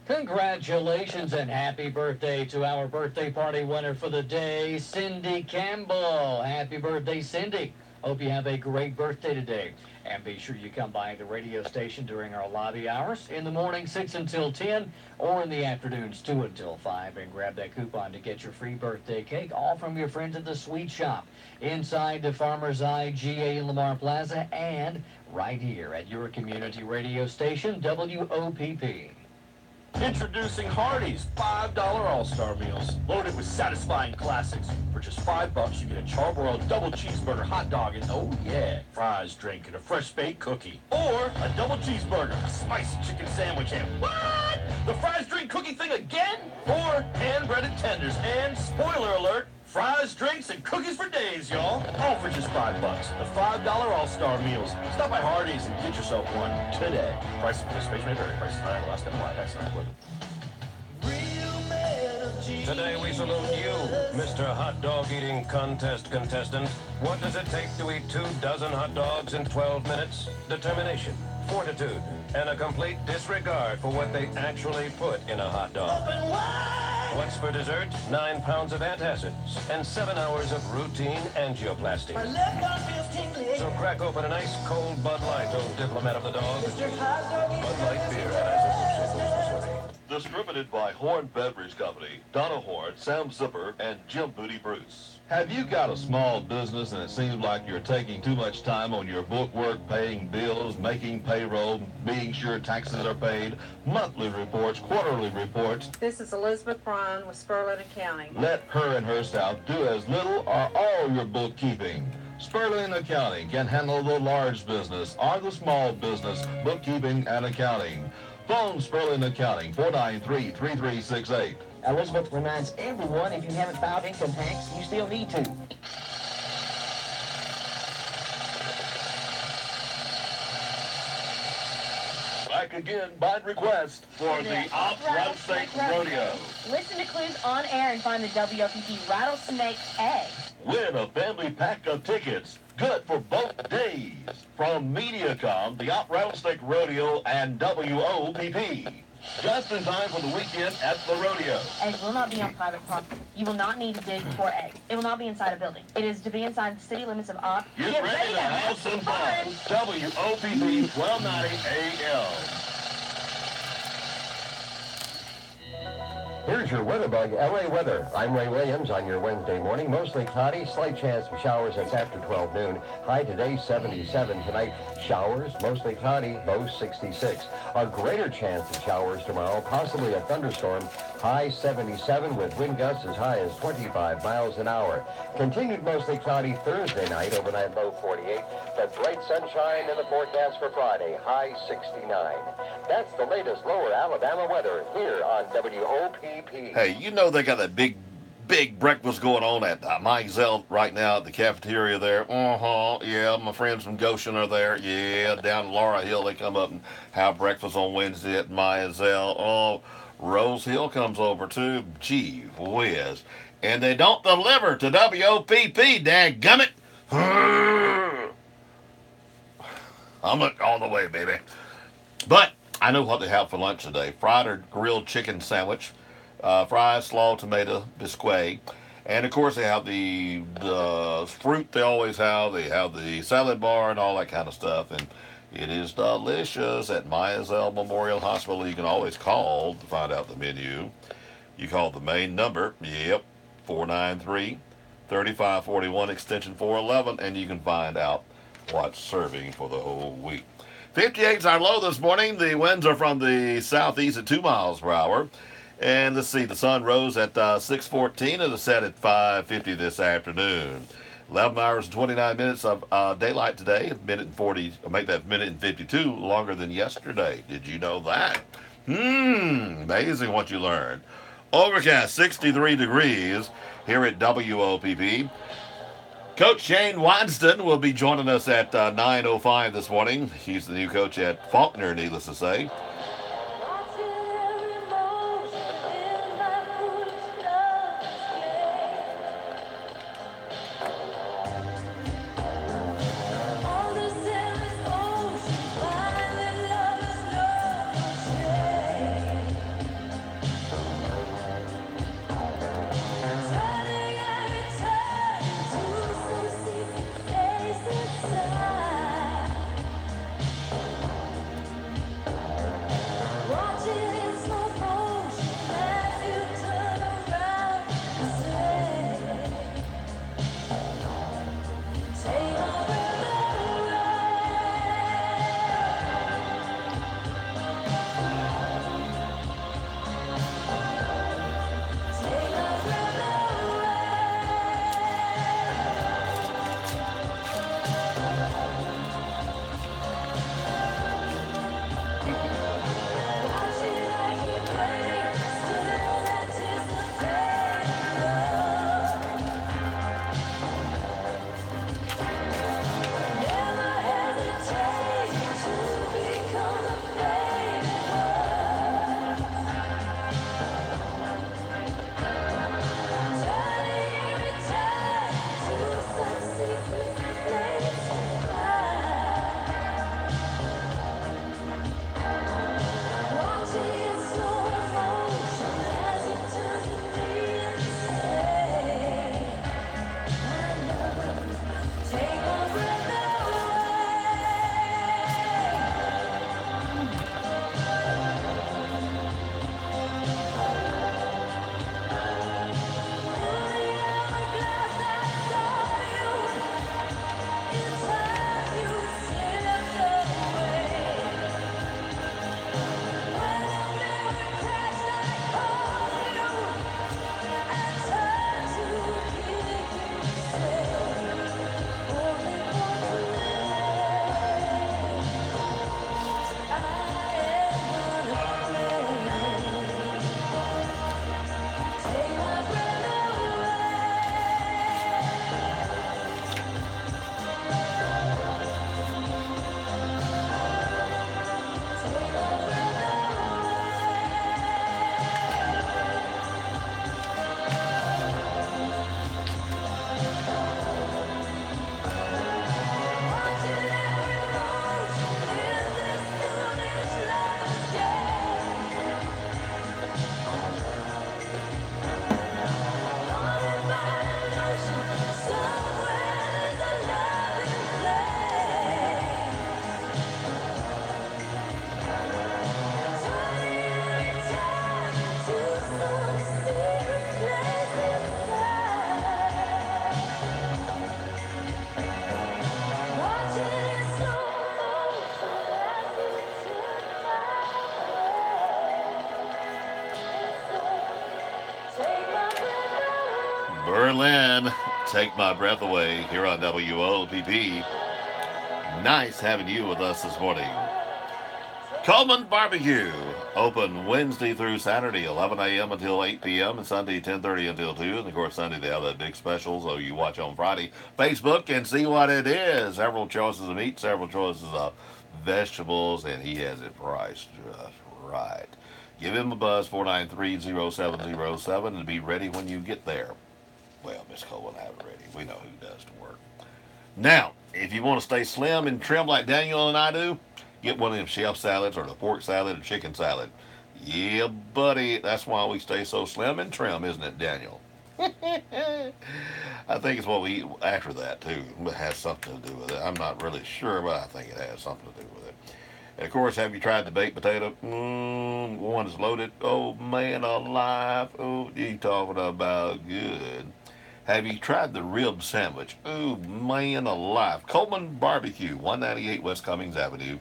Congratulations and happy birthday to our birthday party winner for the day, Cindy Campbell. Happy birthday, Cindy. Hope you have a great birthday today. And be sure you come by the radio station during our lobby hours in the morning 6 until 10 or in the afternoons 2 until 5 and grab that coupon to get your free birthday cake, all from your friends at the Sweet Shop inside the Farmer's Eye GA Lamar Plaza and right here at your community radio station, WOPP. Introducing Hardee's $5 All-Star Meals, loaded with satisfying classics. For just $5, you get a charbroiled double cheeseburger hot dog and, oh yeah, fries, drink, and a fresh baked cookie. Or a double cheeseburger, a spicy chicken sandwich, and what? The fries, drink, cookie thing again? Or hand-breaded tenders, and spoiler alert, fries, drinks, and cookies for days, y'all. All for just $5. The $5 All-Star Meals. Stop by Hardee's and get yourself one today. Price of participation may vary. Prices not the last time. That's not good. Today we salute you, Mr. Hot Dog Eating Contest contestant. What does it take to eat 2 dozen hot dogs in 12 minutes? Determination, fortitude, and a complete disregard for what they actually put in a hot dog. What's for dessert? 9 pounds of antacids and 7 hours of routine angioplasty. So grab crack open an ice cold Bud Light, old diplomat of the dog. Bud Light beer, Anheuser-Busch, Missouri. Distributed by Horn Beverage Company, Donna Horn, Sam Zipper, and Jim Booty Bruce. Have you got a small business and it seems like you're taking too much time on your bookwork, paying bills, making payroll, being sure taxes are paid, monthly reports, quarterly reports? This is Elizabeth Bryan with Spurlin Accounting. Let her and her staff do as little or all your bookkeeping. Spurlin Accounting can handle the large business or the small business, bookkeeping and accounting. Phone Spurlin Accounting, 493-3368. Elizabeth reminds everyone if you haven't filed income tax, you still need to. Back again by request for the Off-Rattlesnake Rodeo. Listen to clues on air and find the WOPP rattlesnake egg. Win a family pack of tickets. Good for both days. From Mediacom, the Off-Rattlesnake Rodeo, and WOPP. Just in time for the weekend at the rodeo. Eggs will not be on private property. You will not need to dig for eggs. It will not be inside a building. It is to be inside the city limits of Opp. Get ready to have some fun. WOPP 1290 AM. Here's your weather bug, LA weather. I'm Ray Williams on your Wednesday morning. Mostly cloudy, slight chance of showers. That's after 12 noon. High today, 77. Tonight, showers, mostly cloudy, low 66. A greater chance of showers tomorrow, possibly a thunderstorm. High 77 with wind gusts as high as 25 miles an hour. Continued mostly cloudy Thursday night, overnight low 48. But bright sunshine in the forecast for Friday, high 69. That's the latest lower Alabama weather here on WOPP. Hey, you know they got that big breakfast going on at Mike Zell right now at the cafeteria there. Yeah, my friends from Goshen are there. Yeah, down in Laura Hill, they come up and have breakfast on Wednesday at Mike Zell. Oh, Rose Hill comes over too. Gee whiz. And they don't deliver to WOPP, dadgummit. I'm on the way, baby. But I know what they have for lunch today. Fried or grilled chicken sandwich. Fries, slaw, tomato, biscuit. And, of course, they have the fruit they always have. They have the salad bar and all that kind of stuff. And it is delicious at Mayazel Memorial Hospital. You can always call to find out the menu. You call the main number, 493-3541, extension 411, and you can find out what's serving for the whole week. 58 is our low this morning. The winds are from the southeast at 2 miles per hour. And let's see, the sun rose at 6:14 and it's set at 5:50 this afternoon. 11 hours and 29 minutes of daylight today. Make that minute and 52 longer than yesterday. Did you know that? Amazing what you learned. Overcast, 63 degrees here at WOPP. Coach Shane Winston will be joining us at 9:05 this morning. He's the new coach at Faulkner, needless to say. and Take My Breath Away here on WOPP. Nice having you with us this morning. Coleman Barbecue, open Wednesday through Saturday, 11 a.m. until 8 p.m. and Sunday, 10:30 until 2. And, of course, Sunday they have that big special, so you watch on Friday. Facebook and see what it is. Several choices of meat, several choices of vegetables, and he has it priced just right. Give him a buzz, 493-0707, and be ready when you get there. Well, Miss Cole will have it ready. We know who does the work. Now, if you want to stay slim and trim like Daniel and I do, get one of them chef salads or the pork salad or chicken salad. Yeah, buddy, that's why we stay so slim and trim, isn't it, Daniel? I think it's what we eat after that, too. It has something to do with it. I'm not really sure, but I think it has something to do with it. And, of course, have you tried the baked potato? One is loaded. Oh, man alive. Oh, you talking about good. Have you tried the rib sandwich? Oh, man alive. Coleman Barbecue, 198 West Cummings Avenue.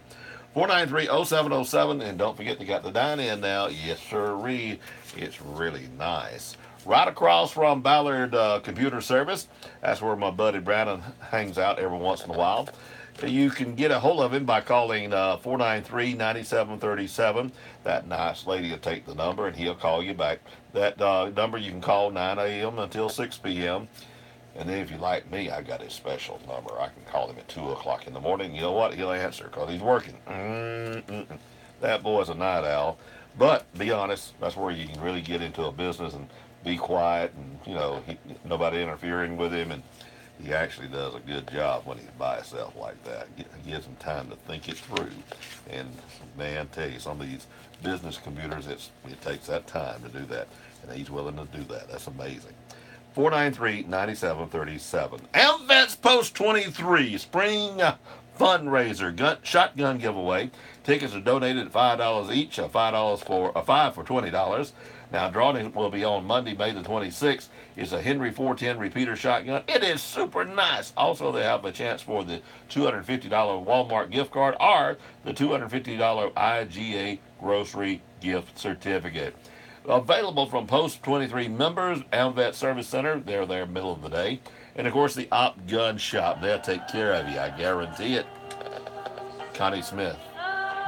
493-0707. And don't forget, they got the dine-in now. Yes, sirree. It's really nice. Right across from Ballard Computer Service. That's where my buddy Brandon hangs out every once in a while. You can get a hold of him by calling 493-9737. That nice lady will take the number, and he'll call you back. That number you can call 9 a.m. until 6 p.m. And then if you like me, I got his special number. I can call him at 2 o'clock in the morning. You know what? He'll answer because he's working. That boy's a night owl. But be honest, that's where you can really get into a business and be quiet and, nobody interfering with him. And he actually does a good job when he's by himself like that. It gives him time to think it through. And, man, tell you, some of these business computers, it takes that time to do that. And he's willing to do that. That's amazing. 493-9737. AmVets Post 23 Spring Fundraiser Shotgun Giveaway. Tickets are donated at $5 each, $5 for $20. Now, drawing will be on Monday, May the 26th. It's a Henry 410 repeater shotgun. It is super nice. Also, they have a chance for the $250 Walmart gift card or the $250 IGA grocery gift certificate. Available from Post 23 members, AmVet Service Center. They're there middle of the day. And, of course, the Op Gun Shop. They'll take care of you. I guarantee it. Connie Smith.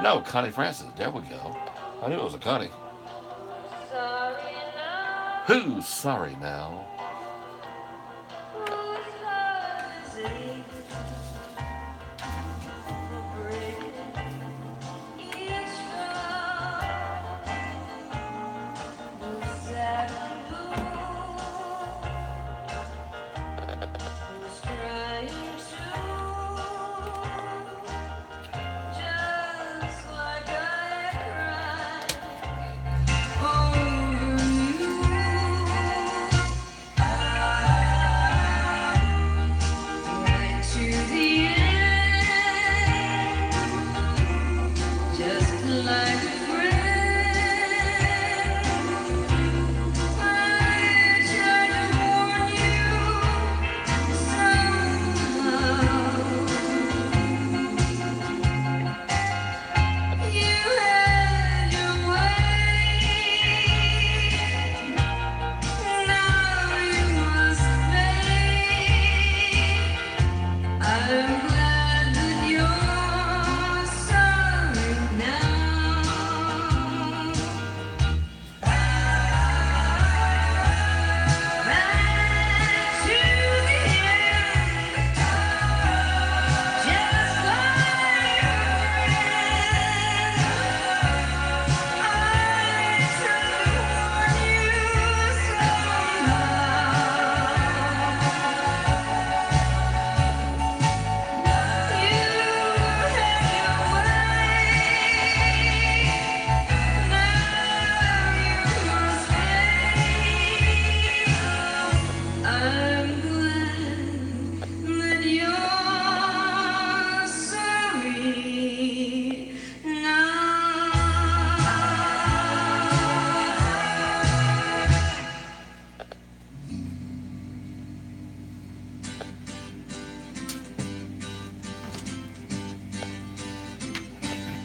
No, Connie Francis. There we go. I knew it was a Connie. Who's sorry now?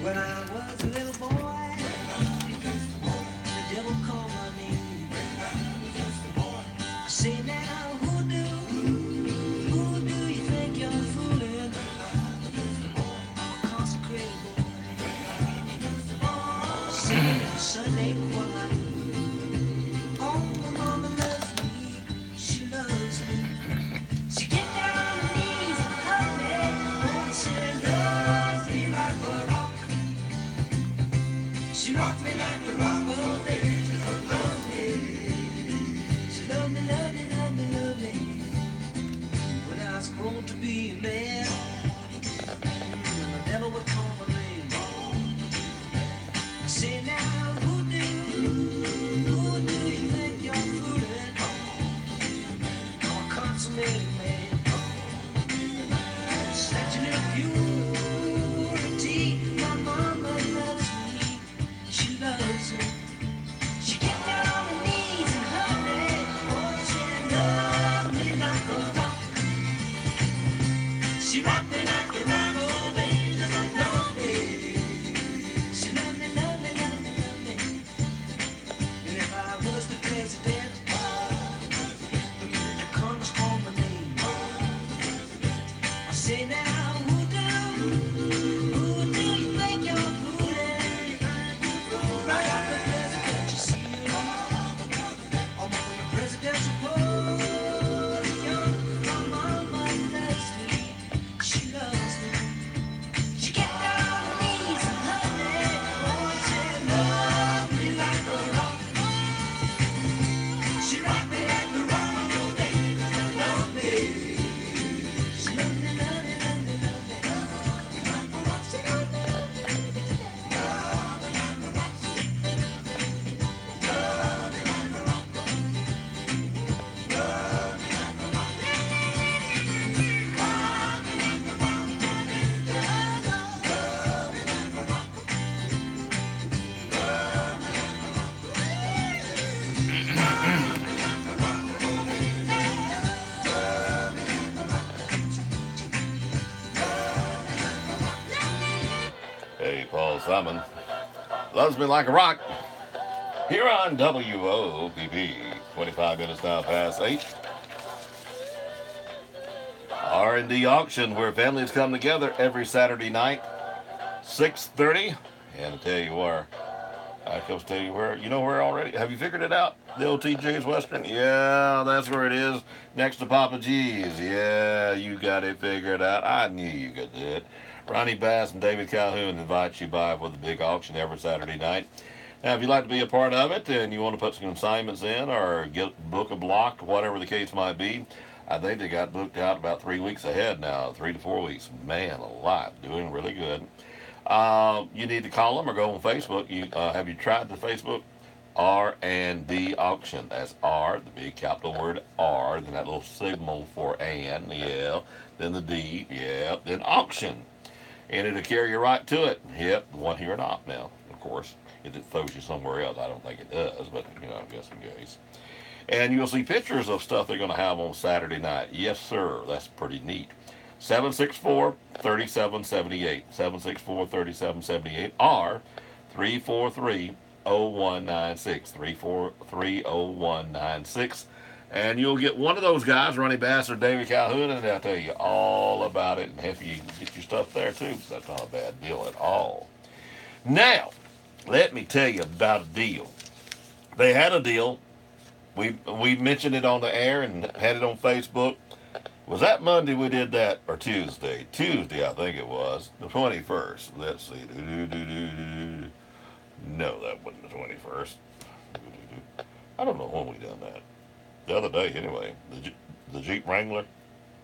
When I was a little boy, the devil called my name. Say now, who do said, love me like a rock. She rocked me like a rock all day. Love me. She loved me, loved me, loved me, loved me. When I was grown to be a man, I never would call my name. I say now, who do you think you're fooling? I'm a consummated man. Statue of purity, my mama loves me. She loves me. She get down on her knees and hug me. Oh, she loved me like a rock. She rocked me like a rock, oh baby, just love me. She loved me, loved me, loved me, loved me. And if I was the president, the Congress call my name. I say now, who do you think you're fooling? Right after the president, you see it all. I'm on the presidential podium. My mama loves me. She loves me. She get down on her knees and hug me. Oh, she loved me like a rock. She rocked me like a rock, oh baby, love me. She loved me, loved me, loved me, loved me. She loved me, loved me, loved me. Hey, Paul Simon. Loves Me Like a Rock. Here on WOPP. 25 minutes now past 8. R&D auction where families come together every Saturday night. 6:30. And to tell you where. I can tell you where. You know where already? Have you figured it out? The old TJ's Western? Yeah, that's where it is. Next to Papa G's. Yeah, you got it figured out. I knew you could do it. Ronnie Bass and David Calhoun invite you by for the big auction every Saturday night. Now, if you'd like to be a part of it and you want to put some consignments in or book a block, whatever the case might be, I think they got booked out about 3 weeks ahead now, 3 to 4 weeks. Man alive, doing really good. You need to call them or go on Facebook. Have you tried the Facebook? R&D auction. That's R, the big capital word R, then that little signal for and, yeah, then the D, yeah, then auction. And it'll carry you right to it. Yep, the one here in Op now, of course. If it throws you somewhere else, I don't think it does, but, just in case. And you'll see pictures of stuff they're going to have on Saturday night. Yes, sir, that's pretty neat. 764-3778, 764-3778, or 343-0196, 343-0196. And you'll get one of those guys, Ronnie Bass or David Calhoun, and they'll tell you all about it. And if you get your stuff there, too, that's not a bad deal at all. Now, let me tell you about a deal. They had a deal. We mentioned it on the air and had it on Facebook. Was that Monday we did that, or Tuesday? Tuesday, I think it was, the 21st. Let's see. No, that wasn't the 21st. I don't know when we done that. The other day, anyway. The Jeep Wrangler,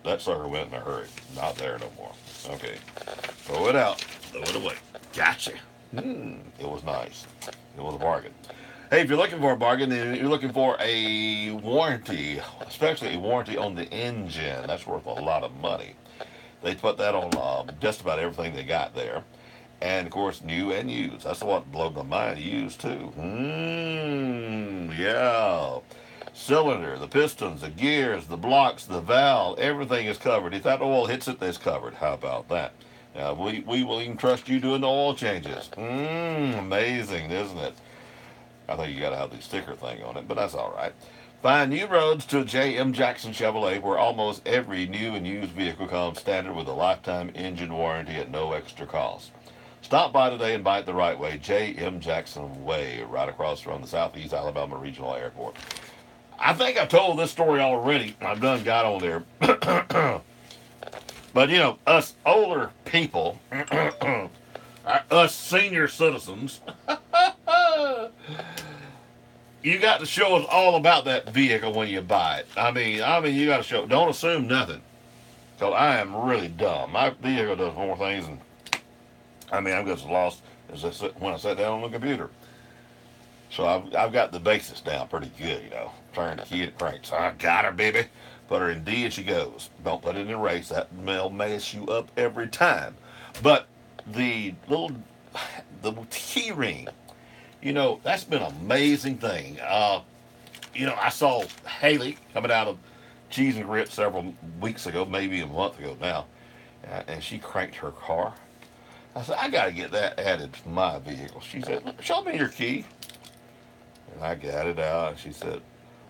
that sucker went in a hurry. Not there no more. Okay. Throw it out. Throw it away. Gotcha. It was nice. It was a bargain. Hey, if you're looking for a bargain, and you're looking for a warranty, especially a warranty on the engine, that's worth a lot of money. They put that on just about everything they got there. And, of course, new and used. That's what blew my mind. Used, too. Yeah. Cylinder, the pistons, the gears, the blocks, the valve, everything is covered. If that oil hits it, it's covered. How about that? Now, we will even trust you doing the oil changes. Amazing, isn't it? I think you got to have the sticker thing on it, but that's all right. Find new roads to J.M. Jackson Chevrolet, where almost every new and used vehicle comes standard with a lifetime engine warranty at no extra cost. Stop by today and buy it the right way. J.M. Jackson Way, right across from the Southeast Alabama Regional Airport. I think I told this story already. I've done got on there. But, you know, us older people, us senior citizens, you got to show us all about that vehicle when you buy it. I mean, you got to show. Don't assume nothing. So I am really dumb. My vehicle does more things, and I'm just lost as when I sat down on the computer. So I've got the basics down pretty good, you know. Turn the key and cranks. I got her, baby. Put her in D and she goes. Don't put it in race. That will mess you up every time. But the key ring, you know, that's been an amazing thing. You know, I saw Haley coming out of Cheese and Grits several weeks ago, maybe a month ago now, and she cranked her car. I said, I got to get that added to my vehicle. She said, show me your key. And I got it out, and she said,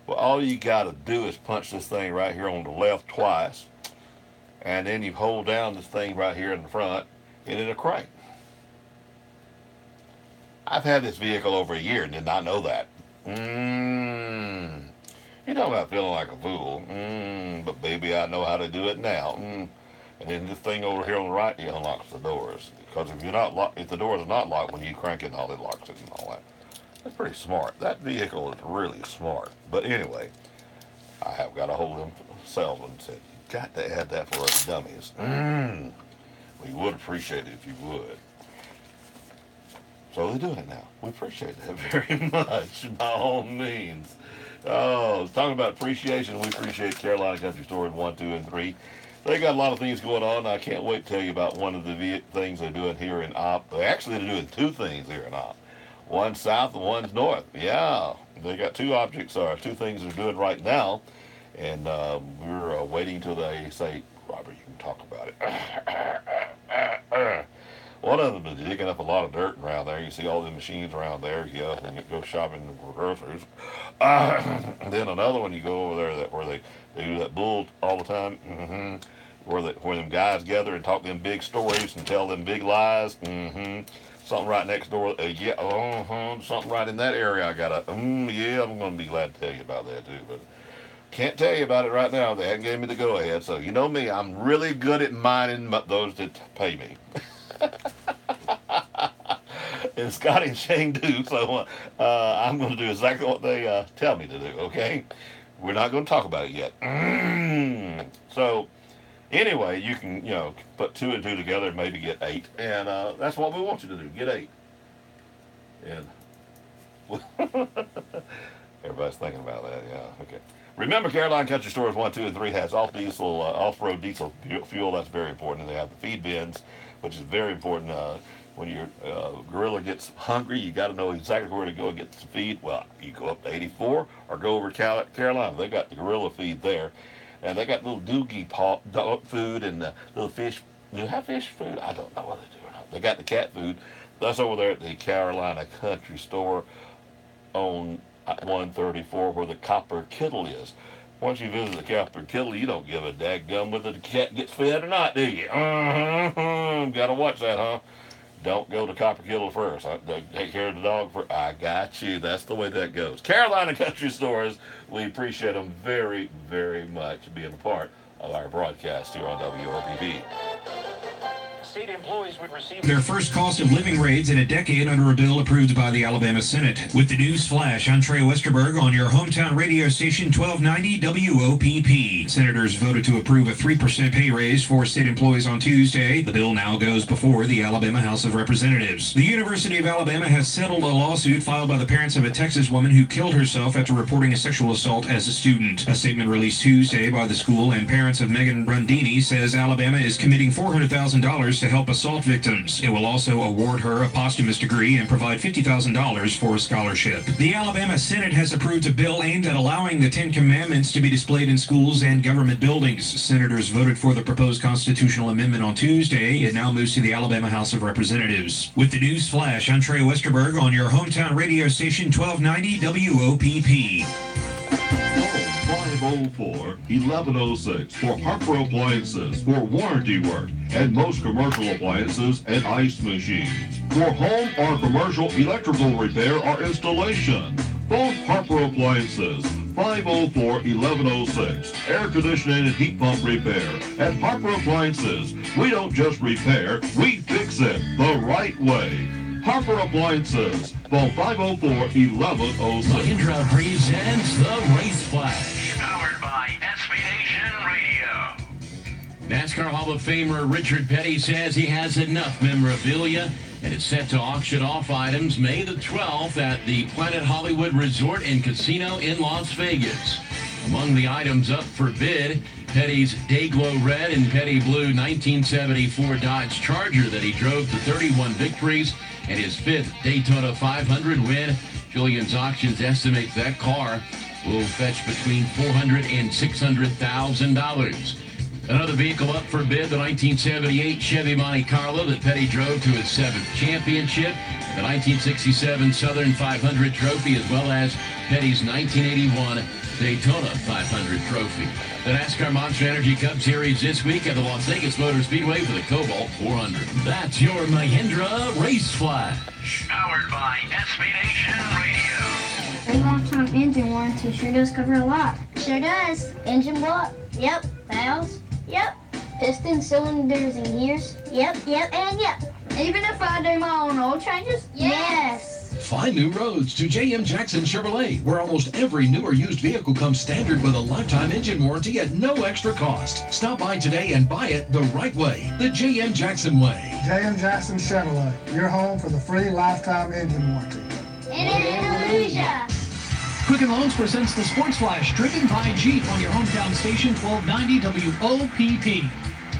well, all you got to do is punch this thing right here on the left twice, and then you hold down this thing right here in the front, and it'll crank. I've had this vehicle over a year and did not know that. You know about feeling like a fool. But baby, I know how to do it now. And then this thing over here on the right, it unlocks the doors. Because if the door is not locked when you crank it and all, it locks it and all that. That's pretty smart. That vehicle is really smart. But anyway, I have got a hold of them salesman and said, you got to add that for us dummies. We would appreciate it if you would. So they're doing it now. We appreciate that very much, by all means. Oh, talking about appreciation, we appreciate Carolina Country Stores 1, 2, and 3. They got a lot of things going on. I can't wait to tell you about one of the things they're doing here in Opp. Actually, they're doing two things here in Opp. One's south and one's north. Yeah, they got two things they're doing right now. And we're waiting till they say, Robert, you can talk about it. One of them is digging up a lot of dirt around there. You see all the machines around there. Yeah, and you go shopping for groceries. And then another one, you go over there where they do that bull all the time. Where them guys gather and talk them big stories and tell them big lies. Something right next door. Something right in that area. I got yeah, I'm going to be glad to tell you about that too. But can't tell you about it right now. They haven't given me the go-ahead. So you know me, I'm really good at mining those that pay me. And Scotty and Shane do, so I'm going to do exactly what they tell me to do, okay? We're not going to talk about it yet. So, anyway, you can, you know, put 2 and 2 together and maybe get 8. And that's what we want you to do, get 8. And everybody's thinking about that, yeah, okay. Remember, Carolina Country Stores 1, 2, and 3 has off-road diesel fuel. That's very important. And they have the feed bins, which is very important. When your gorilla gets hungry, you got to know exactly where to go and get the feed. Well, you go up to 84 or go over to Carolina. They got the gorilla feed there. And they got little doogie dog food and little fish. Do they have fish food? I don't know what they do or not. They got the cat food. That's over there at the Carolina Country Store on 134 where the copper kettle is. Once you visit the copper kettle, you don't give a dadgum whether the cat gets fed or not, do you? Gotta watch that, huh? Don't go to copper kettle first. Take care of the dog first. I got you. That's the way that goes. Carolina Country Stores, we appreciate them very, very much being a part of our broadcast here on WOPP. State employees would receive their first cost of living raise in a decade under a bill approved by the Alabama Senate. With the news flash, I'm Trey Westerberg on your hometown radio station 1290 WOPP. Senators voted to approve a 3% pay raise for state employees on Tuesday. The bill now goes before the Alabama House of Representatives. The University of Alabama has settled a lawsuit filed by the parents of a Texas woman who killed herself after reporting a sexual assault as a student. A statement released Tuesday by the school and parents of Megan Brundini says Alabama is committing $400,000 to help assault victims. It will also award her a posthumous degree and provide $50,000 for a scholarship. The Alabama Senate has approved a bill aimed at allowing the 10 Commandments to be displayed in schools and government buildings. Senators voted for the proposed constitutional amendment on Tuesday. It now moves to the Alabama House of Representatives. With the news flash, I'm Trey Westerberg on your hometown radio station 1290 WOPP. 504-1106 for Harper Appliances for warranty work and most commercial appliances and ice machines. For home or commercial electrical repair or installation, phone Harper Appliances 504-1106. Air conditioning and heat pump repair. At Harper Appliances, we don't just repair, we fix it the right way. Harper Appliances, phone 504-1106. Mahindra presents the Race Flash. Powered by SB Nation Radio. NASCAR Hall of Famer Richard Petty says he has enough memorabilia and is set to auction off items May the 12th at the Planet Hollywood Resort and Casino in Las Vegas. Among the items up for bid, Petty's Dayglow Red and Petty Blue 1974 Dodge Charger that he drove to 31 victories and his 5th Daytona 500 win. Julian's Auctions estimates that car will fetch between $400,000 and $600,000. Another vehicle up for bid, the 1978 Chevy Monte Carlo that Petty drove to his 7th championship, the 1967 Southern 500 trophy, as well as Petty's 1981 Daytona 500 trophy. The NASCAR Monster Energy Cup Series this week at the Las Vegas Motor Speedway for the Cobalt 400. That's your Mahindra Race Flash. Powered by SB Nation Radio. A lifetime engine warranty sure does cover a lot. Sure does. Engine block? Yep. Valves? Yep. Piston cylinders and gears? Yep, and yep. Even a 5-day mile on oil changes? Yes. Find new roads to J.M. Jackson Chevrolet, where almost every new or used vehicle comes standard with a lifetime engine warranty at no extra cost. Stop by today and buy it the right way, the J.M. Jackson way. J.M. Jackson Chevrolet, your home for the free lifetime engine warranty. In Andalusia. Quicken Loans presents the Sports Flash, driven by Jeep on your hometown station, 1290 WOPP.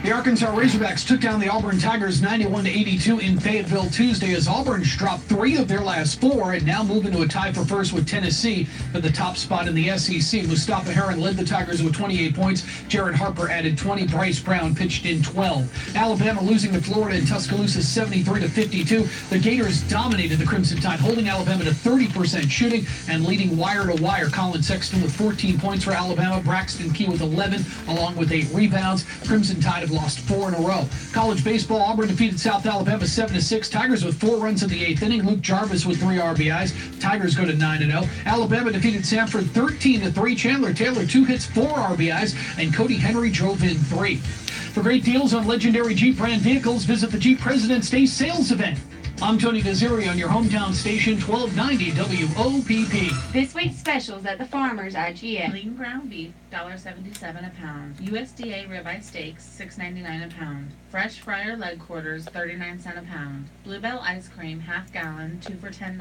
The Arkansas Razorbacks took down the Auburn Tigers 91-82 in Fayetteville Tuesday as Auburn's dropped 3 of their last 4 and now move into a tie for first with Tennessee for the top spot in the SEC. Mustafa Heron led the Tigers with 28 points. Jared Harper added 20. Bryce Brown pitched in 12. Alabama losing to Florida in Tuscaloosa 73-52. The Gators dominated the Crimson Tide, holding Alabama to 30% shooting and leading wire to wire. Colin Sexton with 14 points for Alabama. Braxton Key with 11 along with 8 rebounds. Crimson Tide have lost 4 in a row. College baseball, Auburn defeated South Alabama 7-6. Tigers with 4 runs in the 8th inning. Luke Jarvis with 3 RBIs. Tigers go to 9-0. Alabama defeated Samford 13-3. Chandler Taylor 2 hits, 4 RBIs, and Cody Henry drove in 3. For great deals on legendary Jeep brand vehicles, visit the Jeep President's Day sales event. I'm Tony Desiri on your hometown station, 1290 WOPP. This week's specials at the Farmers IGA. Lean ground beef, $1.77 a pound. USDA ribeye steaks, $6.99 a pound. Fresh fryer leg quarters, 39 cents a pound. Bluebell ice cream, half gallon, 2 for $10.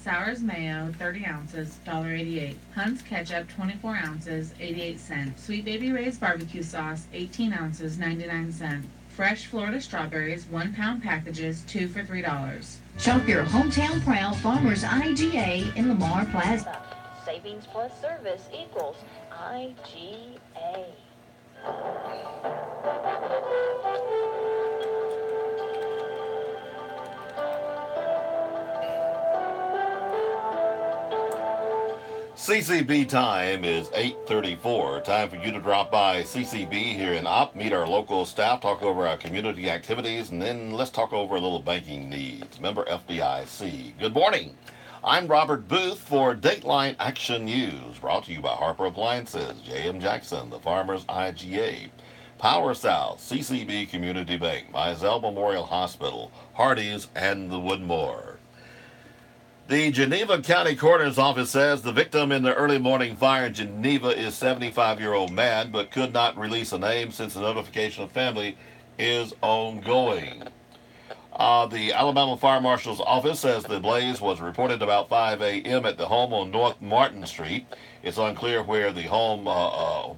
Sours mayo, 30 ounces, $1.88. Hunt's ketchup, 24 ounces, 88 cents. Sweet Baby Ray's barbecue sauce, 18 ounces, 99 cents. Fresh Florida strawberries, 1-pound packages, 2 for $3. Shop your hometown proud Farmers IGA in Lamar Plaza. Savings plus service equals IGA. CCB time is 8:34. Time for you to drop by CCB here in Opp, meet our local staff, talk over our community activities, and then let's talk over a little banking needs. Member FDIC. Good morning. I'm Robert Booth for Dateline Action News, brought to you by Harper Appliances, J.M. Jackson, the Farmers IGA, Power South, CCB Community Bank, Mizell Memorial Hospital, Hardee's, and the Woodmore. The Geneva County Coroner's Office says the victim in the early morning fire in Geneva is 75-year-old man, but could not release a name since the notification of family is ongoing. The Alabama Fire Marshal's Office says the blaze was reported about 5 a.m. at the home on North Martin Street. It's unclear where the home,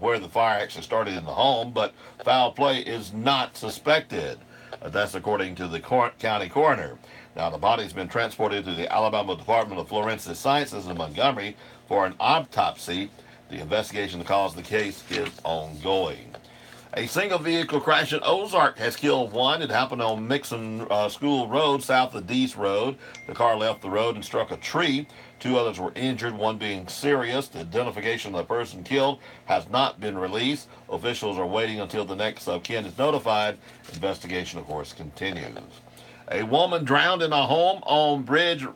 where the fire actually started in the home, but foul play is not suspected. That's according to the county coroner. Now, the body's been transported to the Alabama Department of Forensic Sciences in Montgomery for an autopsy. The investigation to cause the case is ongoing. A single vehicle crash in Ozark has killed one. It happened on Mixon School Road, south of Deese Road. The car left the road and struck a tree. 2 others were injured, one being serious. The identification of the person killed has not been released. Officials are waiting until the next of kin is notified. Investigation, of course, continues. A woman drowned in a home on Bridle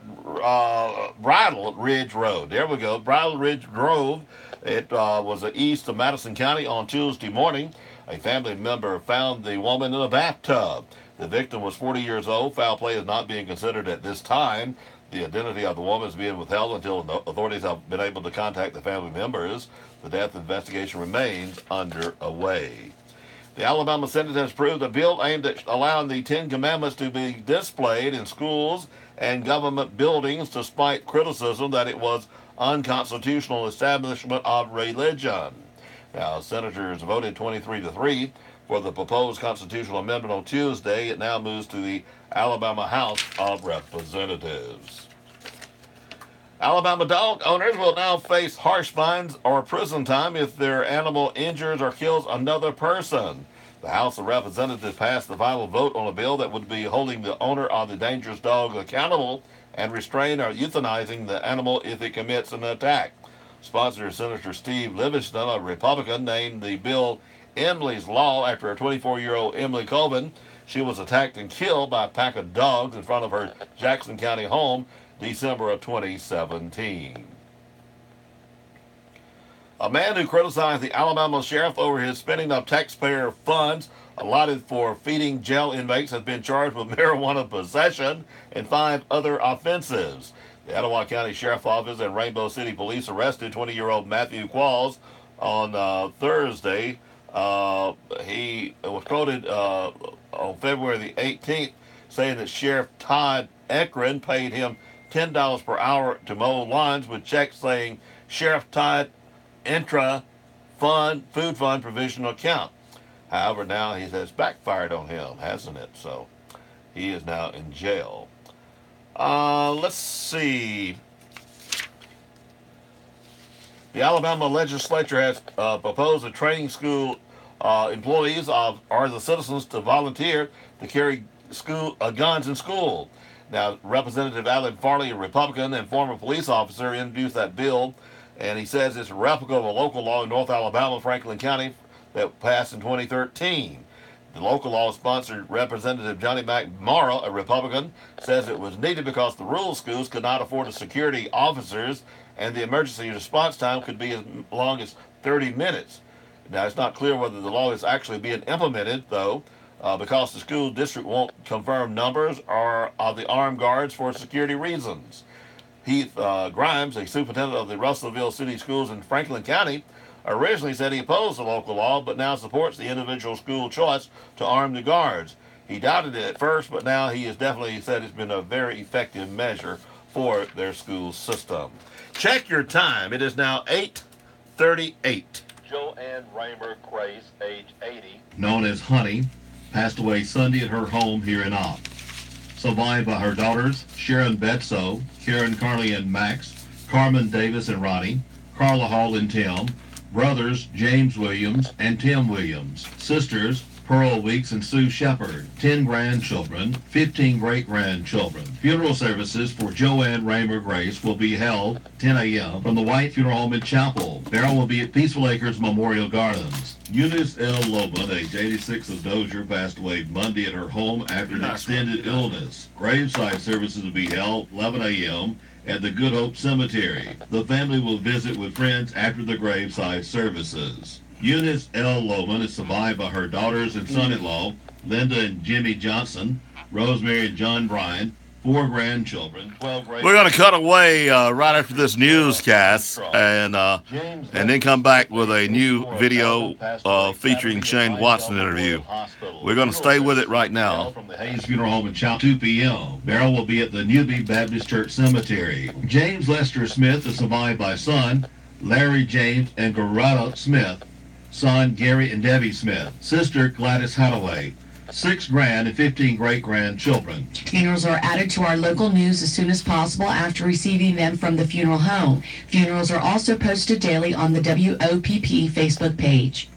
Ridge Road. There we go, Bridle Ridge Grove. It was east of Madison County on Tuesday morning. A family member found the woman in a bathtub. The victim was 40 years old. Foul play is not being considered at this time. The identity of the woman is being withheld until authorities have been able to contact the family members. The death investigation remains underway. The Alabama Senate has approved a bill aimed at allowing the Ten Commandments to be displayed in schools and government buildings, despite criticism that it was unconstitutional establishment of religion. Now, senators voted 23-3 for the proposed constitutional amendment on Tuesday. It now moves to the Alabama House of Representatives. Alabama dog owners will now face harsh fines or prison time if their animal injures or kills another person. The House of Representatives passed the final vote on a bill that would be holding the owner of the dangerous dog accountable and restrain or euthanizing the animal if it commits an attack. Sponsor Senator Steve Livingston, a Republican, named the bill Emily's Law after a 24-year-old Emily Colvin. She was attacked and killed by a pack of dogs in front of her Jackson County home December of 2017. A man who criticized the Alabama sheriff over his spending of taxpayer funds allotted for feeding jail inmates has been charged with marijuana possession and 5 other offenses. The Etowah County Sheriff's Office and Rainbow City Police arrested 20-year-old Matthew Qualls on Thursday. He was quoted on February the 18th saying that Sheriff Todd Ekron paid him $10 per hour to mow lawns, with checks saying Sheriff Todd Food Fund Provisional Account. However, now he has backfired on him, hasn't it? So he is now in jail. Let's see. The Alabama legislature has proposed a training school employees or the citizens to volunteer to carry guns in school. Now, Representative Alan Farley, a Republican and former police officer, introduced that bill, and he says it's a replica of a local law in North Alabama, Franklin County, that passed in 2013. The local law sponsored Representative Johnny McMorrow, a Republican, says it was needed because the rural schools could not afford the security officers, and the emergency response time could be as long as 30 minutes. Now, it's not clear whether the law is actually being implemented, though, because the school district won't confirm numbers or of the armed guards for security reasons. Heath Grimes, a superintendent of the Russellville City Schools in Franklin County, originally said he opposed the local law, but now supports the individual school choice to arm the guards. He doubted it at first, but now he has definitely said it's been a very effective measure for their school system. Check your time. It is now 8:38. Joanne Raymer Grace, age 80. Known as Honey, passed away Sunday at her home here in Opp. Survived by her daughters, Sharon Betso, Karen Carly and Max, Carmen Davis and Ronnie, Carla Hall and Tim, brothers James Williams and Tim Williams, sisters Pearl Weeks and Sue Shepard, 10 grandchildren, 15 great-grandchildren. Funeral services for Joanne Raymer Grace will be held 10 a.m. from the White Funeral Home and Chapel. Burial will be at Peaceful Acres Memorial Gardens. Eunice L. Loban, age 86 of Dozier, passed away Monday at her home after an extended illness. Graveside services will be held 11 a.m. at the Good Hope Cemetery. The family will visit with friends after the graveside services. Eunice L. Loman is survived by her daughters and son-in-law, Linda and Jimmy Johnson, Rosemary and John Bryan, 4 grandchildren, 12 great... We're going to cut away right after this newscast and then come back with a new video featuring Shane Watson interview. We're going to stay with it right now. From the Hayes Funeral Home in Chow, 2 p.m. Burial will be at the Newby Baptist Church Cemetery. James Lester Smith is survived by son, Larry James and Garetta Smith, son Gary and Debbie Smith, sister Gladys Hathaway, 6 grand and 15 great-grandchildren. Funerals are added to our local news as soon as possible after receiving them from the funeral home. Funerals are also posted daily on the WOPP Facebook page.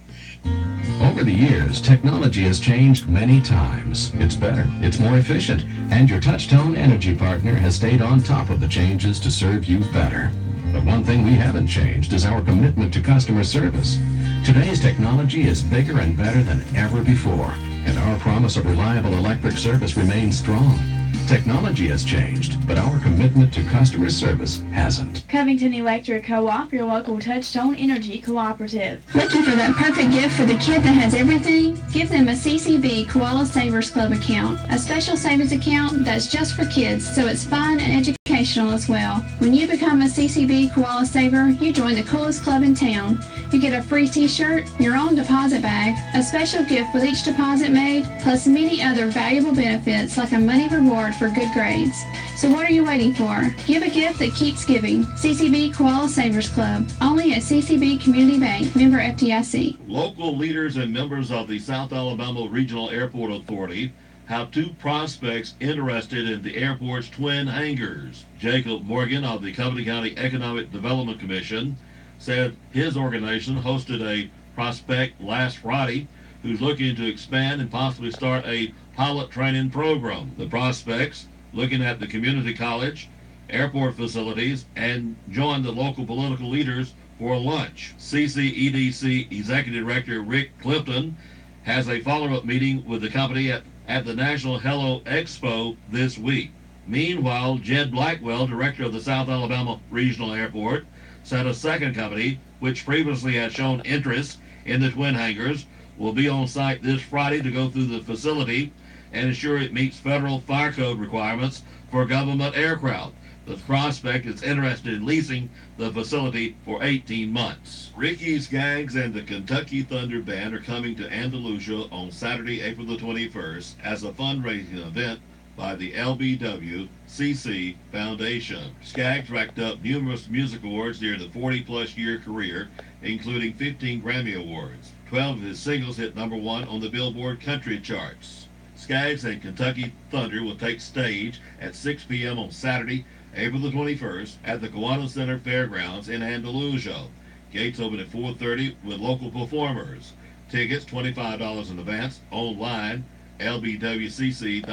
Over the years, technology has changed many times. It's better, it's more efficient, and your Touchtone Energy partner has stayed on top of the changes to serve you better. But one thing we haven't changed is our commitment to customer service. Today's technology is bigger and better than ever before. and our promise of reliable electric service remains strong. Technology has changed, but our commitment to customer service hasn't. Covington Electric Co-op, your local Touchstone Energy cooperative. Looking for that perfect gift for the kid that has everything? Give them a CCB Koala Savers Club account, a special savings account that's just for kids, so it's fun and educational as well. When you become a CCB Koala Saver, you join the coolest club in town. You get a free t-shirt, your own deposit bag, a special gift with each deposit made, plus many other valuable benefits like a money reward for good grades. So what are you waiting for? Give a gift that keeps giving. CCB Koala Savers Club, only at CCB Community Bank, member FDIC. Local leaders and members of the South Alabama Regional Airport Authority have two prospects interested in the airport's twin hangars. Jacob Morgan of the Covington County Economic Development Commission said his organization hosted a prospect last Friday who's looking to expand and possibly start a pilot training program. The prospects looking at the community college, airport facilities, and join the local political leaders for lunch. CCEDC Executive Director Rick Clifton has a follow-up meeting with the company at the National Hello Expo this week. Meanwhile, Jed Blackwell, director of the South Alabama Regional Airport, said a second company, which previously had shown interest in the twin hangars, will be on site this Friday to go through the facility and ensure it meets federal fire code requirements for government aircraft. The prospect is interested in leasing the facility for 18 months. Ricky's Gags and the Kentucky Thunder Band are coming to Andalusia on Saturday, April the 21st as a fundraising event by the LBWCC Foundation. Skaggs racked up numerous music awards during the 40-plus year career, including 15 Grammy Awards. 12 of his singles hit #1 on the Billboard country charts. Skaggs and Kentucky Thunder will take stage at 6 p.m. on Saturday, April the 21st at the Kiwanis Center Fairgrounds in Andalusia. Gates open at 4:30 with local performers. Tickets $25 in advance, online, lbwcc.edu,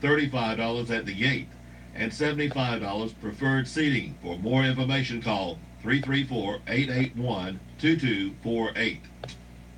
$35 at the gate, and $75 preferred seating. For more information, call 334-881-2248.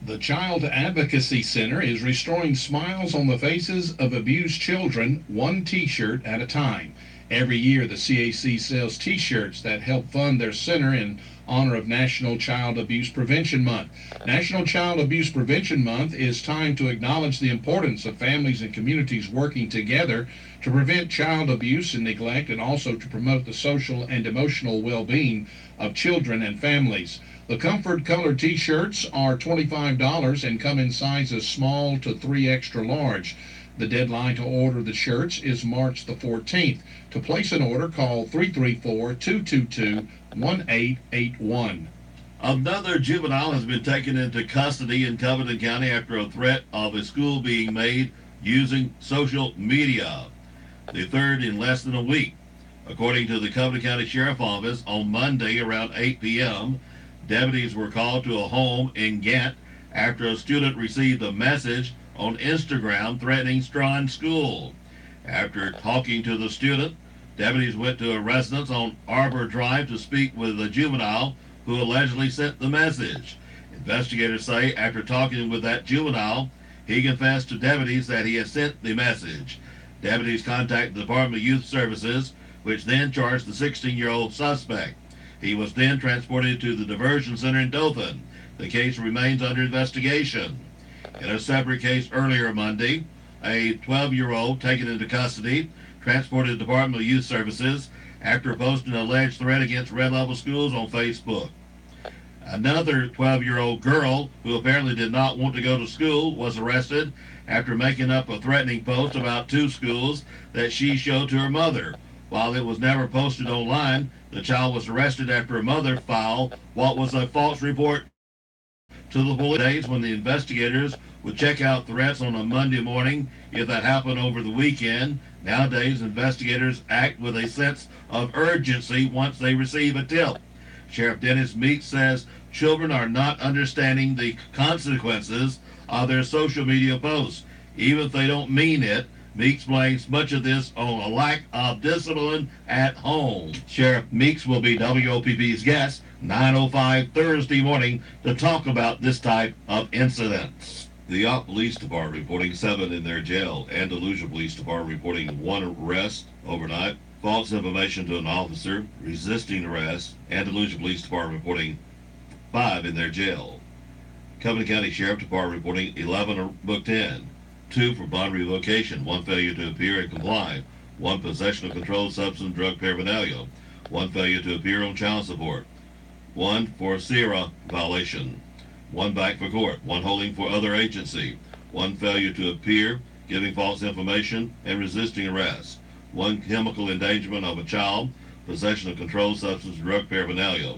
The Child Advocacy Center is restoring smiles on the faces of abused children, one T-shirt at a time. Every year, the CAC sells T-shirts that help fund their center in honor of National Child Abuse Prevention Month. National Child Abuse Prevention Month is time to acknowledge the importance of families and communities working together to prevent child abuse and neglect, and also to promote the social and emotional well-being of children and families. The Comfort Color T-shirts are $25 and come in sizes small to 3 extra large. The deadline to order the shirts is March the 14th. To place an order, call 334-222-1881. Another juvenile has been taken into custody in Covington County after a threat of a school being made using social media. The third in less than a week. According to the Covington County Sheriff's Office, on Monday around 8 p.m., deputies were called to a home in Ghent after a student received a message on Instagram threatening Strachan School. After talking to the student, deputies went to a residence on Arbor Drive to speak with the juvenile who allegedly sent the message. Investigators say after talking with that juvenile, he confessed to deputies that he had sent the message. Deputies contacted the Department of Youth Services, which then charged the 16-year-old suspect. He was then transported to the diversion center in Dothan. The case remains under investigation. In a separate case earlier Monday, a 12-year-old taken into custody, transported to the Department of Youth Services after posting an alleged threat against Red Level schools on Facebook. Another 12-year-old girl, who apparently did not want to go to school, was arrested after making up a threatening post about 2 schools that she showed to her mother. While it was never posted online, the child was arrested after her mother filed what was a false report to the police. Days when the investigators would check out threats on a Monday morning if that happened over the weekend. Nowadays, investigators act with a sense of urgency once they receive a tip. Sheriff Dennis Meeks says children are not understanding the consequences of their social media posts, even if they don't mean it. Meeks blames much of this on a lack of discipline at home. Sheriff Meeks will be WOPP's guest 9:05 Thursday morning to talk about this type of incidents. The Opp Police Department reporting 7 in their jail. Andalusia Police Department reporting 1 arrest overnight. False information to an officer, resisting arrest. Andalusia Police Department reporting 5 in their jail. Covenant County Sheriff Department reporting 11 are booked in. 2 for bond revocation, 1 failure to appear and comply, 1 possession of controlled substance drug paraphernalia, 1 failure to appear on child support, 1 for SIRA violation, 1 back for court, 1 holding for other agency, 1 failure to appear, giving false information, and resisting arrest, 1 chemical endangerment of a child, possession of controlled substance drug paraphernalia,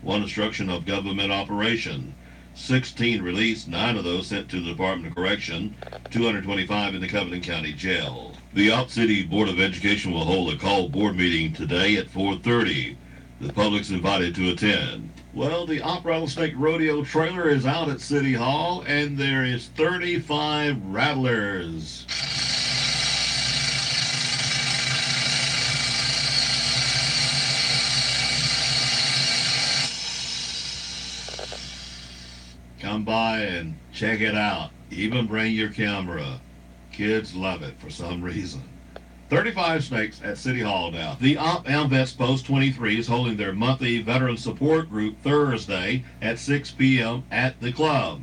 1 obstruction of government operation, 16 released, 9 of those sent to the Department of Correction, 225 in the Covenant County Jail. The Opp City Board of Education will hold a call board meeting today at 4:30. The public's invited to attend. Well, the Opp Rattlesnake Rodeo trailer is out at City Hall, and there is 35 rattlers. Come by and check it out. Even bring your camera. Kids love it for some reason. 35 snakes at City Hall now. The Opp AmVets Post 23 is holding their monthly veteran support group Thursday at 6 p.m. at the club.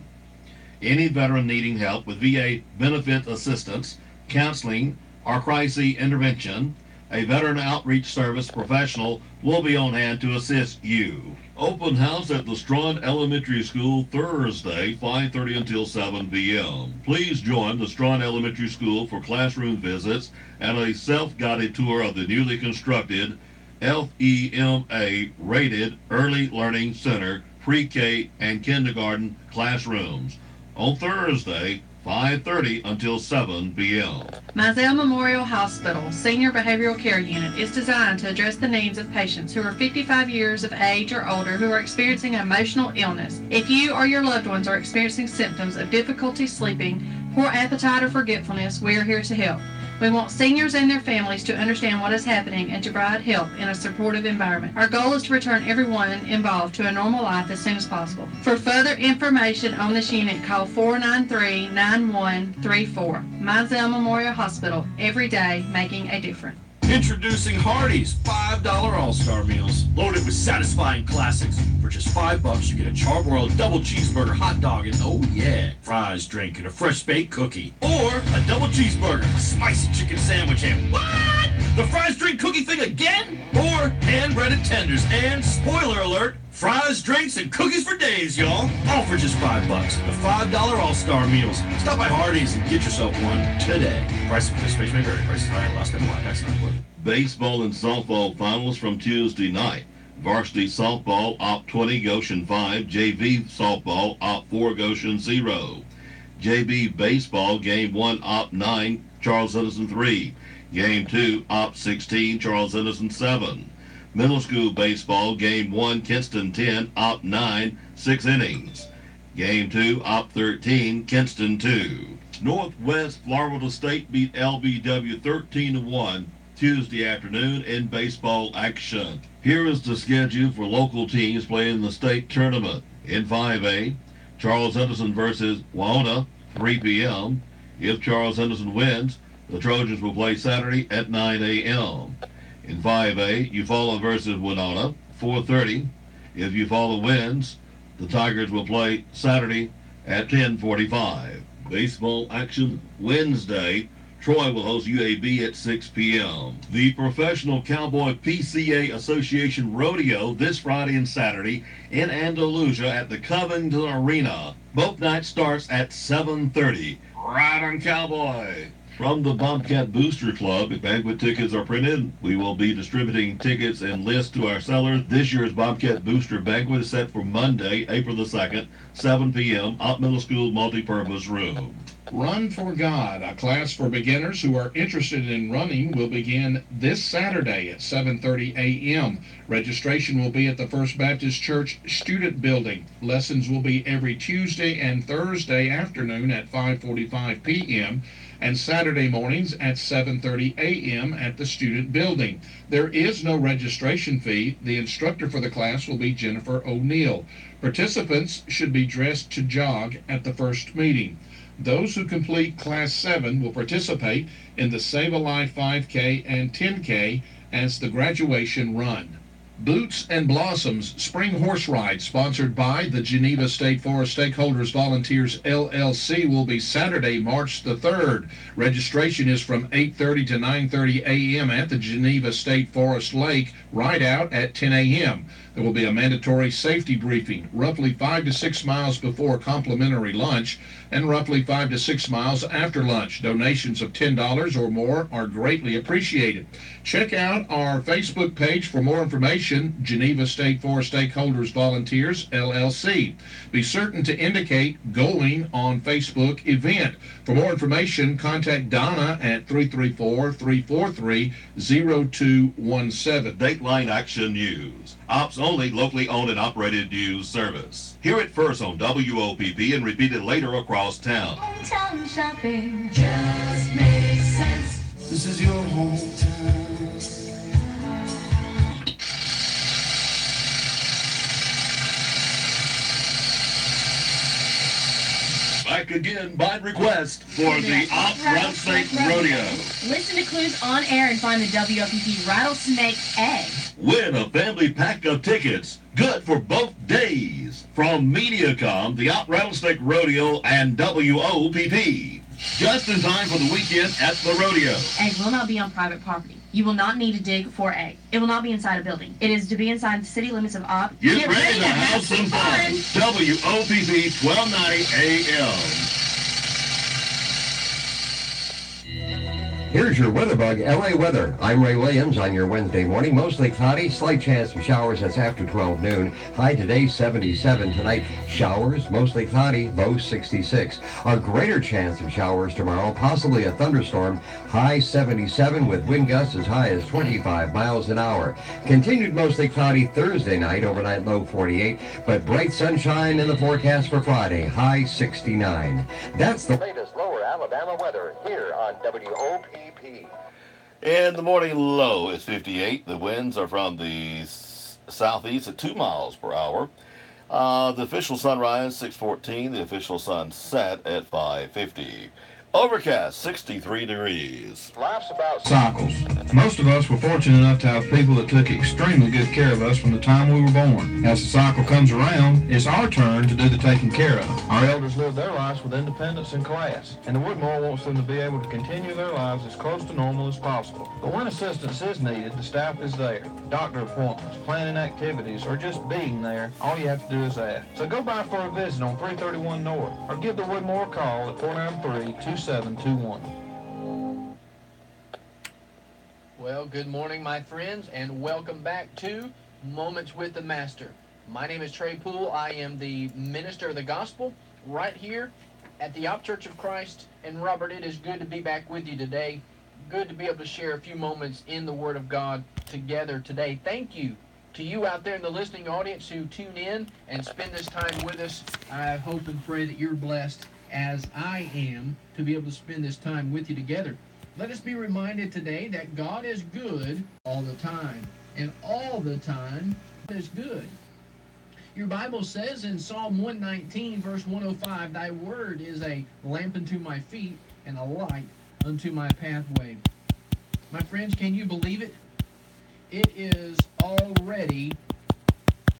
Any veteran needing help with VA benefit assistance, counseling, or crisis intervention, a veteran outreach service professional will be on hand to assist you. Open house at the Strawn Elementary School Thursday, 5:30 until 7 p.m. Please join the Strawn Elementary School for classroom visits and a self-guided tour of the newly constructed FEMA-rated Early Learning Center pre-K and kindergarten classrooms on Thursday, 5:30 until 7 p.m. Mizell Memorial Hospital Senior Behavioral Care Unit is designed to address the needs of patients who are 55 years of age or older who are experiencing emotional illness. If you or your loved ones are experiencing symptoms of difficulty sleeping, poor appetite, or forgetfulness, we are here to help. We want seniors and their families to understand what is happening and to provide help in a supportive environment. Our goal is to return everyone involved to a normal life as soon as possible. For further information on this unit, call 493-9134. Mizell Memorial Hospital, every day making a difference. Introducing Hardee's $5 All-Star Meals, loaded with satisfying classics. For just $5, you get a charbroiled double cheeseburger hot dog and, oh yeah, fries, drink, and a fresh baked cookie. Or a double cheeseburger, a spicy chicken sandwich, and what? The fries, drink, cookie thing again? Or hand-breaded tenders and, spoiler alert, fries, drinks, and cookies for days, y'all. All for just $5. The $5 All-Star Meals. Stop by Hardee's and get yourself one today. Price of participation may vary. Prices higher. Last time one. Next time. Baseball and softball finals from Tuesday night. Varsity softball, Opp 20, Goshen 5. JV softball, Opp 4, Goshen 0. JV baseball, Game 1, Opp 9, Charles Edison 3. Game 2, Opp 16, Charles Edison 7. Middle school baseball, Game 1, Kinston 10, Opp 9, 6 innings. Game 2, Opp 13, Kinston 2. Northwest Florida State beat LBW 13-1 Tuesday afternoon in baseball action. Here is the schedule for local teams playing the state tournament. In 5A, Charles Edison versus Wahona, 3 p.m. If Charles Edison wins, the Trojans will play Saturday at 9 a.m. In 5A, Eufaula versus Winona, 4:30. If Eufaula wins, the Tigers will play Saturday at 10:45. Baseball action Wednesday. Troy will host UAB at 6 p.m. The Professional Cowboy PCA Association Rodeo this Friday and Saturday in Andalusia at the Covington Arena. Both nights starts at 7:30. Ride on, Cowboy! From the Bobcat Booster Club, if banquet tickets are printed, we will be distributing tickets and lists to our sellers. This year's Bobcat Booster Banquet is set for Monday, April the 2nd, 7 p.m., Opp Middle School Multipurpose Room. Run for God, a class for beginners who are interested in running, will begin this Saturday at 7:30 a.m. Registration will be at the First Baptist Church Student Building. Lessons will be every Tuesday and Thursday afternoon at 5:45 p.m. and Saturday mornings at 7:30 a.m. at the Student Building. There is no registration fee. The instructor for the class will be Jennifer O'Neill. Participants should be dressed to jog at the first meeting. Those who complete Class 7 will participate in the Save a Life 5K and 10K as the graduation run. Boots and Blossoms Spring Horse Ride, sponsored by the Geneva State Forest Stakeholders Volunteers LLC, will be Saturday, March the 3rd. Registration is from 8:30 to 9:30 a.m. at the Geneva State Forest Lake, right out at 10 a.m. There will be a mandatory safety briefing roughly 5 to 6 miles before complimentary lunch and roughly 5 to 6 miles after lunch. Donations of $10 or more are greatly appreciated. Check out our Facebook page for more information, Geneva State Forest Stakeholders Volunteers, LLC. Be certain to indicate going on Facebook event. For more information, contact Donna at 334-343-0217. Dateline Action News. Ops only, locally owned and operated news service. Hear it first on WOPP and repeat it later across town. Hometown shopping just makes sense. This is your hometown. Back again by request for the Rattlesnake Rodeo. Listen to Clues on air and find the WOPP Rattlesnake Egg. Win a family pack of tickets, good for both days, from Mediacom, the Rattlesnake Rodeo, and WOPP. Just in time for the weekend at the rodeo. Egg will not be on private property. You will not need to dig for egg. It will not be inside a building. It is to be inside the city limits of Op. Get ready to have some fun. WOPP 1290 AM. Here's your weather bug, LA weather. I'm Ray Williams on your Wednesday morning. Mostly cloudy, slight chance of showers. That's after 12 noon. High today, 77. Tonight, showers, mostly cloudy, low 66. A greater chance of showers tomorrow, possibly a thunderstorm. High 77 with wind gusts as high as 25 miles an hour. Continued mostly cloudy Thursday night, overnight low 48. But bright sunshine in the forecast for Friday, high 69. That's the latest lower Alabama weather here on WOPP. In the morning low is 58. The winds are from the southeast at 2 miles per hour. The official sunrise 6:14. The official sunset at 5:50. Overcast 63 degrees. Laughs about cycles. Most of us were fortunate enough to have people that took extremely good care of us from the time we were born. As the cycle comes around, it's our turn to do the taking care of. Our elders lived their lives with independence and class, and the Woodmore wants them to be able to continue their lives as close to normal as possible. But when assistance is needed, the staff is there. Doctor appointments, planning activities, or just being there, all you have to do is ask. So go by for a visit on 331 North, or give the Woodmore a call at 493-2721. Well, good morning, my friends, and welcome back to Moments with the Master. My name is Trey Poole. I am the minister of the gospel right here at the Op Church of Christ. And Robert, it is good to be back with you today. Good to be able to share a few moments in the Word of God together today. Thank you to you out there in the listening audience who tune in and spend this time with us. I hope and pray that you're blessed as I am to be able to spend this time with you together. Let us be reminded today that God is good all the time, and all the time is good. Your Bible says in Psalm 119, verse 105, "Thy word is a lamp unto my feet and a light unto my pathway." My friends, can you believe it? It is already